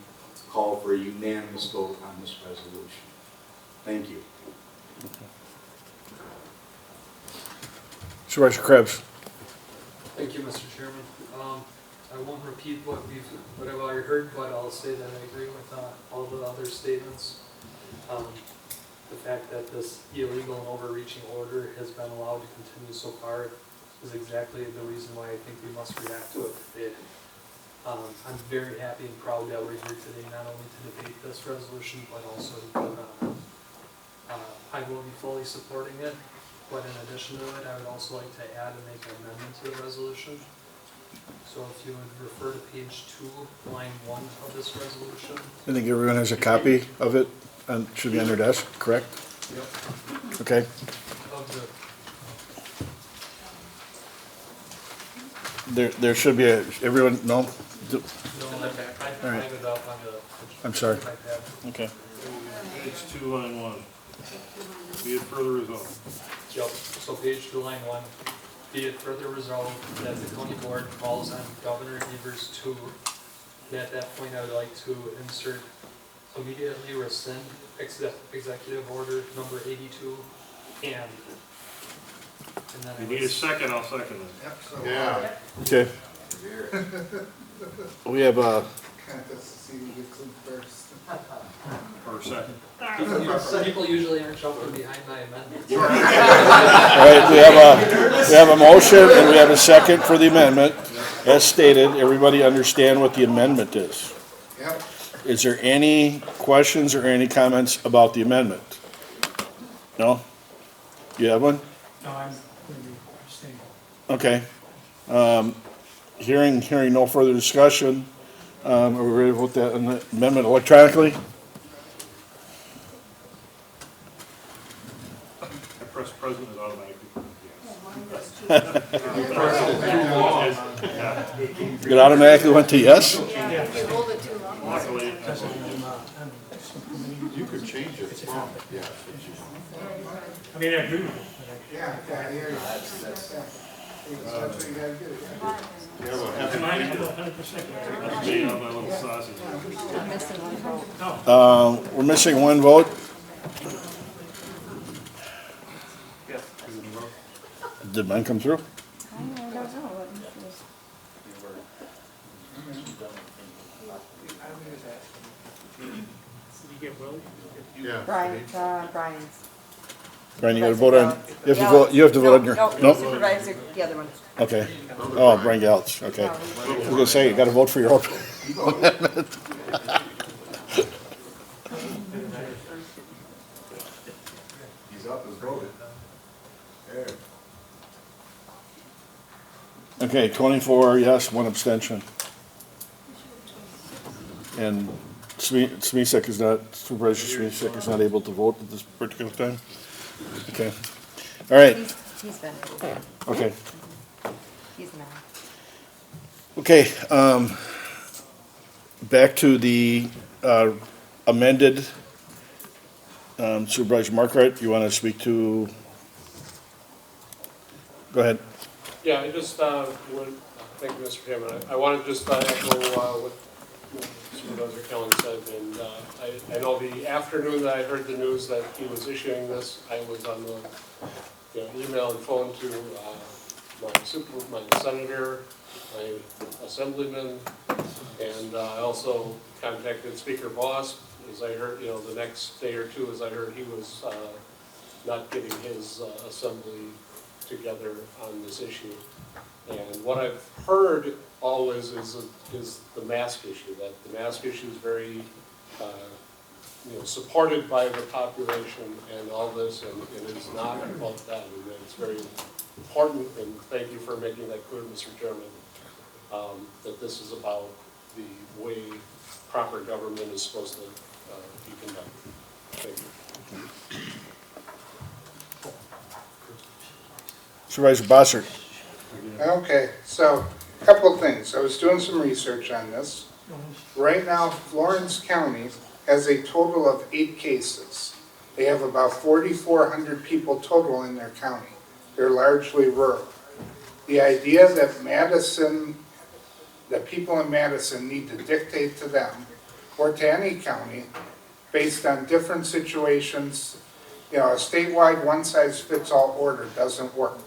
call for a unanimous vote on this resolution. Thank you. Supervisor Krebs. Thank you, Mr. Chairman. I won't repeat what I've already heard, but I'll say that I agree with all the other statements. The fact that this illegal and overreaching order has been allowed to continue so far is exactly the reason why I think we must react to it today. I'm very happy and proud that we're here today, not only to debate this resolution, but also to vote on it. I will be fully supporting it, but in addition to it, I would also like to add and make an amendment to the resolution. So if you would refer to page 2, line 1 of this resolution. I think everyone has a copy of it and should be on their desk, correct? Yep. Okay. There should be everyone, no? No, I All right. have it up on the. I'm sorry. iPad. Okay. Page 2, line 1. Be it further resolved. Yep, so page 2, line 1. Be it further resolved that the county board calls on Governor Evers to, and at that point I would like to insert immediately rescind executive order number 82 and then You need a second, I'll second it. Yeah. Okay. We have Or second. People usually aren't jumping behind my amendments. all right, we have a motion and we have a second for the amendment. As stated, everybody understand what the amendment is. Yep. Is there any questions or any comments about the amendment? No? You have one? No, I'm going to be abstaining. Okay. Hearing no further discussion, are we ready to vote that amendment electronically? I press president, it automatically put It automatically went to yes? Yeah, if you hold it too long. Luckily, You could change it from, yeah. I mean, I agree with it. Yeah, I hear you. That's what you gotta do. You have a happy Mine meeting. is 100%. that's me on my little sausage. We're missing one vote. Did mine come through? You get Will? Yeah. Brian's. Brian, you gotta vote on, you have to vote on your, No, nope, supervisor, the other one. okay. Oh, Brian Gall's, okay. I was gonna say, you gotta vote for your own amendment. He's up and voted. There. Okay, 24 yes, 1 abstention. And Smisek is not, Supervisor Smisek is not able to vote at this particular time? Okay, all right, He's been. okay. He's not. Okay, back to the amended, Supervisor Markright, you want to speak to? Go ahead. Yeah, I just would, thank you, Mr. Chairman. I want to just echo what Supervisor Kelly said, and I know the afternoon that I heard the news that he was issuing this, I was on the email and phone to my senator, my assemblyman, and I also contacted Speaker Boss, as I heard, the next day or two, as I heard he was not getting his assembly together on this issue. And what I've heard always is the mask issue, that the mask issue is very, supported by the population and all this, and it's not about that, and it's very important, and thank you for making that clear, Mr. Chairman, that this is about the way proper government is supposed to be conducted. Thank you. Supervisor Bossert. Okay, so a couple of things. I was doing some research on this. Right now, Florence County has a total of 8 cases. They have about 4,400 people total in their county. They're largely rural. The idea that people in Madison need to dictate to them or to any county based on different situations, a statewide one-size-fits-all order doesn't work.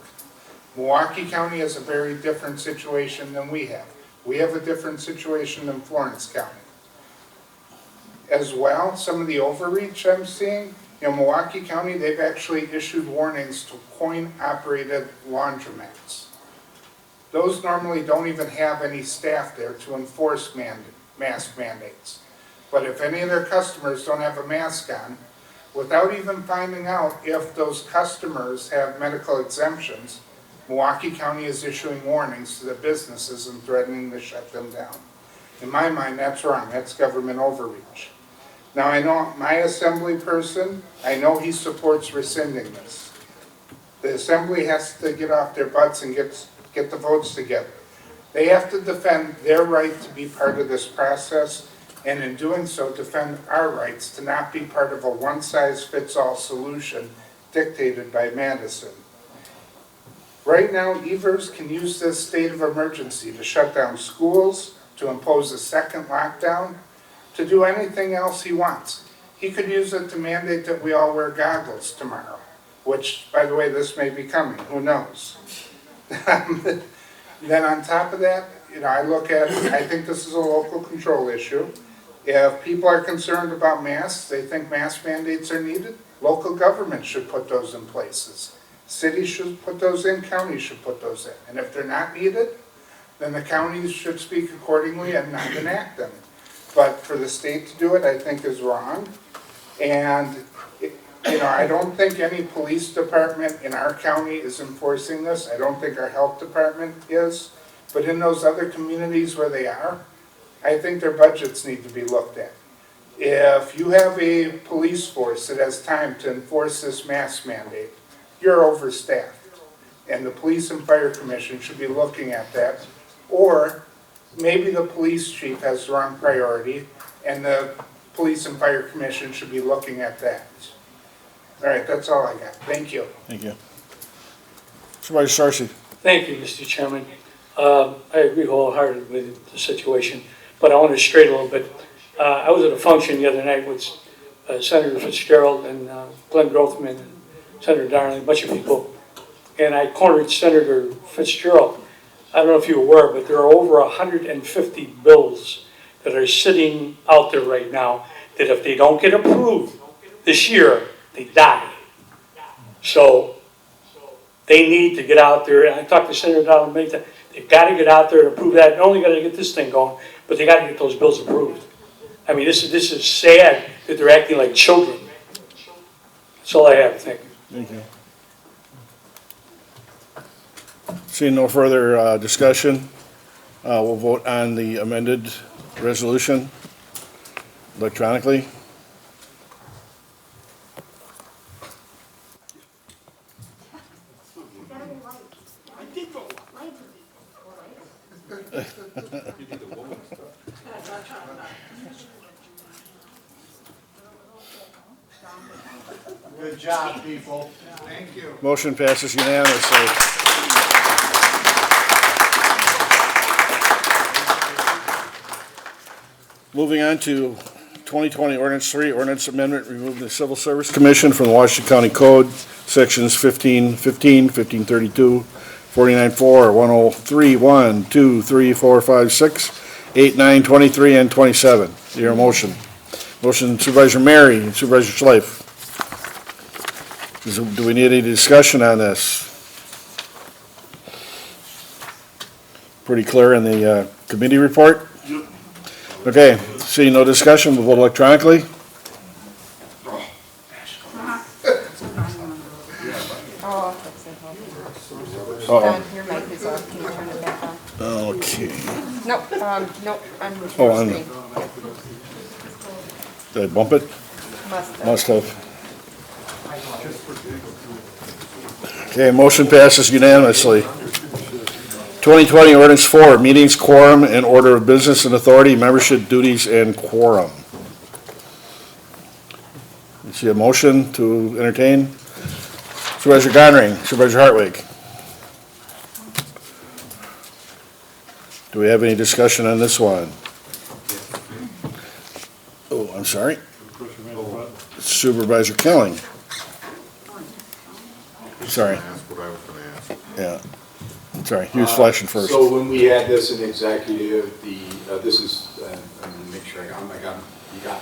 Milwaukee County has a very different situation than we have. We have a different situation than Florence County. As well, some of the overreach I'm seeing, Milwaukee County, they've actually issued warnings to coin-operated laundromats. Those normally don't even have any staff there to enforce mask mandates. But if any of their customers don't have a mask on, without even finding out if those customers have medical exemptions, Milwaukee County is issuing warnings to the businesses and threatening to shut them down. In my mind, that's wrong. That's government overreach. Now, I know my assembly person, I know he supports rescinding this. The assembly has to get off their butts and get the votes together. They have to defend their right to be part of this process, and in doing so, defend our rights to not be part of a one-size-fits-all solution dictated by Madison. Right now, Evers can use this state of emergency to shut down schools, to impose a second lockdown, to do anything else he wants. He could use it to mandate that we all wear goggles tomorrow, which, by the way, this may be coming, who knows? Then on top of that, I think this is a local control issue. If people are concerned about masks, they think mask mandates are needed, local government should put those in places. Cities should put those in, counties should put those in. And if they're not needed, then the counties should speak accordingly and not enact them. But for the state to do it, I think is wrong. And, I don't think any police department in our county is enforcing this. I don't think our health department is. But in those other communities where they are, I think their budgets need to be looked at. If you have a police force that has time to enforce this mask mandate, you're overstaffed. And the Police and Fire Commission should be looking at that. Or maybe the police chief has the wrong priority, and the Police and Fire Commission should be looking at that. All right, that's all I got. Thank you. Thank you. Supervisor Sarsi. Thank you, Mr. Chairman. I agree wholeheartedly with the situation, but I want to straight a little bit. I was at a function the other night with Senator Fitzgerald and Glenn Grothman and Senator Darling, a bunch of people, and I cornered Senator Fitzgerald. I don't know if you're aware, but there are over 150 bills that are sitting out there right now that if they don't get approved this year, they die. So they need to get out there, and I talked to Senator Darling many times, they've got to get out there and approve that. Not only got to get this thing going, but they got to get those bills approved. I mean, this is sad that they're acting like children. That's all I have. Thank you. Thank you. Seeing no further discussion, we'll vote on the amended resolution electronically. Good job, people. Thank you. Motion passes unanimously. Moving on to 2020 ordinance 3, ordinance amendment, removing the Civil Service Commission from the Washington County Code, sections 1515, 1532, 494, 103, 1, 2, 3, 4, 5, 6, 8, 9, 23, and 27. Your motion. Motion Supervisor Mary and Supervisor Schleif. Do we need any discussion on this? Pretty clear in the committee report? Okay, seeing no discussion, we'll vote electronically. Oh, Uh-oh. your mic is off, can you turn it back on? Okay. Nope, nope, I'm Oh, on on- screen. Did I bump it? Must have. Must have. Okay, motion passes unanimously. 2020 ordinance 4, meetings, quorum, and order of business and authority, membership, duties, and quorum. You see a motion to entertain? Supervisor Gonring, Supervisor Hartwig. Do we have any discussion on this one? Oh, I'm sorry. Supervisor Kelling. Sorry. Yeah. Sorry, he was flashing first. So when we had this in executive, this is, I'm gonna make sure you got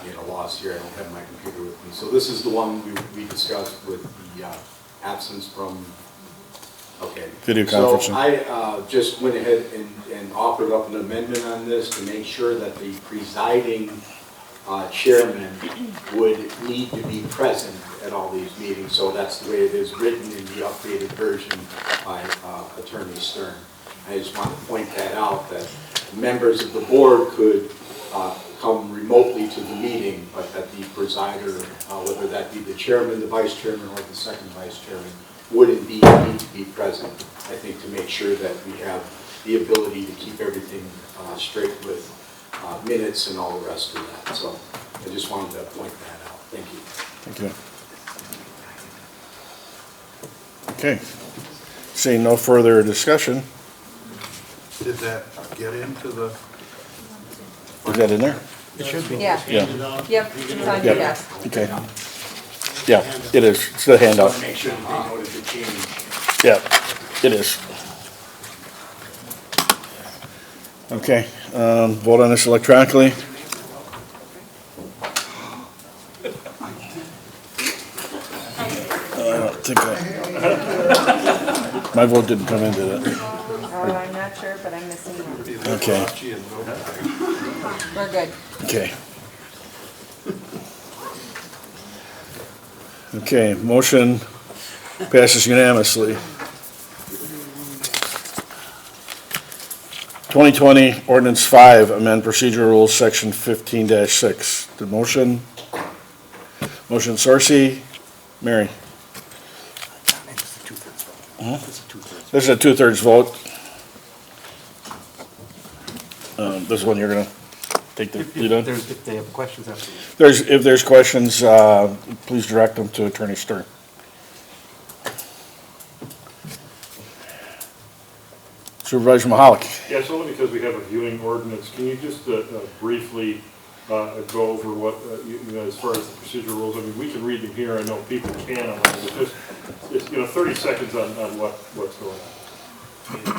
me at a loss here, I don't have my computer with me. So this is the one we discussed with the absence from, okay. Video conferencing. So I just went ahead and offered up an amendment on this to make sure that the presiding chairman would need to be present at all these meetings, so that's the way it is written in the updated version by Attorney Stern. I just want to point that out, that members of the board could come remotely to the meeting, but that the presider, whether that be the chairman, the vice chairman, or the second vice chairman, would indeed need to be present, I think, to make sure that we have the ability to keep everything straight with minutes and all the rest of that. So I just wanted to point that out. Thank you. Thank you. Okay. Seeing no further discussion. Did that get into the? Is that in there? It should be. Yeah. Yep, it's on your Yep. desk. Okay. Yeah, it is. It's the handout. Make sure that they noted the change. Yeah, it is. Okay, vote on this electronically. I don't think my vote didn't come in, did it? Oh, I'm not sure, but I'm missing one. Okay. We're good. Okay. Okay, motion passes unanimously. 2020 ordinance 5, amend procedure rules, section 15-6. The motion, motion Sorcy, Mary. This is a two-thirds vote. This is one you're gonna take the lead on? If they have questions, absolutely. If there's questions, please direct them to Attorney Stern. Supervisor Mahalik. Yes, only because we have a viewing ordinance, can you just briefly go over what, as far as the procedural rules? I mean, we can read them here, I know people can, but just 30 seconds on what's going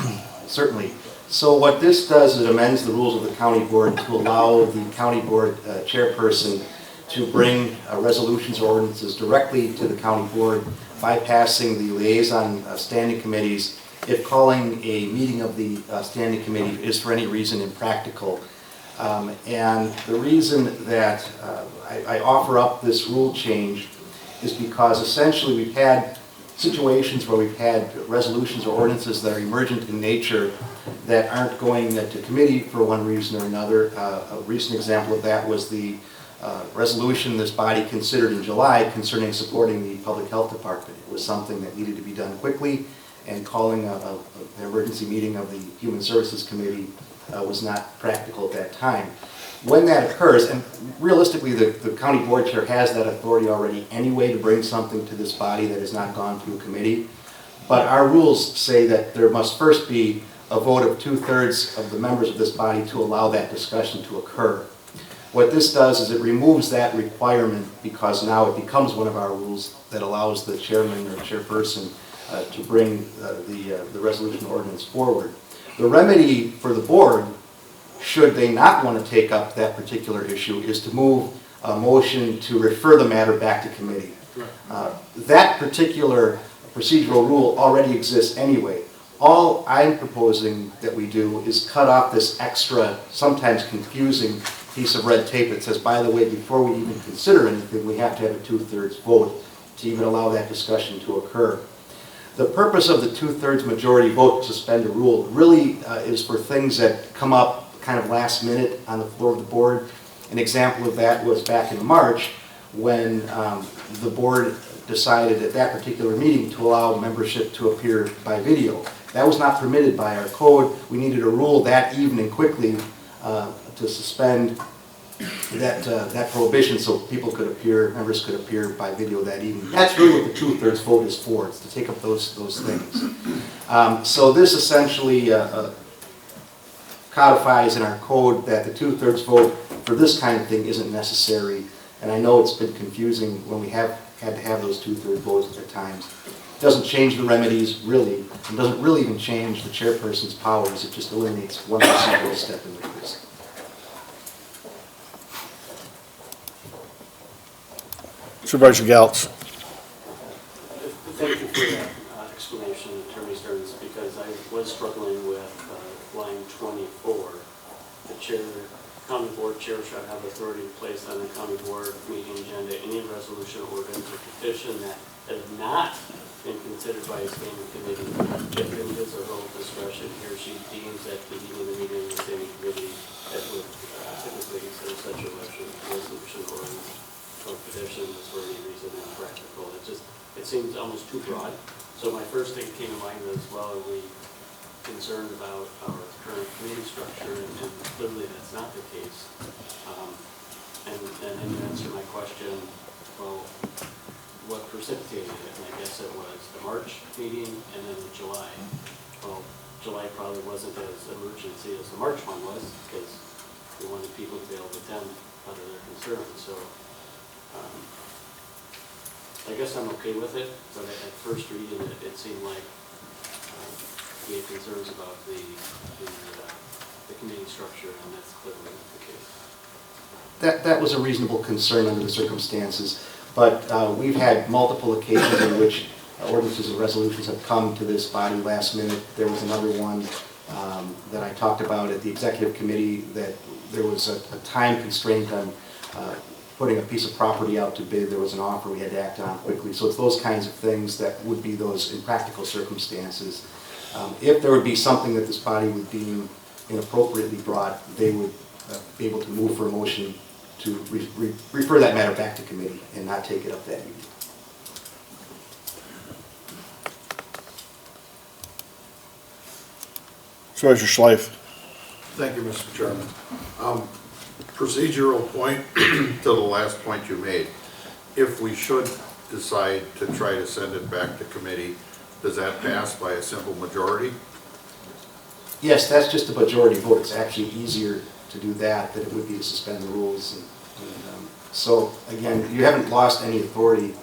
on. Certainly. So what this does is it amends the rules of the county board to allow the county board chairperson to bring resolutions or ordinances directly to the county board, bypassing the liaison standing committees if calling a meeting of the standing committee is for any reason impractical. And the reason that I offer up this rule change is because essentially we've had situations where we've had resolutions or ordinances that are emergent in nature that aren't going to committee for one reason or another. A recent example of that was the resolution this body considered in July concerning supporting the public health department. It was something that needed to be done quickly, and calling an emergency meeting of the Human Services Committee was not practical at that time. When that occurs, and realistically the county board chair has that authority already anyway to bring something to this body that has not gone through a committee, but our rules say that there must first be a vote of 2/3 of the members of this body to allow that discussion to occur. What this does is it removes that requirement because now it becomes one of our rules that allows the chairman or chairperson to bring the resolution ordinance forward. The remedy for the board, should they not want to take up that particular issue, is to move a motion to refer the matter back to committee. That particular procedural rule already exists anyway. All I'm proposing that we do is cut off this extra, sometimes confusing piece of red tape that says, by the way, before we even consider anything, we have to have a 2/3 vote to even allow that discussion to occur. The purpose of the 2/3 majority vote to suspend a rule really is for things that come up kind of last minute on the floor of the board. An example of that was back in March when the board decided at that particular meeting to allow membership to appear by video. That was not permitted by our code. We needed a rule that evening quickly to suspend that prohibition so people could appear, members could appear by video that evening. That's really what the 2/3 vote is for. It's to take up those things. So this essentially codifies in our code that the 2/3 vote for this kind of thing isn't necessary. And I know it's been confusing when we have had to have those 2/3 votes at times. It doesn't change the remedies, really. It doesn't really even change the chairperson's powers. It just eliminates one procedural step in the case. Supervisor Galtz. Thank you for that explanation, Attorney Stearns, because I was struggling with line 24. The county board chair shall have authority to place on the county board meeting agenda any resolution, ordinance, or petition that has not been considered by a standing committee. If in his or her discretion, he or she deems that convening the meeting of the standing committee that would typically consider such a resolution, ordinance, or petition is for any reason impractical. It seems almost too broad. So my first thing came to mind was, well, are we concerned about our current committee structure? And clearly that's not the case. And then you answer my question, well, what precipitated it? And I guess it was the March meeting and then the July. Well, July probably wasn't as emergency as the March one was because we wanted people to be able to attend out of their concerns. So I guess I'm okay with it, but at first reading it seemed like we had concerns about the committee structure, and that's clearly not the case. That was a reasonable concern under the circumstances, but we've had multiple occasions in which ordinances and resolutions have come to this body last minute. There was another one that I talked about at the executive committee that there was a time constraint on putting a piece of property out to bid. There was an offer we had to act on quickly. So it's those kinds of things that would be those impractical circumstances. If there would be something that this body would deem inappropriately brought, they would be able to move for a motion to refer that matter back to committee and not take it up that evening. Supervisor Schleif. Thank you, Mr. Chairman. Procedural point to the last point you made. If we should decide to try to send it back to committee, does that pass by a simple majority? Yes, that's just a majority vote. It's actually easier to do that than it would be to suspend the rules. So again, you haven't lost any authority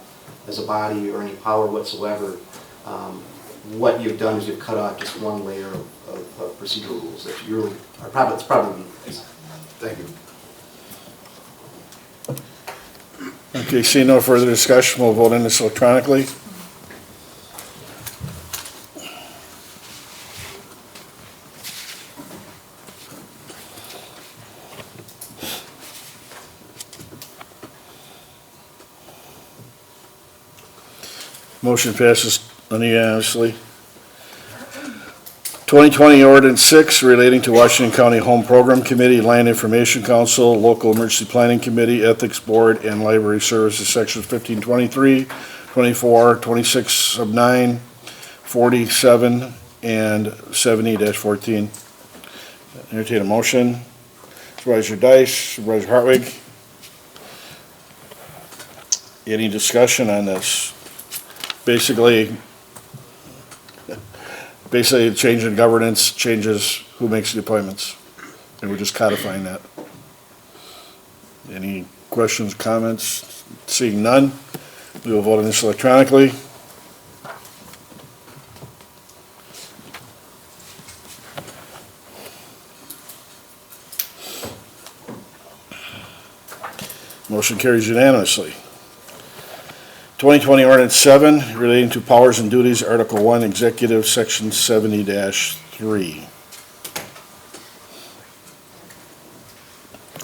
as a body or any power whatsoever. What you've done is you've cut off just one layer of procedural rules that you really are probably, it's probably meaningless. Thank you. Okay, seeing no further discussion, we'll vote on this electronically. Motion passes unanimously. 2020 Ordinance 6 relating to Washington County Home Program Committee, Land Information Council, Local Emergency Planning Committee, Ethics Board, and Library Services, Sections 1523, 24, 26 sub 9, 47, and 70-14. Entertain a motion. Supervisor Dice, Supervisor Hartwig. Any discussion on this? Basically, the change in governance changes who makes the appointments, and we're just codifying that. Any questions, comments? Seeing none, we will vote on this electronically. Motion carries unanimously. 2020 Ordinance 7 relating to powers and duties, Article 1, Executive, Section 70-3.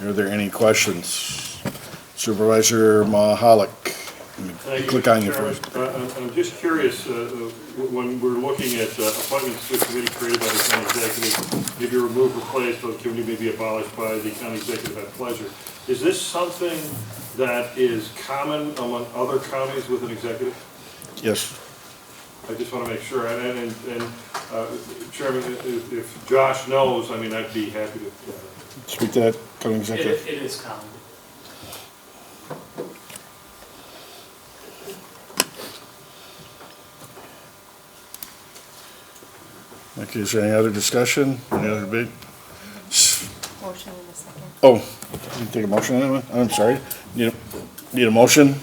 Are there any questions? Supervisor Mahalik. Thank you, Click on you Chairman. first. I'm just curious, when we're looking at appointments to a committee created by the county executive, maybe remove, replace, or the committee may be abolished by the county executive at pleasure. Is this something that is common among other counties with an executive? Yes. I just want to make sure, and Chairman, if Josh knows, I mean, I'd be happy to. Speak to that, county executive. It is common. Okay, is there any other discussion? Any other debate? Motion in a second. Oh, you take a motion on that one? I'm sorry. Need a motion?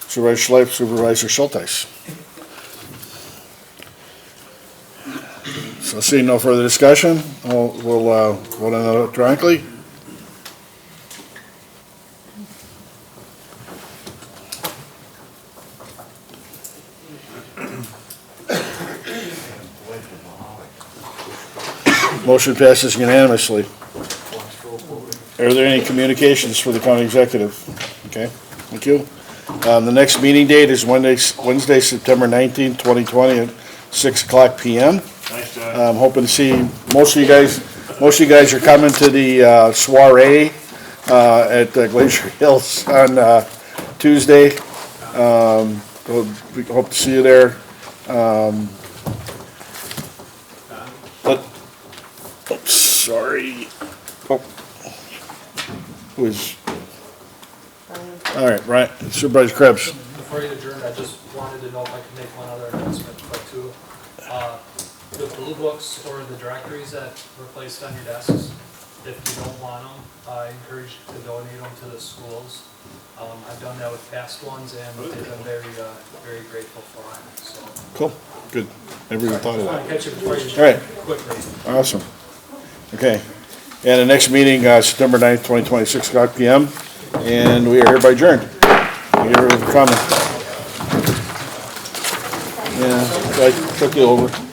Supervisor Schleif, Supervisor Schulteis. So seeing no further discussion, we'll vote on it electronically. Motion passes unanimously. Are there any communications for the county executive? Okay, thank you. The next meeting date is Wednesday, September 19th, 2020 at 6:00 p.m. Nice job. I'm hoping to see most of you guys are coming to the soiree at Glacier Hills on Tuesday. We hope to see you there. Sorry. Oh. Who is? All right, right. Supervisor Krebs. Before you adjourn, I just wanted to know if I could make one other announcement, quick too. The blue books or the directories that were placed on your desks, if you don't want them, I encourage you to donate them to the schools. I've done that with past ones and they've been very grateful for it, so. Cool, good. Never even thought of that. Catch you before you All right. quickly. Awesome. Okay. And the next meeting, September 9th, 2020, 6:00 p.m. And we are hereby adjourned. Thank you for coming. Yeah, I took you over.